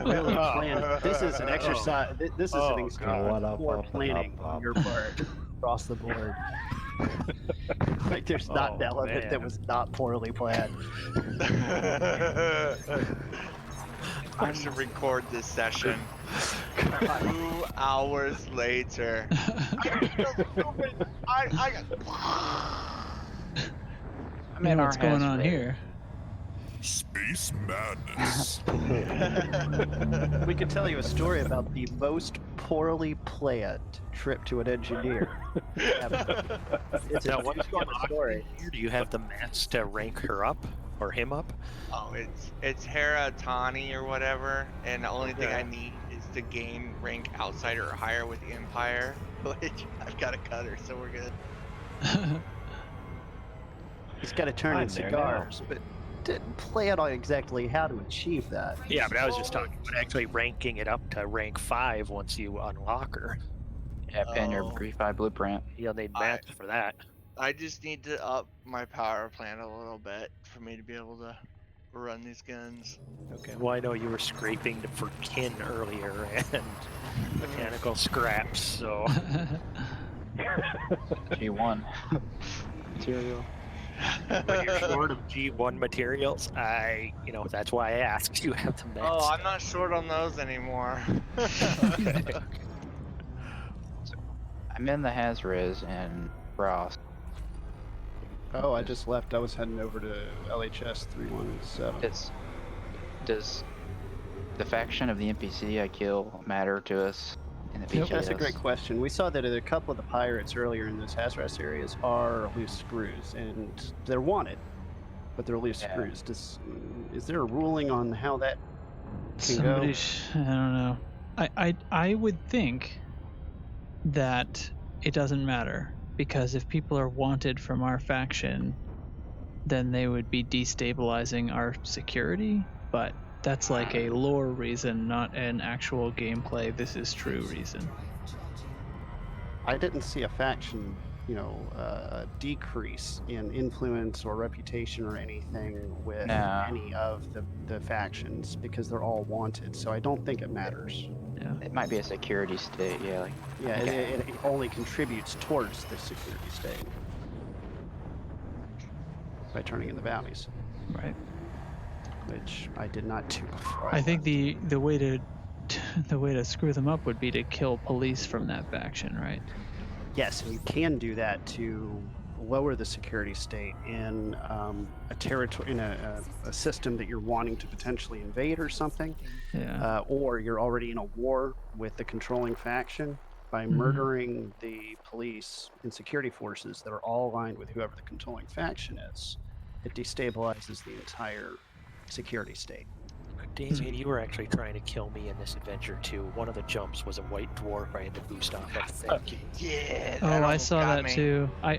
really plan. This is an exercise. This is an extreme poor planning on your part across the board. Like, there's not an element that was not poorly planned. I should record this session. 2 hours later. I mean, what's going on here? Space madness. We could tell you a story about the most poorly planned trip to an engineer. It's Now, a what's going on story. here? Do you have the mats to rank her up or him up? Oh, it's Hera Tani or whatever, and the only thing I need is to gain rank outsider or higher with the Empire, which I've got to cut her, so we're good. He's got to turn in cigars, but didn't plan on exactly how to achieve that. Yeah, but I was just talking about actually ranking it up to rank 5 once you unlock her. Yeah, pen your Refi blueprint. You'll need mats for that. I just need to up my power plant a little bit for me to be able to run these guns. Okay, well, I know you were scraping for tin earlier and mechanical scraps, so. G1 material. When you're short of G1 materials, that's why I asked. You have the mats. Oh, I'm not short on those anymore. I'm in the Hazres and Ross. Oh, I just left. I was heading over to LHS 317. Does the faction of the NPC I kill matter to us in the BGS? That's a great question. We saw that a couple of the pirates earlier in those Hazras areas are loose screws, and they're wanted, but they're loose screws. Is there a ruling on how that can go? I don't know. I would think that it doesn't matter, because if people are wanted from our faction, then they would be destabilizing our security, but that's like a lore reason, not an actual gameplay this is true reason. I didn't see a faction, decrease in influence or reputation or anything with any of the factions, because they're all wanted, so I don't think it matters. It might be a security state, yeah. Like, Yeah, okay. it only contributes towards the security state by turning in the bounties, Right. which I did not do before. I think the way to the way to screw them up would be to kill police from that faction, right? Yes, and you can do that to lower the security state in a territory, in a system that you're wanting to potentially invade or something. Yeah. Or you're already in a war with the controlling faction. By murdering the police and security forces that are all aligned with whoever the controlling faction is, it destabilizes the entire security state. Damien, you were actually trying to kill me in this adventure too. One of the jumps was a white dwarf I had to boost off of. Thank you. Yeah. Oh, I saw got that me. too. I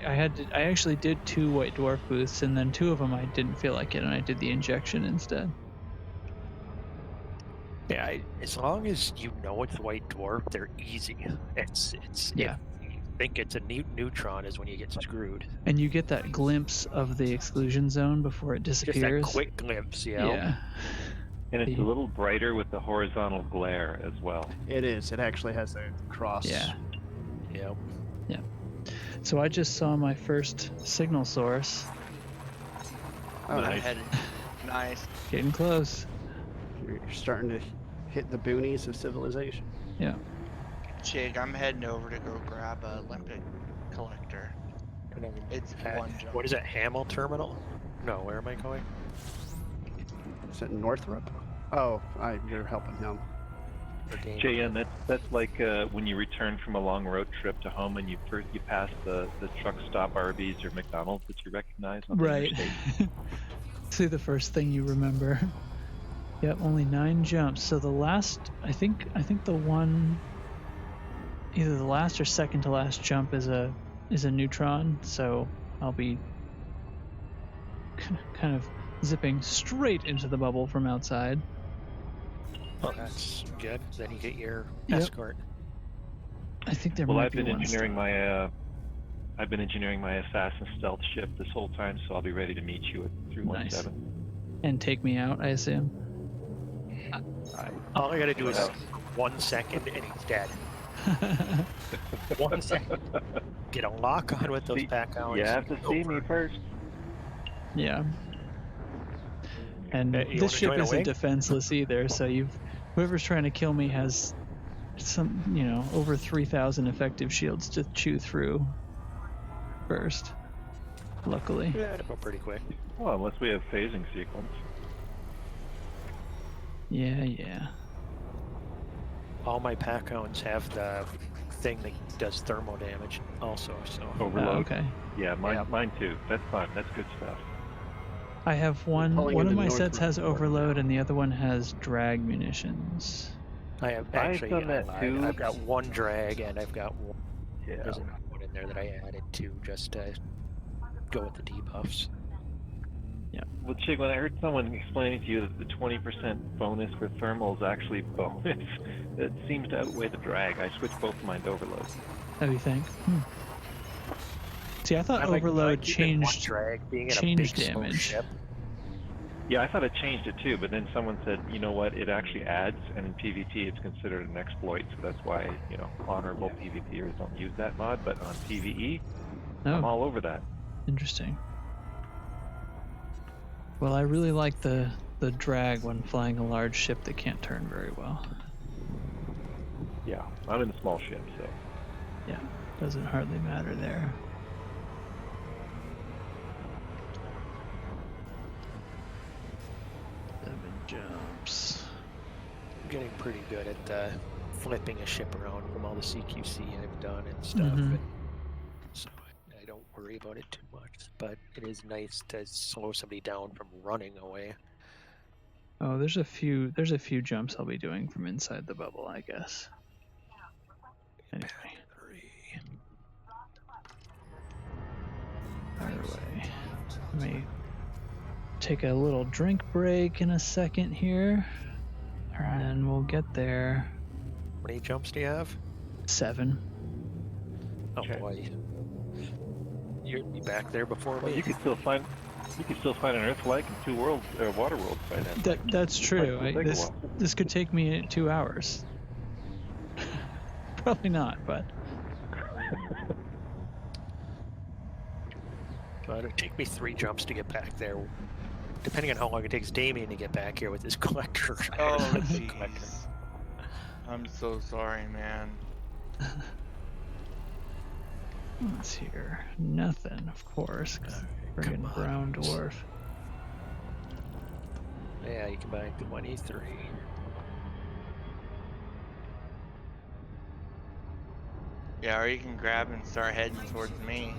actually did 2 white dwarf boosts, and then 2 of them I didn't feel like it, and I did the injection instead. Yeah, as long as you know it's white dwarf, they're easy. It's Yeah. If you think it's a neutron is when you get screwed. And you get that glimpse of the exclusion zone before it Just disappears. that quick glimpse, yeah. Yeah. And it's a little brighter with the horizontal glare as well. It is. It actually has a cross. Yeah. Yep. Yeah. So I just saw my first signal source. Oh, I'm headed. Nice. Getting close. You're starting to hit the boonies of civilization. Yeah. Jake, I'm heading over to go grab a Olympic collector. It's one jump. What is that, Hamel Terminal? No, where am I going? Is it Northrop? Oh, you're helping him. JN, that's like when you return from a long road trip to home and you pass the truck stop Arby's or McDonald's that you recognize on the Right. interstate. See the first thing you remember. Yep, only 9 jumps. So the last, I think the one, either the last or second to last jump is a neutron. So I'll be kind of zipping straight into the bubble from outside. Oh, that's good. Then you get your Yep. escort. I think there Well, might I've be been one engineering still. I've been engineering my assassin stealth ship this whole time, so I'll be ready to meet you at 317. And take me out, I assume. All I gotta do is 1 second and he's dead. 1 second. Get a lock on with those pack hounds. You have to see me first. Yeah. And You this wanna ship join a isn't wing? defenseless either, so whoever's trying to kill me has some, over 3,000 effective shields to chew through first. Luckily. Yeah, it'll go pretty quick. Well, unless we have phasing sequence. Yeah. All my pack hounds have the thing that does thermal damage also, so. Overload. okay. Yeah, mine too. That's fine. That's good stuff. I have one pulling of into my Northrop sets has Port overload and the other one has drag munitions. I have I've actually, done that too. I've got 1 drag and I've got one. Yeah. There's another one in there that I added to just to go with the debuffs. Well, Chig, when I heard someone explaining to you that the 20% bonus for thermal is actually bonus, it seems to outweigh the drag. I switched both of mine to overload. How do you think? See, I thought I like overload keeping one changed drag, being in a changed big, slow damage. ship. Yeah, I thought it changed it too, but then someone said, you know what, it actually adds, and in PvP it's considered an exploit, so that's why, honorable PvPers don't use that mod, but on PvE, I'm all over that. Interesting. Well, I really like the drag when flying a large ship that can't turn very well. Yeah, I'm in a small ship, so. Yeah, doesn't hardly matter there. Jumps. I'm getting pretty good at flipping a ship around from all the CQC I've done and stuff. Mhm. And so I don't worry about it too much. But it is nice to slow somebody down from running away. Oh, there's a few jumps I'll be doing from inside the bubble, I guess. Anyway. Fire away. Let me take a little drink break in a second here. And then we'll get there. How many jumps do you have? 7. Oh boy. You'll be back there before Well, me. you could still find an Earth-like and 2 worlds, water worlds by then. That's true. Might take a This while. could take me 2 hours. Probably not, but But it'd take me 3 jumps to get back there. Depending on how long it takes Damien to get back here with his collector. Oh, jeez. I'm so sorry, man. what's here? Nothing, of course. Friggin' brown dwarf. Yeah, you can buy 23. Yeah, or you can grab and start heading towards me.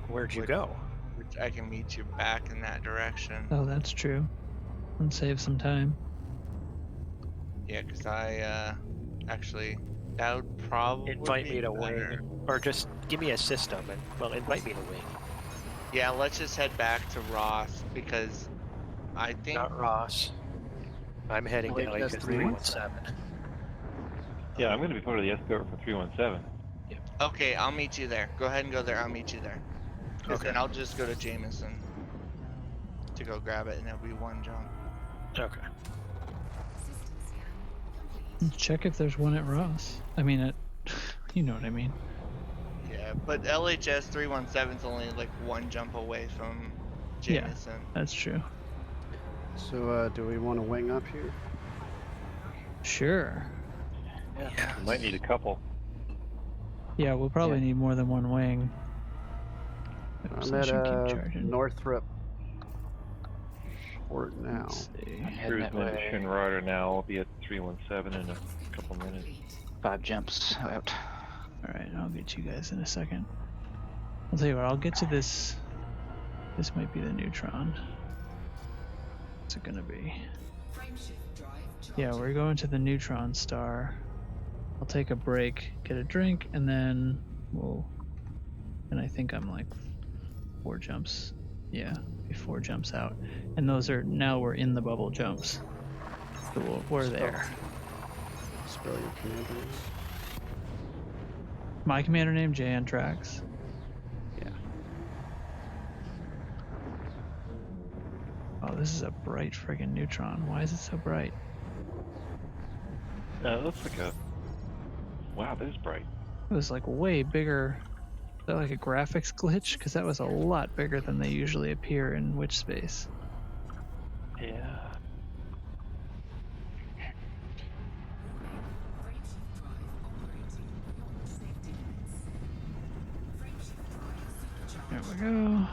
Where'd you go? Which I can meet you back in that direction. Oh, that's true. And save some time. Yeah, because I actually that would probably Invite be me to better. wing. Or just give me a system and, well, invite me to wing. Yeah, let's just head back to Ross because I think Not Ross. I'm heading Wait, to like that's 317. Yeah, I'm going to be part of the escort for 317. Okay, I'll meet you there. Go ahead and go there. I'll meet you there. Because Okay. then I'll just go to Jameson to go grab it, and it'll be 1 jump. Okay. Check if there's one at Ross. I mean, at you know what I mean. Yeah, but LHS 317 is only like 1 jump away from Jameson. Yeah, that's true. So, do we want to wing up here? Sure. Yeah. We might need a couple. Yeah, we'll probably need more than 1 wing. Oops, I'm I at should keep charging. Northrop Fort now. Cruising into Shinrarder now. I'll be at 317 in a couple minutes. 5 jumps out. Alright, I'll get you guys in a second. I'll tell you what, I'll get to this. This might be the neutron. What's it gonna be? Yeah, we're going to the neutron star. I'll take a break, get a drink, and then we'll... And I think I'm like 4 jumps. Yeah, be 4 jumps out. And those are... Now we're in the bubble jumps. So we're there. Spell your commander name. My commander name, Jantrax. Yeah. Oh, this is a bright friggin' neutron. Why is it so bright? It looks like a... Wow, that is bright. It was like way bigger. Is that like a graphics glitch? Because that was a lot bigger than they usually appear in Witch Space. Yeah. There we go.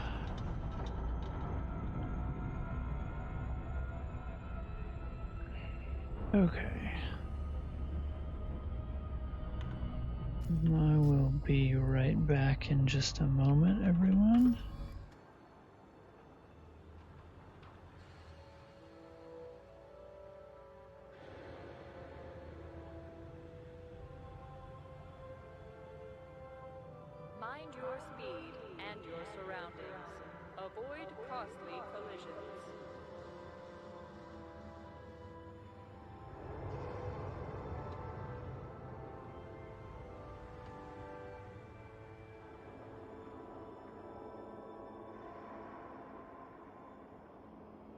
Okay. I will be right back in just a moment, everyone. Mind your speed and your surroundings. Avoid costly collisions.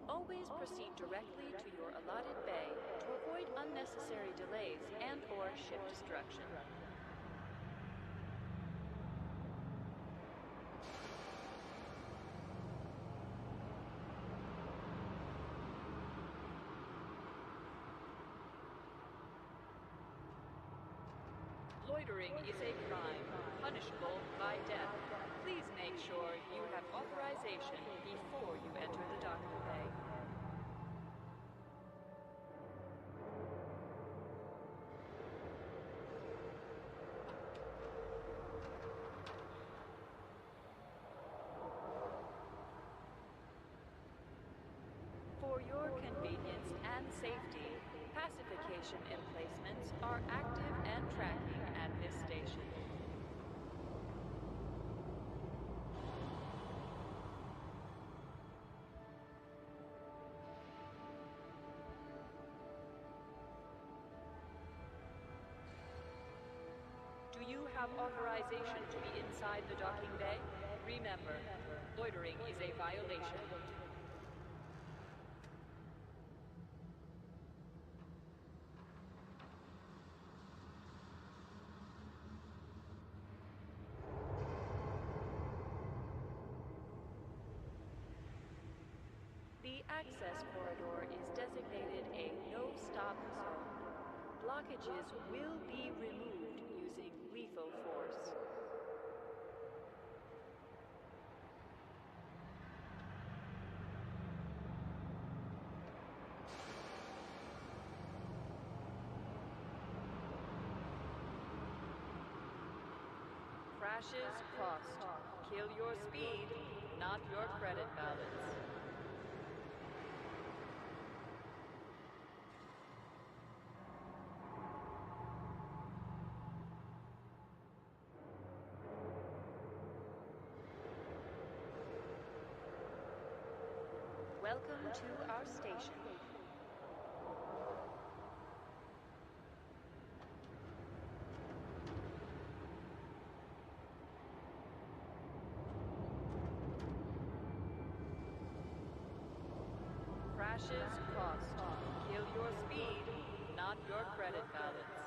Always proceed directly to your allotted bay to avoid unnecessary delays and/or ship destruction. Loitering is a crime, punishable by death. Please make sure you have authorization before you enter the docking bay. For your convenience and safety, pacification emplacements are active and tracking at this station. Do you have authorization to be inside the docking bay? Remember, loitering is a violation. access corridor is designated a no-stop zone. Blockages will be removed using lethal force. Crashes crossed. Kill your speed, not your credit balance. Welcome to our station. Crashes crossed. Kill your speed, not your credit balance.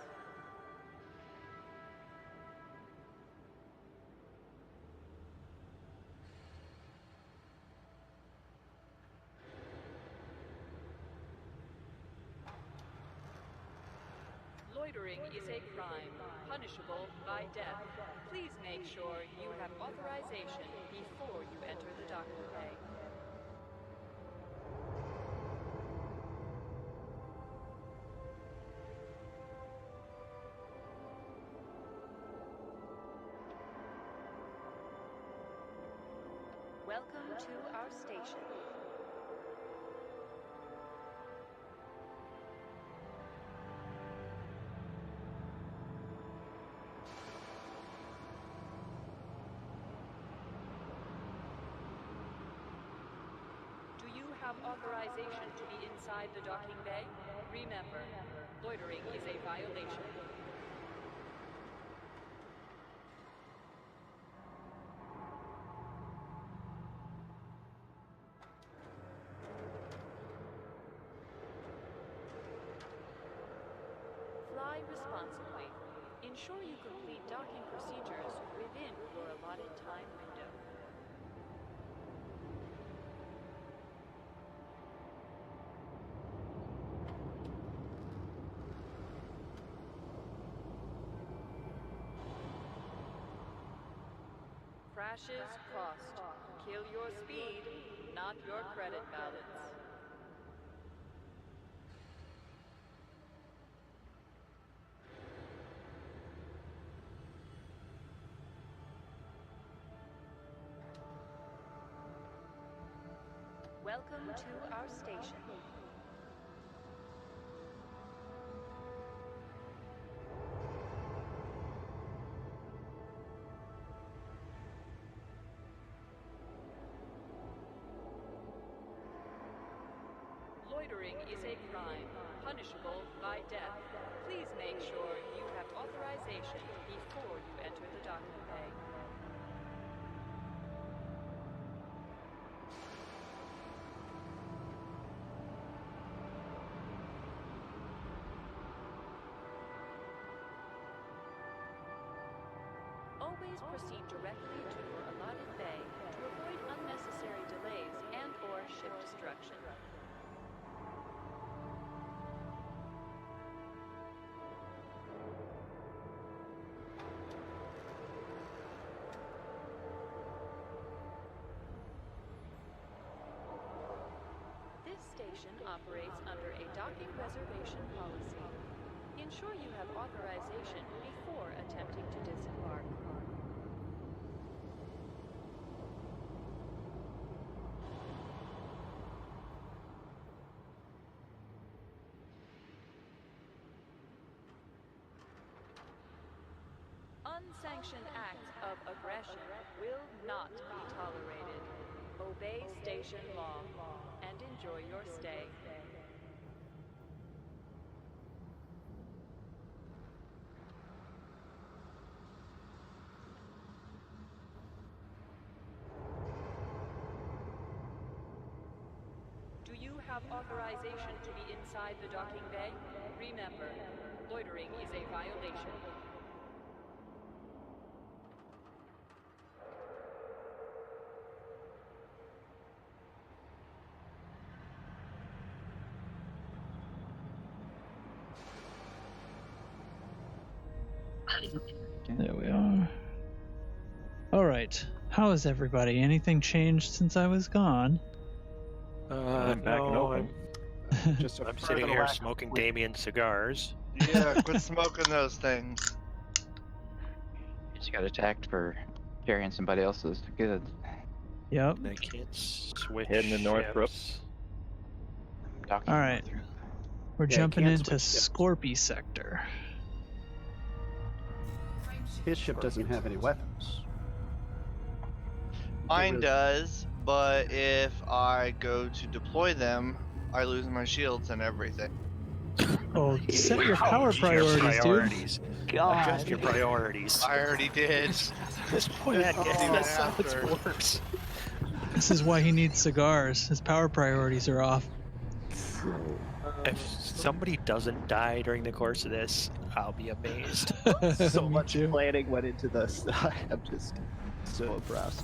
Loitering is a crime, punishable by death. Please make sure you have authorization before you enter the docking bay. Welcome to our station. Do you have authorization to be inside the docking bay? Remember, loitering is a violation. Fly responsibly. Ensure you complete docking procedures within your allotted time window. Crashes crossed. Kill your speed, not your credit balance. Welcome to our station. Loitering is a crime, punishable by death. Please make sure you have authorization before you enter the docking bay. Always proceed directly to your allotted bay to avoid unnecessary delays and/or ship destruction. This station operates under a docking reservation policy. Ensure you have authorization before attempting to disembark. Unsanctioned acts of aggression will not be tolerated. Obey station law and enjoy your stay. Do you have authorization to be inside the docking bay? Remember, loitering is a violation. There we are. All right. How is everybody? Anything changed since I was gone? I'm back and open. I'm sitting here smoking Damien cigars. Yeah, quit smoking those things. Just got attacked for carrying somebody else's goods. Yep. I can't switch. Heading to Northrop. ships. All right. We're Yeah, jumping can't into switch ships. Scorpy sector. His ship doesn't have any weapons. Mine does, but if I go to deploy them, I lose my shields and everything. Oh, set your power Your priorities, dude. God. Adjust your priorities. I already did. This planet that's how it works. This is why he needs cigars. His power priorities are off. If somebody doesn't die during the course of this, I'll be amazed. So Me much too. planning went into this. I'm just so impressed.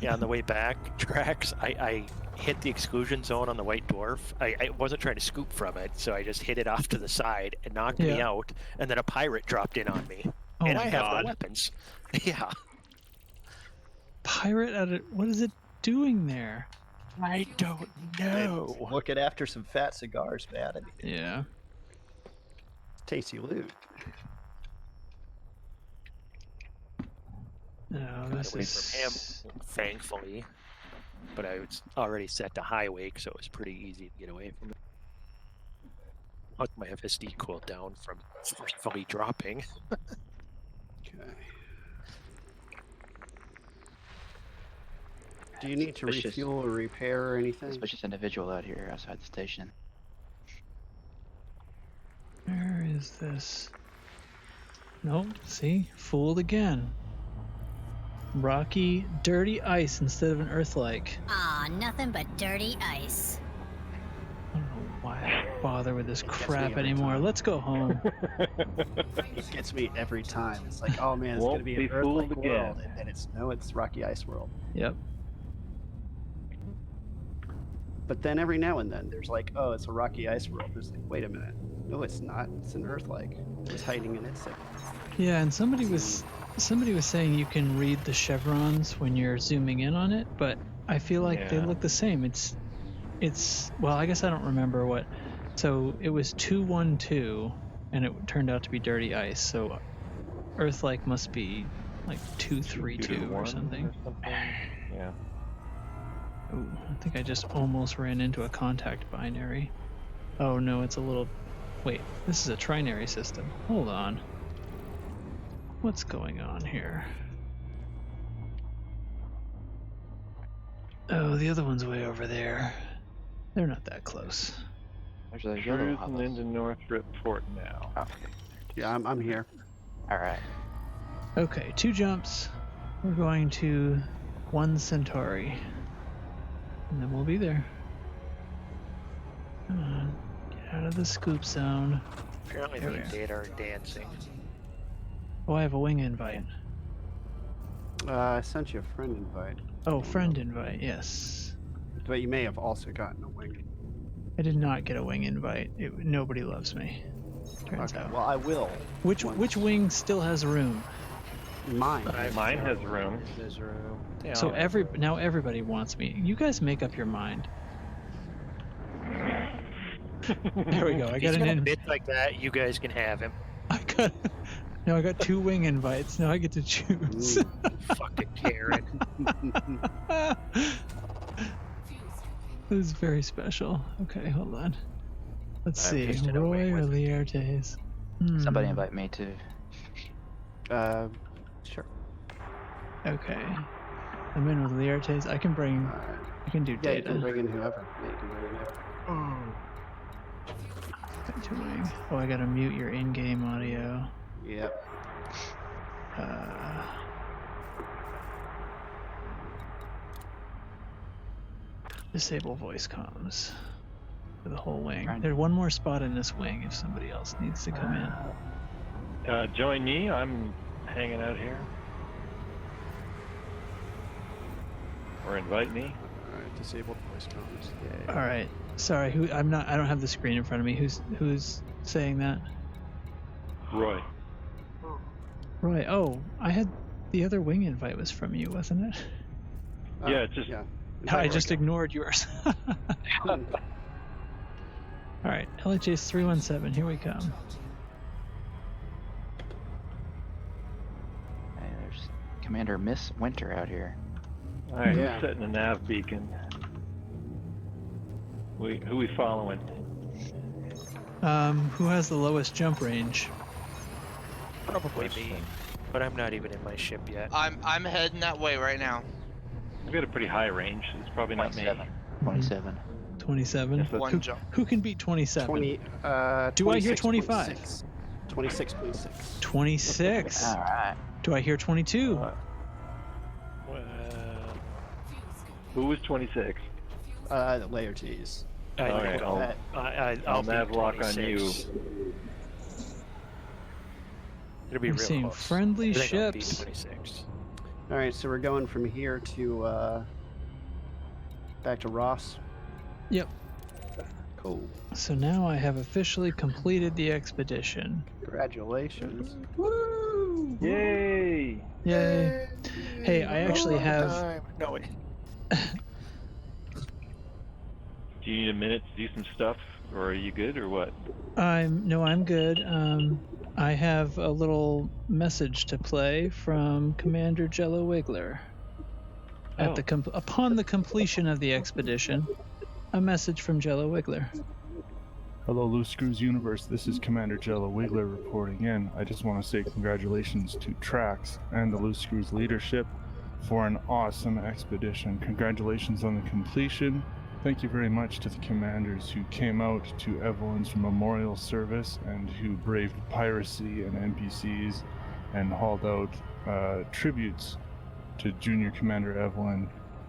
Yeah, on the way back, Drax, I hit the exclusion zone on the White Dwarf. I wasn't trying to scoop from it, so I just hit it off to the side and knocked me Yeah. out, and then a pirate dropped in on me. Oh and my I have God. no weapons. Yeah. Pirate at it. What is it doing there? I don't know. Looking after some fat cigars, man. I mean, Yeah. tasty loot. No, this Away is. from him, thankfully. But I was already set to high wake, so it was pretty easy to get away from it. Look, my FSD cooled down from fully dropping. Okay. Do you need to Suspicious. refuel or repair or anything? Suspicious individual out here outside the station. Where is this? Nope. See? Fooled again. Rocky, dirty ice instead of an Earth-like. Aw, nothing but dirty ice. I don't know why I bother with this It gets me crap every anymore. time. Let's go home. It gets me every time. It's like, oh man, it's Won't gonna be be an Earth-like fooled again. world, and then it's Rocky Ice World. Yep. But then every now and then there's like, oh, it's a Rocky Ice World. It's like, wait a minute, no, it's not. It's an Earth-like. It's hiding in its signal. Yeah, and somebody was saying you can read the chevrons when you're zooming in on it, but I feel like they Yeah. look the same. It's well, I guess I don't remember what. So it was 212, and it turned out to be dirty ice. So Earth-like must be like 232 or something. Yeah. Ooh, I think I just almost ran into a contact binary. Oh no, it's a little. Wait, this is a trinary system. Hold on. What's going on here? Oh, the other one's way over there. They're not that close. There's those yellow Cruising into Northrop Fort now. Oh, Yeah, I'm here. alright. Okay, 2 jumps. We're going to 1 Centauri. And then we'll be there. Come on, get out of the scoop zone. Apparently, There me we and are. Data are dancing. Oh, I have a wing invite. I sent you a friend invite, Oh, friend invite, yes. but you may have also gotten a wing. I did not get a wing invite. Nobody loves me. Turns Okay, out. well, I will. Which wing still has room? Mine. Mine has room. There's room. They So all- now everybody wants me. You guys make up your mind. There we go. I If got he's an got a in. bit like that, you guys can have him. Now I got 2 wing invites. Now I get to choose. Fucking Karen. This is very special. Okay, hold on. Let's I've see. just did a Roy wing or with- Liartes? Somebody Hmm. invite me too. Sure. Okay. I'm in with Liartes. I can bring. I can do Yeah, you data. can bring in whoever. Yeah, you can bring in whoever. Got 2 wing. Oh, I gotta mute your in-game audio. Yep. Disable voice comms for the whole wing. Right. There's one more spot in this wing if somebody else needs to come in. Join me. I'm hanging out here. Or invite me. Alright, disabled voice comms. All right. Sorry, I don't have the screen in front of me. Who's saying that? Roy. Roy, oh, I had the other wing invite was from you, wasn't it? Yeah, it's just. Yeah. I just ignored yours. All right, LHS 317, here we come. Hey, there's Commander Miss Winter out here. All right, Yeah. we're setting a nav beacon. Who we following? Who has the lowest jump range? Probably me, but I'm not even in my ship yet. I'm heading that way right now. I've got a pretty high range. It's probably not me. 27. 27. Yes, that's- One jump. Who can beat 27? 20. Do I hear 25? 26.6. 26. All right. Do I hear 22? Who was 26? The layer T's. All right, I'll nav lock on you. It'll be I'm real seeing close. friendly I think I'll beat ships. 26. All right, so we're going from here to back to Ross. Yep. Cool. So now I have officially completed the expedition. Congratulations. Yay! Yay. Hey, I actually have. No, wait. Do you need a minute to do some stuff, or are you good, or what? I'm good. I have a little message to play from Commander Jello Wiggler. At upon the completion of the expedition, a message from Jello Wiggler. Hello, Loose Screws Universe. This is Commander Jello Wiggler reporting in. I just want to say congratulations to Trax and the Loose Screws leadership for an awesome expedition. Congratulations on the completion. Thank you very much to the commanders who came out to Evelyn's memorial service and who braved piracy and NPCs and hauled out tributes to Junior Commander Evelyn.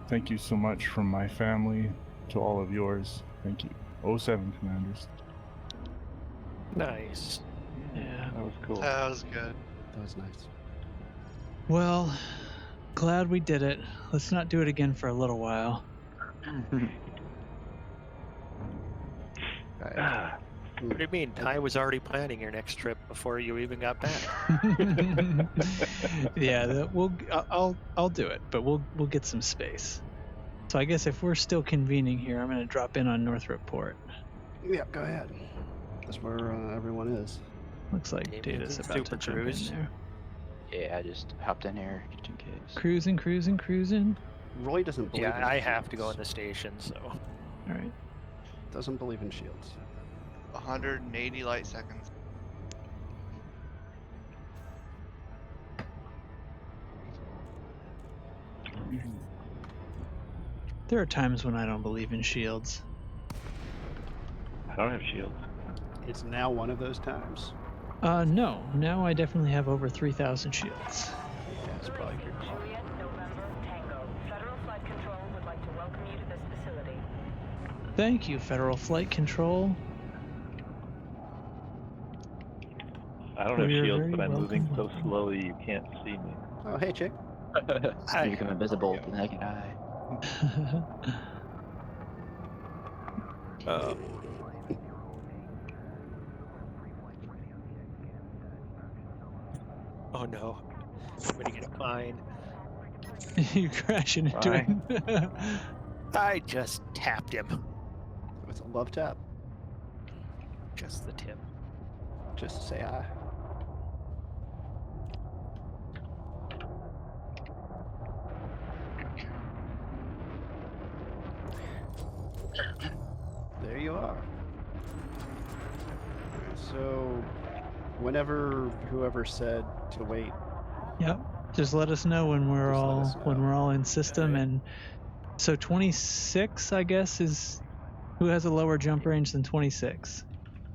Thank you so much from my family to all of yours. Thank you. 07 commanders. Nice. Yeah. That was cool. That was good. That was nice. Well, glad we did it. Let's not do it again for a little while. What do you mean? Ty was already planning your next trip before you even got back. Yeah, I'll do it, but we'll get some space. So I guess if we're still convening here, I'm gonna drop in on Northrop Port. Yeah, go ahead. That's where everyone is. Looks like Data's about to jump in there. Yeah, I just hopped in here just in case. Cruising. Roy doesn't believe in Yeah, I have to shields. go in the station, so. All right. Doesn't believe in shields. 180 light seconds. There are times when I don't believe in shields. I don't have shields. It's now one of those times. No. Now I definitely have over 3,000 shields. Yeah, it's probably your call. Juliet November Tango. Federal Flight Control would like to welcome you to this facility. Thank you, Federal Flight Control. I don't have You're shields, very but I'm moving so welcome. slowly you can't see me. Oh, hey, chick. You become invisible to the naked eye. Oh no. I'm gonna get a fine. You're crashing into him. I just tapped him. With a love tap. Just the tip. Just to say hi. There you are. So, whenever whoever said to wait, Yep. Just let us know when we're all in system. And so 26, I guess, is who has a lower jump range than 26.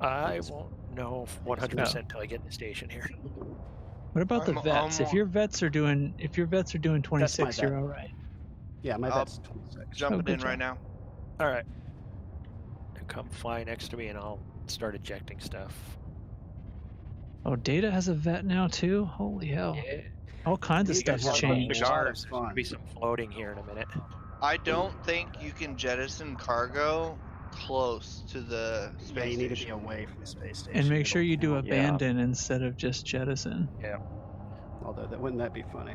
I won't know 100% until I get in the station here. What about the vets? If your vets are doing 26, vet. you're all right. yeah, my I'll vet's 26. Jumping good in right now. All right. Come fly next to me and I'll start ejecting stuff. Oh, Data has a vet now too. Holy hell! All kinds of stuff's changed. There's gonna be some floating here in a minute. I don't think you can jettison cargo close to the space Yeah, you need to be station. away from the space station. And make sure you do It'll count. abandon instead of just jettison. Yeah. Although wouldn't that be funny?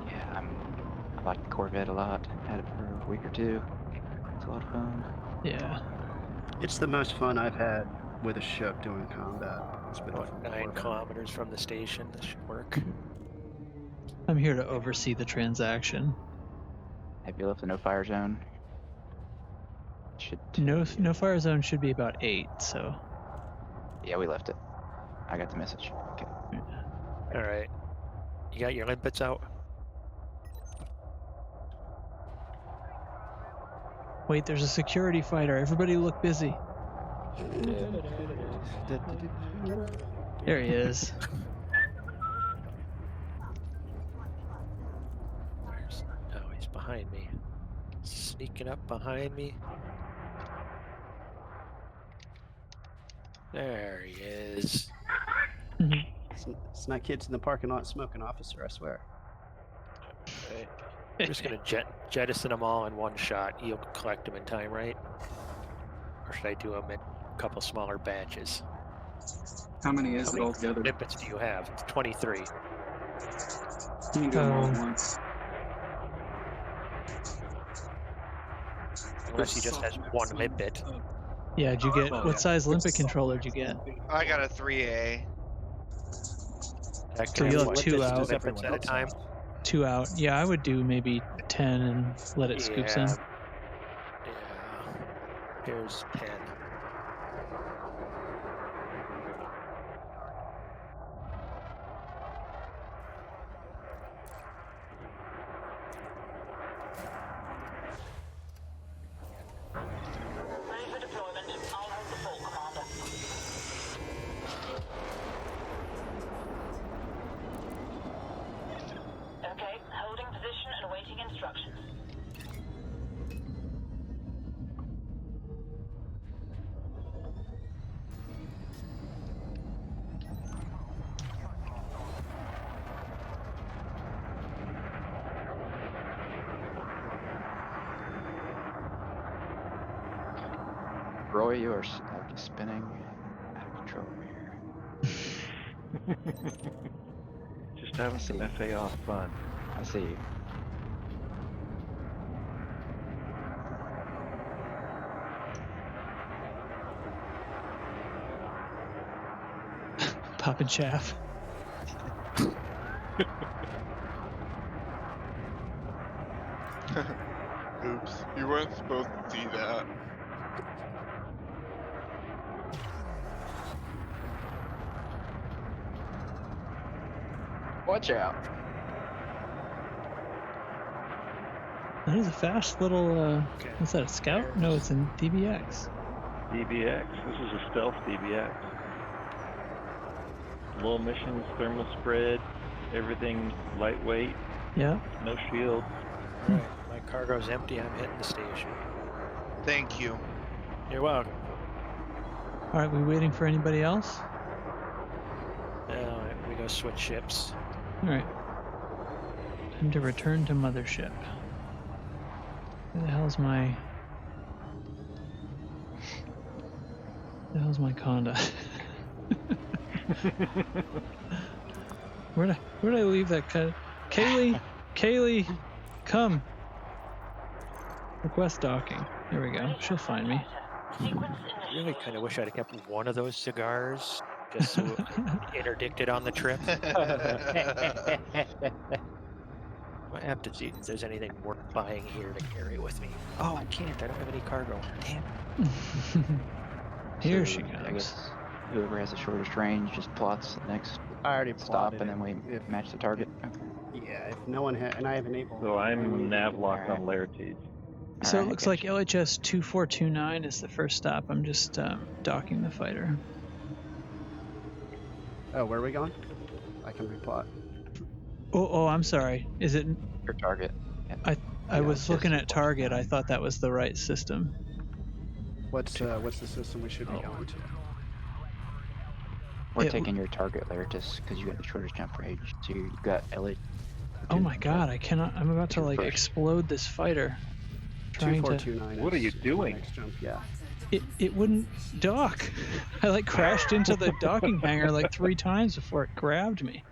Yeah, I like the Corvette a lot. Had it for a week or two. It's a lot of fun. Yeah. It's the most fun I've had with a ship doing combat. It's been About 9 kilometers from the station. This should work. I'm here to oversee the transaction. Have you left the no fire zone? Should No fire zone should be about 8, so. Yeah, we left it. I got the message. Okay. All right. You got your limpets out? Wait, there's a security fighter. Everybody look busy. There he is. Oh, he's behind me. Sneaking up behind me. There he is. It's not kids in the parking lot smoking, officer, I swear. Right. I'm just gonna jettison them all in one shot. You'll collect them in time, right? Or should I do them in a couple smaller batches? How many is it altogether? Limpets do you have? It's 23. You can do them all at once. Unless he just has one limpet. Yeah, did you get, what size limpet controller did you get? I got a 3A. So you'll have 2 out. Limpets at a time? 2 out. Yeah, I would do maybe 10 and let it scoops in. Yeah. Here's 10. Okay, holding position and awaiting instructions. Roy, you are spinning out of control here. Just having some FA off fun. I see you. Popping chaff. Oops, you weren't supposed to see that. Watch out. That is a fast little, what's that, a scout? No, it's in DBX. DBX. This is a stealth DBX. Low emissions, thermal spread, everything lightweight. Yeah. No shield. Alright, my cargo's empty. I'm hitting the station. Thank you. You're welcome. Alright, we waiting for anybody else? Now we go switch ships. Alright. Time to return to mothership. Where the hell's my... Conda? Where'd I leave that cut? Kaylee, come. Request docking. There we go. She'll find me. I really kind of wish I'd have kept one of those cigars, just so interdicted on the trip. I have to see if there's anything worth buying here to carry with me. Oh, I can't. I don't have any cargo. Damn. Here So, she goes. I guess whoever has the shortest range just plots the next I already stop, plotted and then we it. match the target. Yeah, if no one had, and I have enabled. So I'm nav locked on Laertes. So it looks like LHS 2429 is the first stop. I'm just docking the fighter. Oh, where are we going? I can replot. Oh, I'm sorry. Is it Your target. I Yeah, was it's looking just at target. I thought that was the right system. What's the system we should be going to? We're taking your target layer just because you got the shortest jump range. So you got LA. Oh my god, I cannot. I'm about to like explode this fighter. Trying to. 2429. What are you is the doing? next jump, yeah. It wouldn't dock. I like crashed into the docking hangar like 3 times before it grabbed me.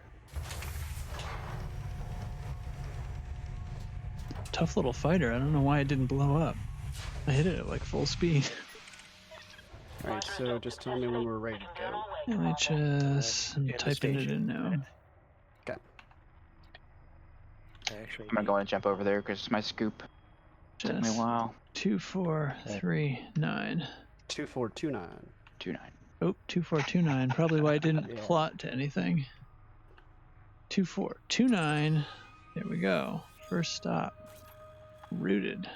Tough little fighter. I don't know why it didn't blow up. I hit it at like full speed. Alright, so just tell me when we're ready to go. LHS. I'm typing it in now. Okay. I'm gonna go and jump over there because it's my scoop. Took me a while. 2439. 2429. 29. Oh, 2429. Probably why it didn't plot to anything. 2429. There we go. First stop. Rooted.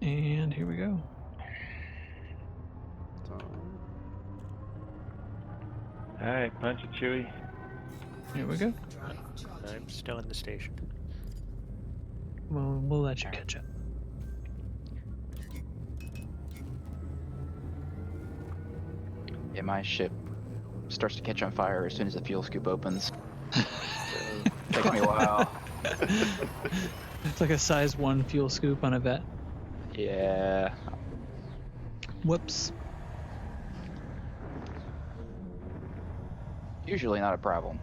And here we go. Alright, punch it, Chewie. Here we go. I'm still in the station. Well, we'll let you catch up. Yeah, my ship starts to catch on fire as soon as the fuel scoop opens. Takes me a while. It's like a size 1 fuel scoop on a vet. Yeah. Whoops. Usually not a problem.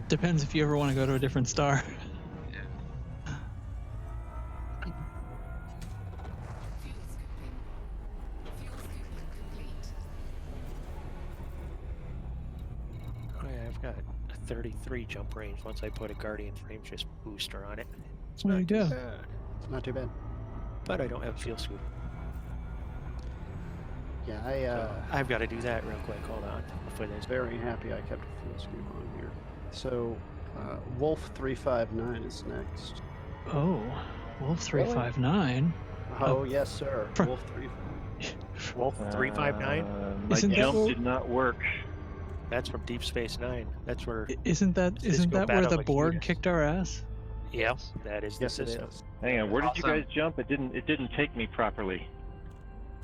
Depends if you ever want to go to a different star. Oh yeah, I've got a 33 jump range once I put a Guardian frame just booster on it. It's There you not too go. bad. It's not too bad. But I don't have a fuel scoop. Yeah, I've got to do that real quick. Hold on. Hopefully there's very happy I kept a fuel scoop on here. So, Wolf 359 is next. Oh, Wolf 359. Oh, yes, sir. Wolf 359. Wolf 359. My Isn't that jump what- did not work. That's from Deep Space Nine. That's where. Isn't that Cisco where Battle the Borg Exodus. kicked our ass? Yeah, that is the Yes, it system. is. Hang on, where did you Awesome. guys jump? It didn't take me properly.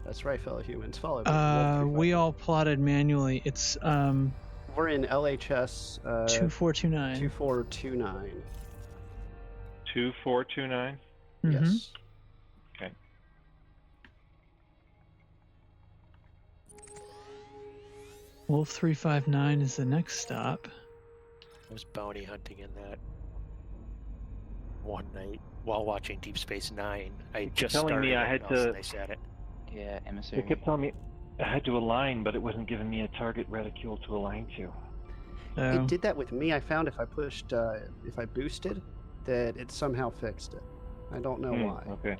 That's right, fellow humans. Follow me. Wolf We all plotted manually. It's 359. We're in LHS 2429. 2429. 2429. Yes. Okay. Wolf 359 is the next stop. I was bounty hunting in that one night while watching Deep Space Nine. I just telling started me I it, had and to- they said it. Yeah, They emissary. kept telling me I had to align, but it wasn't giving me a target reticule to align to. It did that with me. I found if I pushed, if I boosted, that it somehow fixed it. I don't know why. Okay.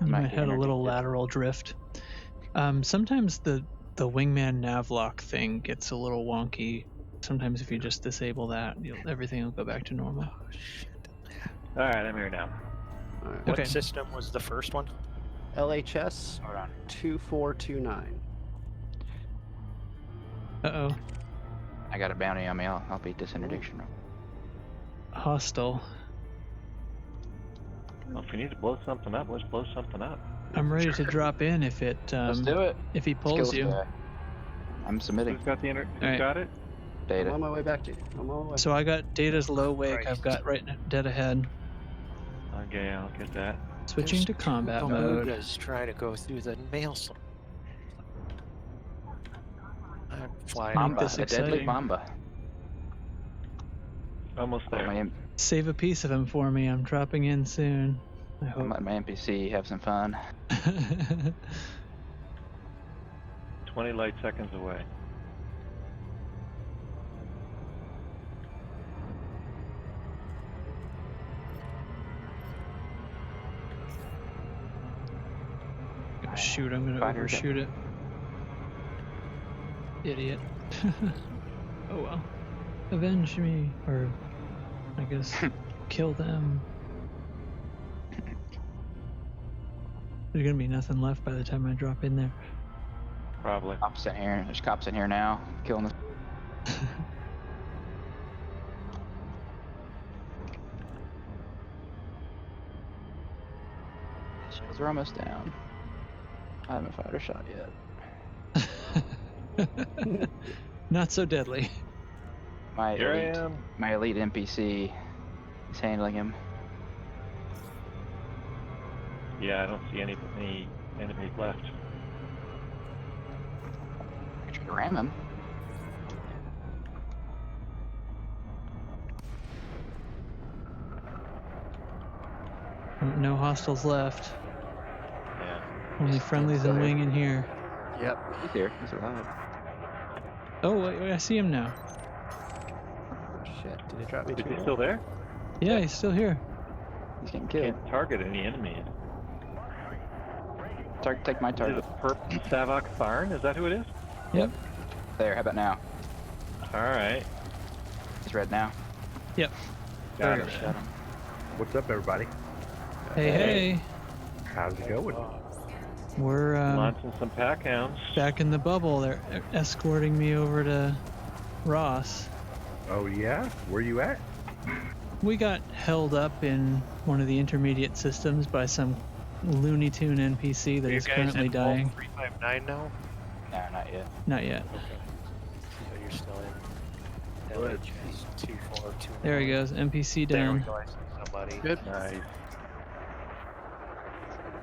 I Might might be had a energy little dip. lateral drift. Sometimes the wingman navlock thing gets a little wonky. Sometimes if you just disable that, everything will go back to normal. All right, I'm here now. All right. What Okay. system was the first one? LHS Hold on. 2429. Uh-oh. I got a bounty on me. I'll beat this interdiction. Hostile. Well, if we need to blow something up, let's blow something up. I'm ready to drop in if it Let's do it. if he pulls Skills you. guy. I'm submitting. Who's got the All right. got it? I'm Data. on my way back to you. I'm on my way. So I got Data's low wake. Christ. I've got right dead ahead. Okay, I'll get that. Switching to combat mode. Belugas trying to go through the mail slot. I'm flying. Mamba, this a deadly exciting. Mamba. Almost Let there. my, Save a piece of him for me. I'm dropping in soon. I I'm hope. letting my NPC have some fun. 20 light seconds away. Oh, shoot, I'm gonna Fighter overshoot it. Idiot. Oh well. Avenge me. Or, I guess, kill them. There's gonna be nothing left by the time I drop in there. Probably. Cops in here. There's cops in here now. Killing the. Shields are almost down. I haven't fired a shot yet. Not so deadly. My Here I elite, am. my elite NPC is handling him. Yeah, I don't see any enemies left. I try to ram him. No hostiles left. Yeah. Only friendlies and wing in here. Yep, he's here. He's alive. Oh, wait, I see him now. Oh, shit. Did it drop me Is too he low? still there? Yeah, he's still here. He's getting killed. Can't target any enemies. Take my Is it target. a Perp Savok Tharn? Is that who it is? Yep. There, how about now? Alright. He's red now. Yep. Got There, it. shot him. What's up, everybody? Hey. How's it going? We're Launching some pack hounds. back in the bubble. They're escorting me over to Ross. Oh yeah? Where you at? We got held up in one of the intermediate systems by some Looney Tune NPC that Are you is guys currently in dying. Vault 359 now? No, not yet. Not yet. So you're still in LHS 2421. There he goes. NPC There we down. go. I see somebody. Good. Nice.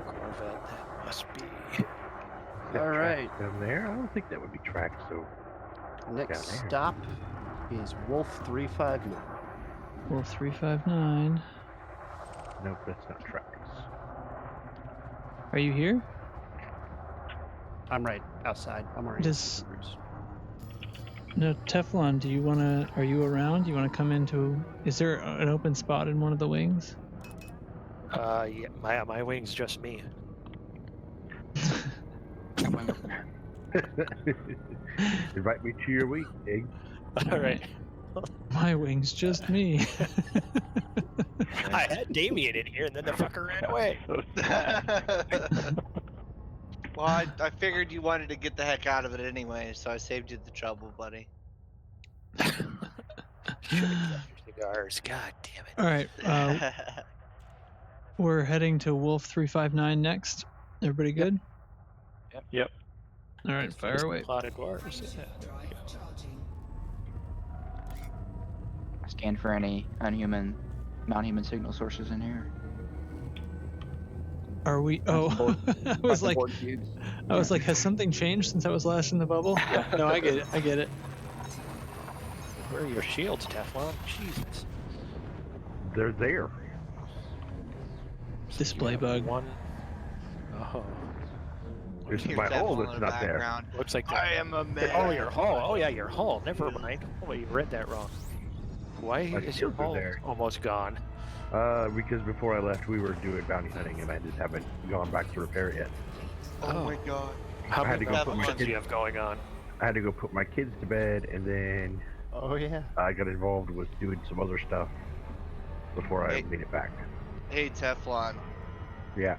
Corvette, that must be. All right. Down there? I don't think that would be tracked, so... Next Down there. stop is Wolf 359. Wolf 359. Nope, that's not tracks. Are you here? I'm right outside. I'm already. Does- No, Teflon, do you want to... Are you around? Do you want to come into... Is there an open spot in one of the wings? Yeah, my wing's just me. Invite me to your week, Egg. All right. My wing's just me. I had Damien in here, and then the fucker ran away. Well, I figured you wanted to get the heck out of it anyway, so I saved you the trouble, buddy. Cigars. God damn it. All right. We're heading to Wolf 359 next. Everybody good? Yep. All right, fire away. Plotted wars. Yeah. Scan for any non-human signal sources in here. Are we? Oh, I was like, has something changed since I was last in the bubble? No, I get it. I get it. Where are your shields, Teflon? Jesus. They're there. Display bug. One. Oh. There's Here's my that hole one that's in the not there. background. Looks like I am a man. Oh, your hull. Oh, yeah, your hull. Never mind. Oh, you read that wrong. Why My is your shields are hull there. almost gone? Because before I left, we were doing bounty hunting, and I just haven't gone back to repair it yet. Oh my god. How I had many to go put my missions do kids. you have going on? I had to go put my kids to bed, and then Oh yeah. I got involved with doing some other stuff before I Hey. made it back. Hey, Teflon. Yeah.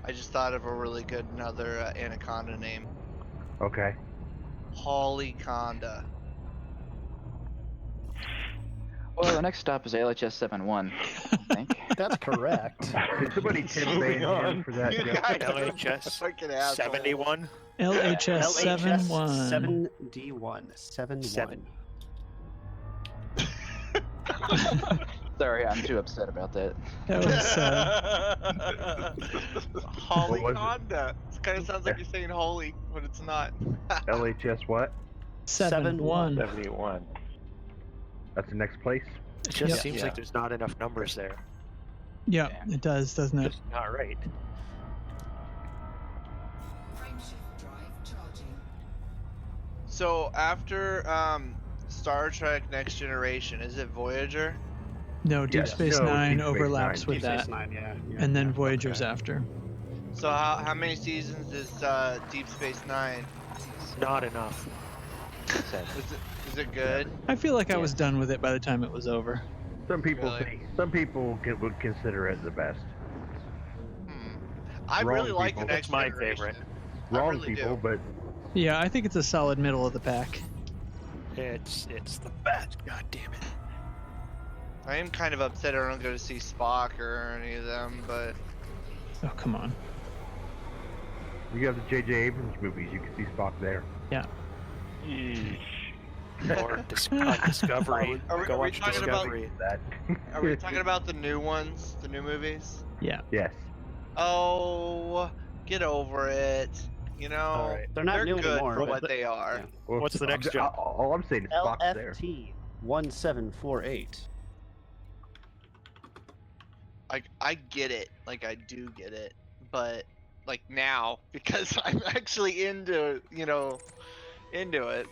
I just thought of a really good another Anaconda name. Okay. Hollyconda. Well, the next stop is LHS 71. I think. That's correct. Did somebody tip Van for that? You joke? guys are LHS fucking assholes. 71? LHS 71. 7D1. 71. 7. Sorry, I'm too upset about that. That was Hollyconda. It kind of sounds like you're saying holy, but it's not. LHS what? 71. 71. That's the next place? It just Yep. seems like there's not enough numbers there. Yeah, it does, doesn't it? Just not right. So after Star Trek Next Generation, is it Voyager? No, Deep Yes. Space No, Nine Deep Space overlaps Nine. with Deep that, Space Nine, yeah. and then Voyager's after. So how many seasons is Deep Space Nine? Not enough. Is it good? I feel like I was done with it by the time it was over. Some people Really? think. Some people would consider it the best. I Wrong really like the people. Next It's my Generation. favorite. I Wrong really people, do. but Yeah, I think it's a solid middle of the pack. It's the best. God damn it. I am kind of upset I don't go to see Spock or any of them, but Oh, come on. You have the J.J. Abrams movies. You can see Spock there. Yeah. Or Discovery. Are we Go watch talking about- Discovery. Are we talking about the new ones? The new movies? Yeah. Yes. Oh, get over it. You know, Alright. They're not new good anymore, for but- what they are. Well, What's the next job? All I'm saying is Spock's there. LFT 1748. Like, I get it. Like, I do get it. But, like, now, because I'm actually into it.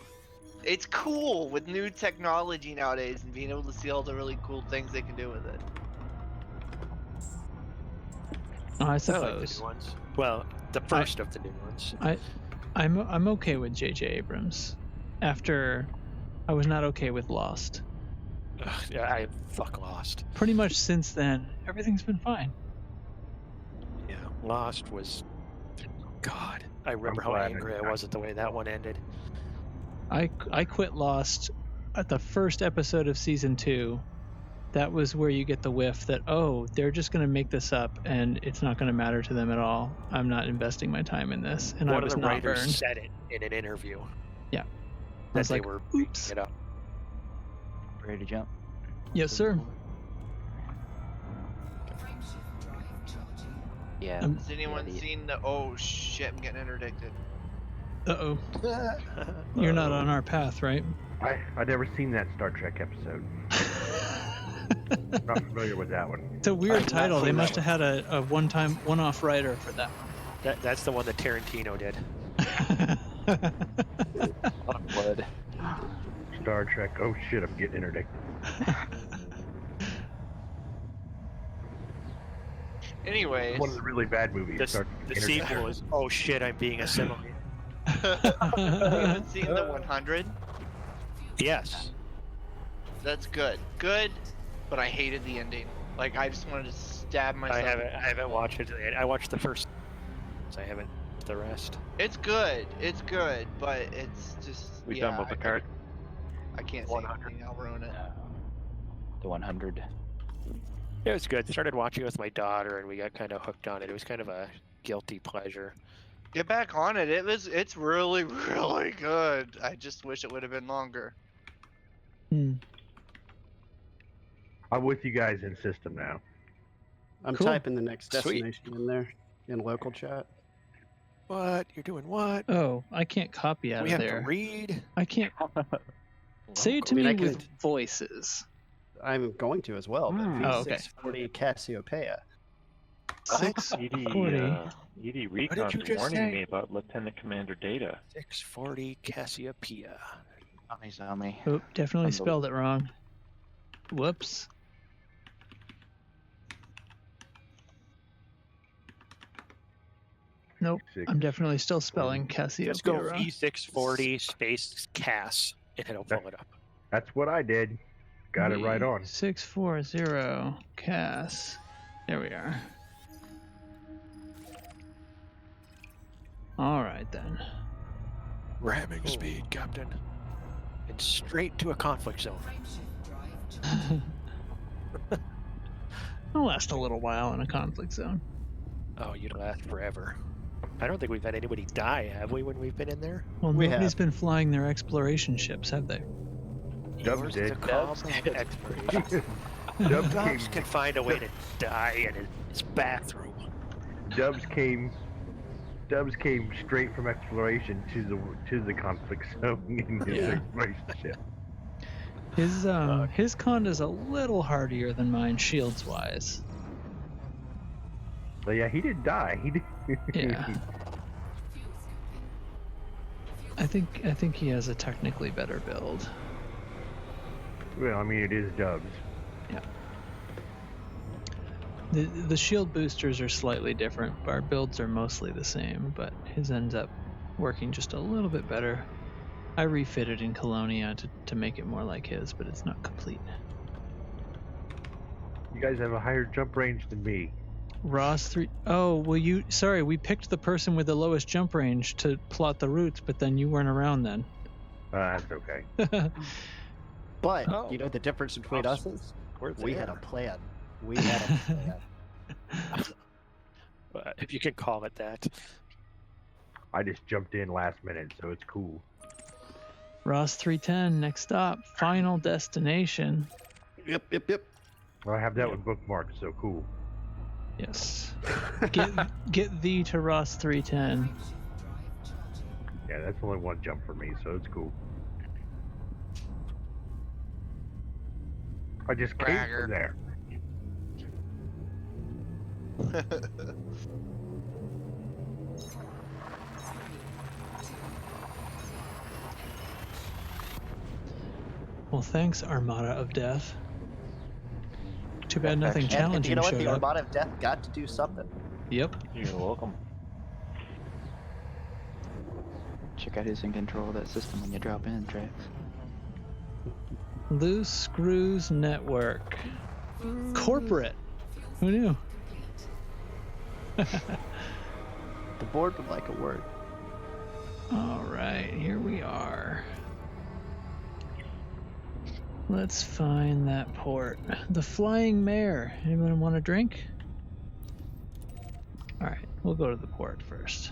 It's cool with new technology nowadays and being able to see all the really cool things they can do with it. I I like the suppose. new ones. Well, the first of the new ones. I'm okay with J.J. Abrams. After I was not okay with Lost. Ugh, yeah, I fuck Lost. Pretty much since then, everything's been fine. Yeah, Lost was. God, I remember how glad angry I was at the way that one ended. I quit Lost at the first episode of season 2. That was where you get the whiff that, oh, they're just going to make this up and it's not going to matter to them at all. I'm not investing my time in this. And I One of was the not writers burned. said it in an interview. Yeah. I That was they like, were oops. making it up. Ready to jump? Yes, sir. Yeah. Has anyone seen the? Oh shit! I'm getting interdicted. Uh-oh. You're not on our path, right? I've never seen that Star Trek episode. Not familiar with that one. It's a weird I've not title. They seen that must have had a one-off writer for that. That's the one that Tarantino did. A lot of blood. Star Trek. Oh shit! I'm getting interdicted. Anyways, One of the really bad movies. The sequel is oh shit, I'm being assimilated. you haven't seen the 100? Yes. That's good. Good, but I hated the ending. Like, I just wanted to stab myself. I haven't watched it. I watched the first. So I haven't the rest. It's good. It's good, but it's just. We yeah, done with the card. I can't say anything. I'll ruin it. The 100. It was good. Started watching it with my daughter, and we got kind of hooked on it. It was kind of a guilty pleasure. Get back on it. It's really, really good. I just wish it would have been longer. Hmm. I'm with you guys in system now. I'm Cool. typing the next Sweet. destination in there in local chat. What? You're doing what? Oh, I can't copy out We of have there. to read. I can't. Say it to I mean, me I can- with voices. I'm going to as well, but Oh, okay. V640 Cassiopeia. 640. Edie What did Recon's you just warning say? me about Lieutenant Commander Data. 640 Cassiopeia. Zombies on me. Oh, definitely Unbelievable. spelled it wrong. Whoops. Nope, I'm definitely still spelling Cassiopeia Just go wrong. V640 space Cass, and it'll pull it up. That's what I did. Got it right on. 640 Cass. There we are. All right then. Ramming speed, Captain. And straight to a conflict zone. I'll last a little while in a conflict zone. Oh, you'd last forever. I don't think we've had anybody die, have we, when we've been in there? Well, We nobody's have. been flying their exploration ships, have they? Dubs Yours is a did. combat exploration. Dubs Dubs came. can find a way to die in his bathroom. Dubs came straight from exploration to the conflict zone in his Yeah. exploration ship. His con is a little hardier than mine, shields wise. But yeah, he didn't die. He did. Yeah. I think he has a technically better build. Well, I mean, it is Dubs. Yeah. The shield boosters are slightly different. Our builds are mostly the same, but his ends up working just a little bit better. I refitted in Colonia to make it more like his, but it's not complete. You guys have a higher jump range than me. Ross 3. Oh, well, sorry, we picked the person with the lowest jump range to plot the routes, but then you weren't around then. That's okay. But Oh. you know the difference between us is We're we had a there. plan. We had a plan. If you can call it that. I just jumped in last minute, so it's cool. Ross 310, next stop, final destination. Yep. Well, I have that one bookmarked, so cool. Yes. Get thee to Ross 310. Yeah, that's only one jump for me, so it's cool. I just came from there. Well, thanks, Armada of Death. Too bad nothing challenging and you know what? showed The up. Armada of Death got to do something. Yep. You're welcome. Check out who's in control of that system when you drop in, Trax. Loose Screws Network. Corporate. Who knew? The board would like a word. All right, here we are. Let's find that port. The Flying Mare. Anyone want a drink? All right, we'll go to the port first.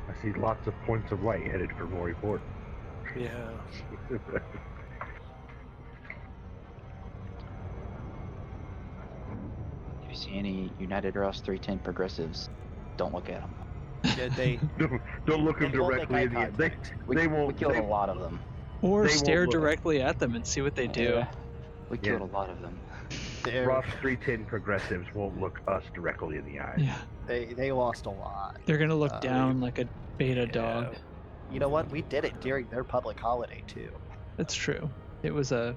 I see lots of points of light headed for Mori Port. Yeah. If you see any United Ross 310 progressives, don't look at them. Yeah, they don't look them they won't make directly eye in the contact. they won't. We killed they, a lot of them. Or They won't stare look. directly at them and see what they do. Yeah. We killed a lot of them. Ross 310 progressives won't look us directly in the eye. Yeah. They lost a lot. They're gonna look down like a beta dog. You know what? We did it during their public holiday too. That's true. It was a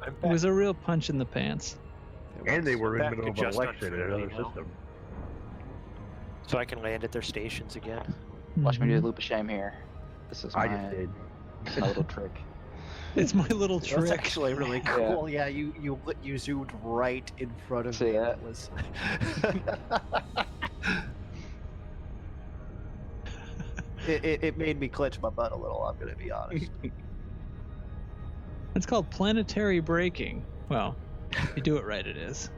real punch in the pants. And they were in the Back middle of to an just election in unfriendly another now. system. So I can land at their stations again. Watch me do the loop of shame here. This is I my, just did. my little trick. It's my little trick. That's actually really cool. Yeah, you zoomed right in front of me. That was. it made me clench my butt a little. I'm gonna be honest. It's called planetary braking. Well, if you do it right, it is.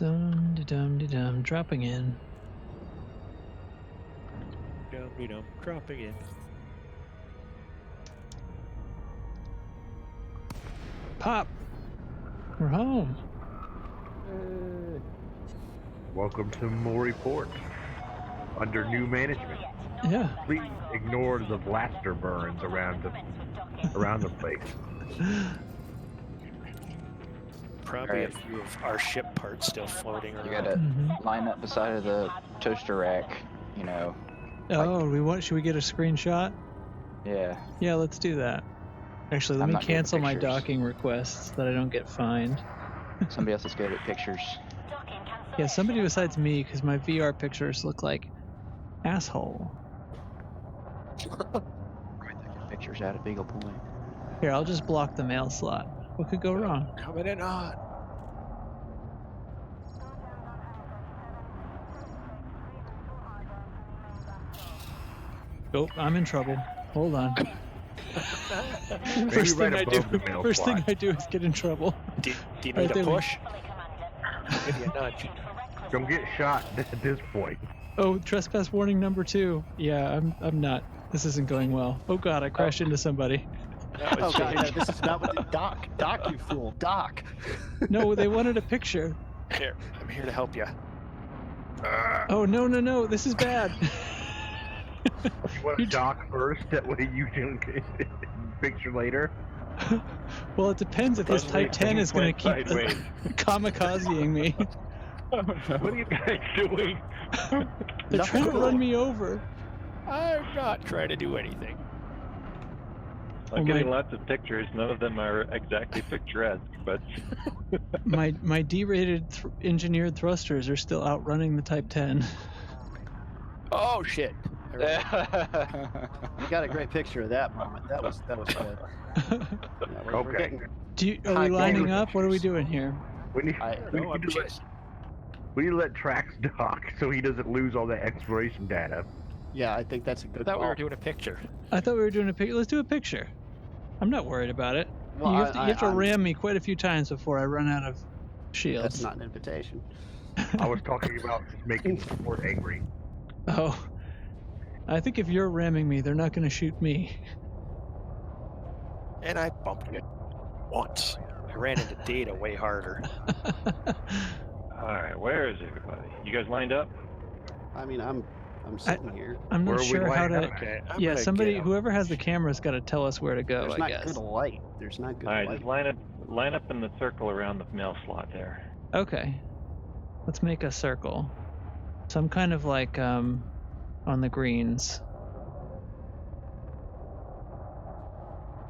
Dum-de-dum-de-dum, dropping in. Dum-de-dum, dropping in. Pop! We're home. Welcome to Mori Port. Under new management. Yeah. Please ignore the blaster burns around the place. Probably a few of our ship parts still floating around. You gotta line up beside of the toaster rack, you know. Oh, should we get a screenshot? Yeah. Yeah, let's do that. Actually, let I'm me not good at cancel my pictures. docking requests so that I don't get fined. Somebody else is good at pictures. Yeah, somebody besides me, because my VR pictures look like asshole. Pictures out of Beagle Point. Here, I'll just block the mail slot. What could go wrong? Coming in hot. Oh, I'm in trouble. Hold on. Maybe First thing right I do. above the mail First thing slot. I do is get in trouble. Do you Right need there a we- push? Give you a nudge. Don't get shot at this point. Oh, trespass warning number 2. Yeah, I'm not. This isn't going well. Oh god, I crashed into somebody. Oh god, no, this is not what the Doc, you fool, Doc. No, they wanted a picture. Here, I'm here to help you. Oh no, this is bad. You want to dock first? That way you can picture later. Well, it depends if this Suddenly Type 10 is going to things keep went sideways. kamikazing me. What are you guys doing? They're trying to run me over. I'm not trying to do anything. I'm getting lots of pictures. None of them are exactly picturesque, but My D-rated engineered thrusters are still outrunning the Type 10. Oh shit! You got a great picture of that moment. That was good. Yeah, we're Okay. getting Are we high lining quality up? What are we doing here? We need, I- we No, I'm need to just We need to let Trax dock so he doesn't lose all that exploration data. Yeah, I think that's a I good thought we call. were doing a picture. I thought we were doing a picture. Let's do a picture. I'm not worried about it. Well, you have to I'm- ram me quite a few times before I run out of shields. That's not an invitation. I was talking about just making support angry. Oh. I think if you're ramming me, they're not going to shoot me. And I bumped it once. I ran into Data way harder. All right, where is everybody? You guys lined up? I mean, I'm sitting here. I'm not sure how to. Okay, I'm Yeah, gonna somebody, get 'em. whoever has the camera's got to tell us where to go. There's I not guess. good light. There's not good All right, light. just line up in the circle around the mail slot there. Okay. Let's make a circle. Some kind of like on the greens.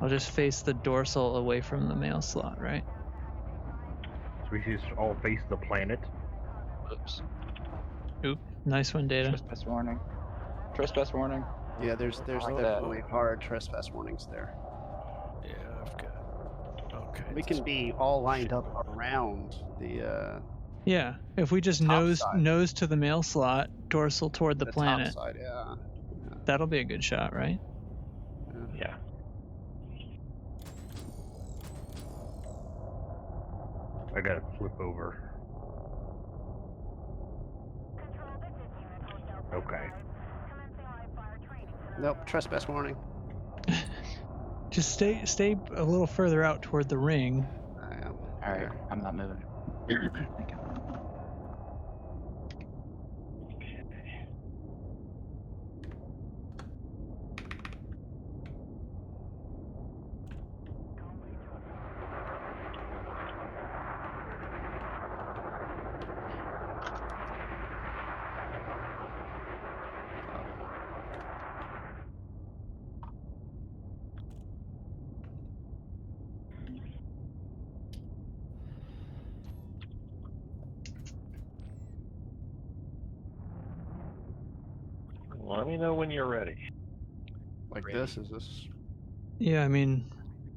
I'll just face the dorsal away from the mail slot, right? So we should just all face the planet. Oops. Oop. Nice one, Data. Trespass warning. Trespass warning. Yeah, there's like that. definitely hard trespass warnings there. Yeah, I've got. Okay. We can be all lined up around the Yeah, if we just nose to the mail slot, dorsal toward the planet, top side. Yeah. that'll be a good shot, right? Yeah. I gotta flip over. Okay. Nope, trespass warning. Just stay a little further out toward the ring. All right, I'm not moving. Thank you. Let me know when you're ready. Like this? Is this? Yeah, I mean,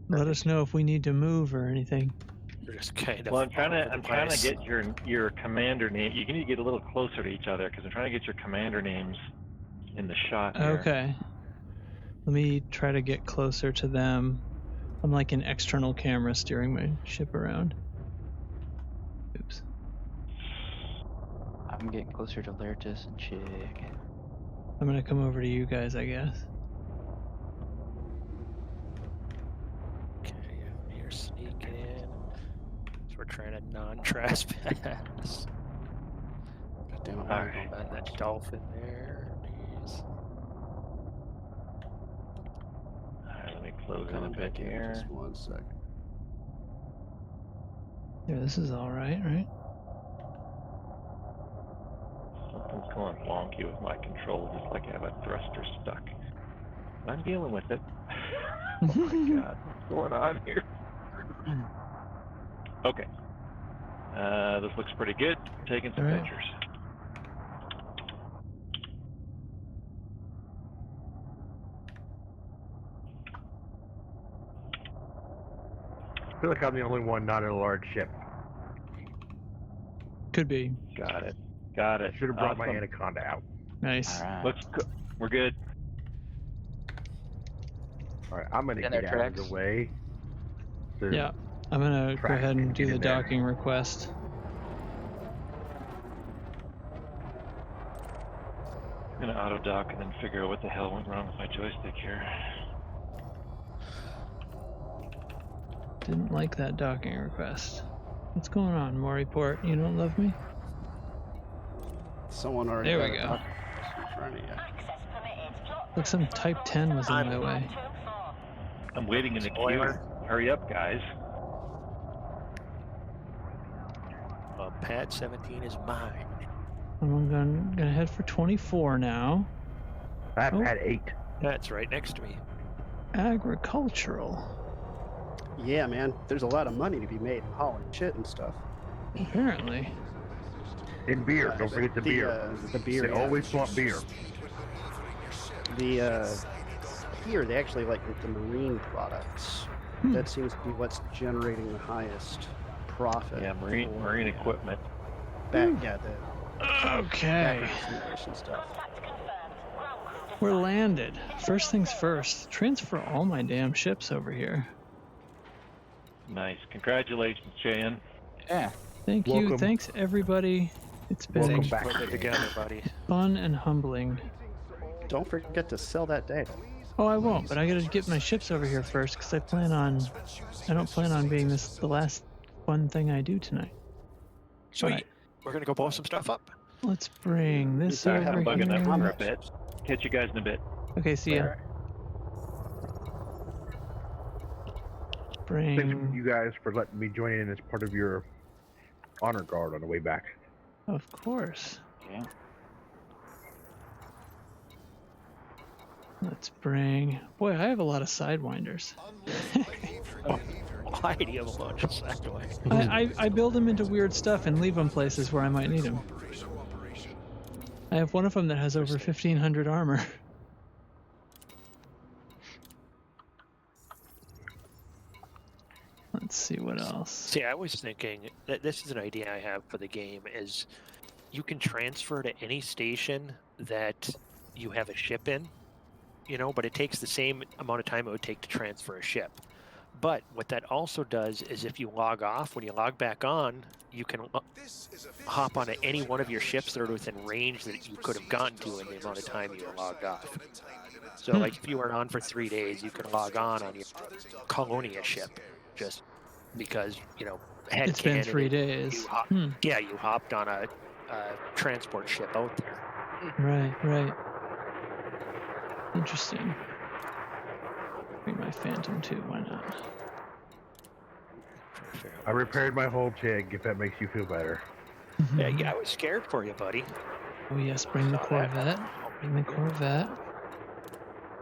let us know if we need to move or anything. You're just kind of. Well, I'm trying all over to the place. get your commander name. You need to get a little closer to each other because I'm trying to get your commander names in the shot here. Okay. Let me try to get closer to them. I'm like an external camera steering my ship around. Oops. I'm getting closer to Laertes and Chick. I'm gonna come over to you guys, I guess. Okay, you're sneaking in. So we're trying to non-trespass. God damn it! Alright, and that dolphin there. Jeez. Alright, let me close in a Coming bit back in here. just 1 second. Yeah, this is all right, right? Something's going wonky with my controls. It's like I have a thruster stuck. I'm dealing with it. Oh my god, what's going on here? Okay. This looks pretty good. Taking some Alright. pictures. I feel like I'm the only one not in a large ship. Could be. Got it. Got it. Should have brought my Awesome. anaconda out. Nice. Looks good. We're good. All right, I'm gonna In get there, out of Trax. the way. So Yeah, I'm gonna go Track ahead and do get the in there. docking request. I'm gonna auto dock and then figure out what the hell went wrong with my joystick here. Didn't like that docking request. What's going on, Moriport? You don't love me? Someone already. There got we a go. document in front of you. Look, some Type 10 was in my way. I'm waiting in the queue. Spoiler. Hurry up, guys. Pad 17 is mine. I'm gonna head for 24 now. I've Oh. had 8. That's right next to me. Agricultural. Yeah, man. There's a lot of money to be made in hauling shit and stuff. Apparently. And beer. Don't forget the beer. The beer. They yeah. always want beer. The here they actually like the marine products. That seems to be what's generating the highest profit. Yeah, marine for- equipment. back, yeah, the Okay. back information stuff. We're landed. First things first. Transfer all my damn ships over here. Nice. Congratulations, Jan. Yeah. Thank you. Welcome. Thanks, everybody. It's been Thanks for putting it together, buddy. fun and humbling. Don't forget to sell that data. Oh, I won't, but I gotta get my ships over here first because I don't plan on being the last fun thing I do tonight. Sweet. Alright, We're gonna go blow some stuff up. let's bring this Sorry, over I'm bugging that for a here. bit. Catch you guys in a bit. Okay, see ya. Thanks Bring, you guys for letting me join in as part of your honor guard on the way back. of course. Yeah. Let's bring. Boy, I have a lot of sidewinders. Why do you have a bunch of Sacklay? I build them into weird stuff and leave them places where I might need them. I have one of them that has over 1,500 armor. Let's see what else. See, I was thinking that this is an idea I have for the game is you can transfer to any station that you have a ship in, but it takes the same amount of time it would take to transfer a ship. But what that also does is if you log off, when you log back on, you can hop onto any one of your ships that are within range that you could have gotten to in the amount of time you were logged off. So like if you were on for 3 days, you could log on your Colonia ship just because, head It's been canon, 3 days. Yeah, you hopped on a transport ship out there. Right. Interesting. Bring my Phantom too, why not? I repaired my whole jig, if that makes you feel better. Yeah, I was scared for you, buddy. Oh yes, bring the Corvette. Bring the Corvette.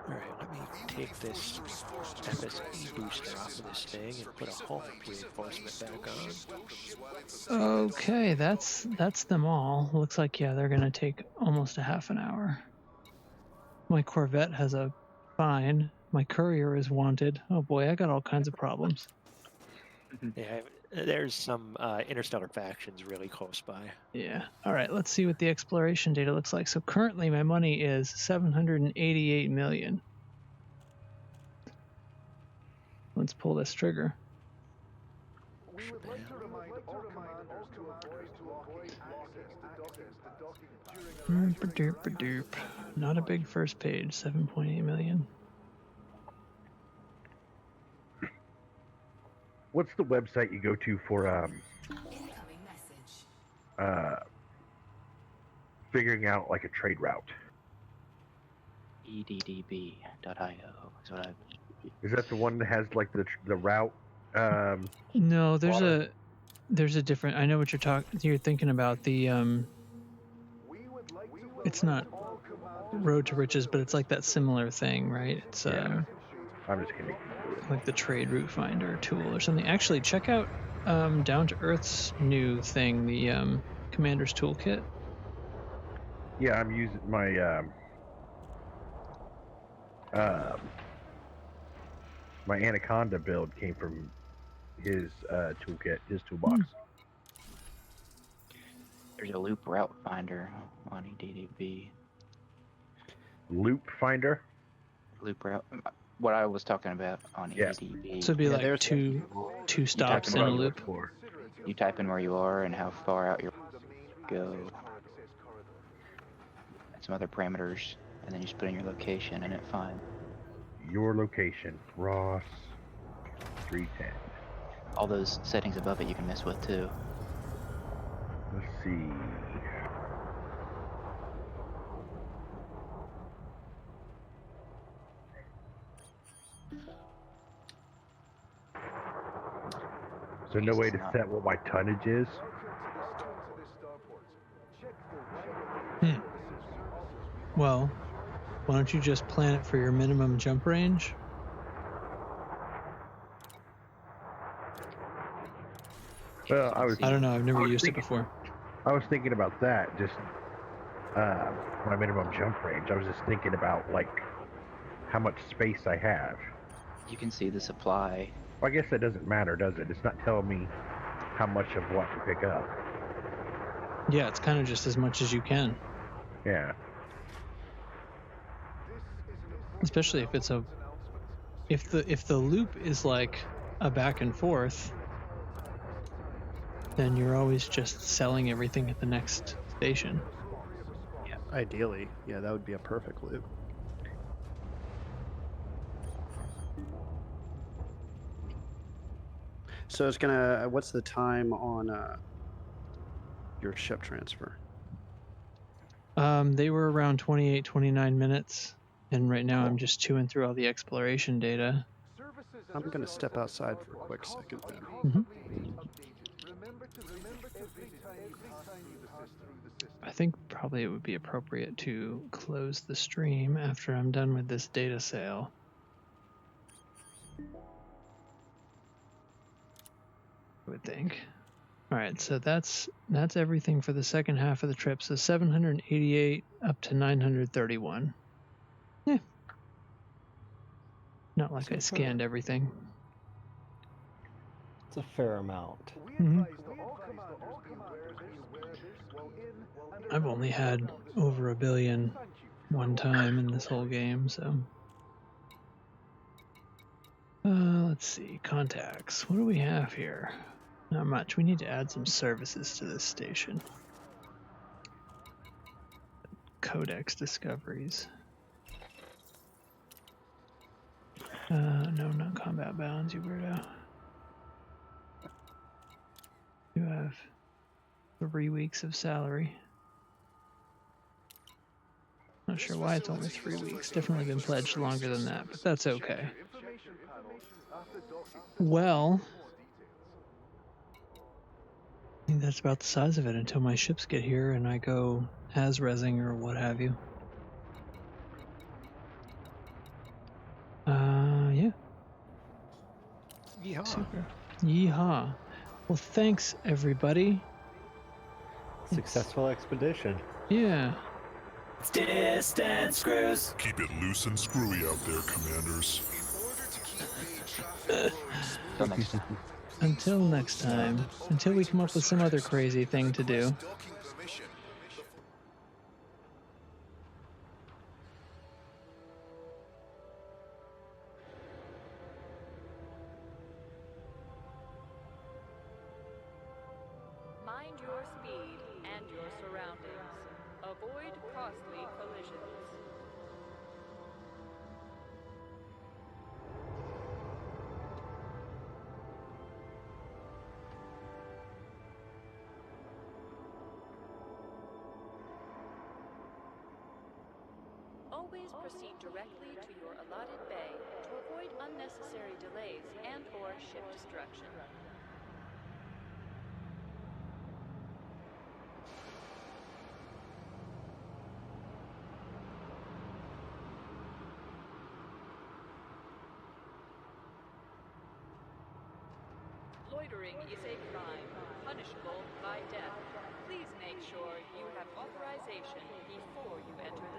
Alright, let me take this FSE booster off of this thing and put a hull reinforcement back on. Okay, that's them all. Looks like, yeah, they're gonna take almost a half an hour. My Corvette has a fine. My courier is wanted. Oh boy, I got all kinds of problems. Yeah, there's some interstellar factions really close by. Yeah. All right, let's see what the exploration data looks like. So currently my money is 788 million. Let's pull this trigger. Derp. Not a big first page, 7.8 million. What's the website you go to for figuring out like a trade route? EDDB.io is what I. Is that the one that has like the route? No, there's a different. I know what you're thinking about. The it's not Road to Riches, but it's like that similar thing, right? It's I'm just kidding. like the Trade Route Finder tool or something. Actually, check out Down to Earth's new thing, the Commander's Toolkit. Yeah, I'm using my my Anaconda build came from his toolkit, his toolbox. There's a loop route finder on EDDB. Loop finder? Loop route. What I was talking about on EDDB. So it'd be like two stops in a loop. You type in where you are and how far out you go. And some other parameters, and then you just put in your location, and it finds your location, Ross 310. All those settings above it you can mess with too. Let's see. So no way to set what my tonnage is? Well, why don't you just plan it for your minimum jump range? Well, I don't know. I've never used it before. I was thinking about that. Just my minimum jump range. I was just thinking about like how much space I have. You can see the supply. Well, I guess that doesn't matter, does it? It's not telling me how much of what to pick up. Yeah, it's kind of just as much as you can. Yeah. Especially if it's if the loop is like a back and forth, then you're always just selling everything at the next station. Yeah, ideally, yeah, that would be a perfect loop. So it's gonna. What's the time on your ship transfer? They were around 28, 29 minutes, and right now I'm just chewing through all the exploration data. I'm gonna step outside for a quick second then. Mm-hmm. I think probably it would be appropriate to close the stream after I'm done with this data sale. I would think. All right, so that's everything for the second half of the trip. So 788 up to 931. Yeah. Not like I scanned everything. It's a fair amount. Mm-hmm. I've only had over 1 billion one time in this whole game, so. Let's see, contacts. What do we have here? Not much. We need to add some services to this station. Codex discoveries. No, not combat bounds, you weirdo. You have 3 weeks of salary. Not sure why it's only 3 weeks. Definitely been pledged longer than that, but that's okay. Well, I think that's about the size of it until my ships get here and I go ASRESing or what have you. Yeah. Yeehaw. Super. Yeehaw. Well, thanks, everybody. Successful expedition. Yeah. Distant screws. Keep it loose and screwy out there, commanders. Until next time. Until next time. Until we come up with some other crazy thing to do. Mind your speed and your surroundings. Avoid costly collisions. Always proceed directly to your allotted bay to avoid unnecessary delays and/or ship destruction. Loitering is a crime, punishable by death. Please make sure you have authorization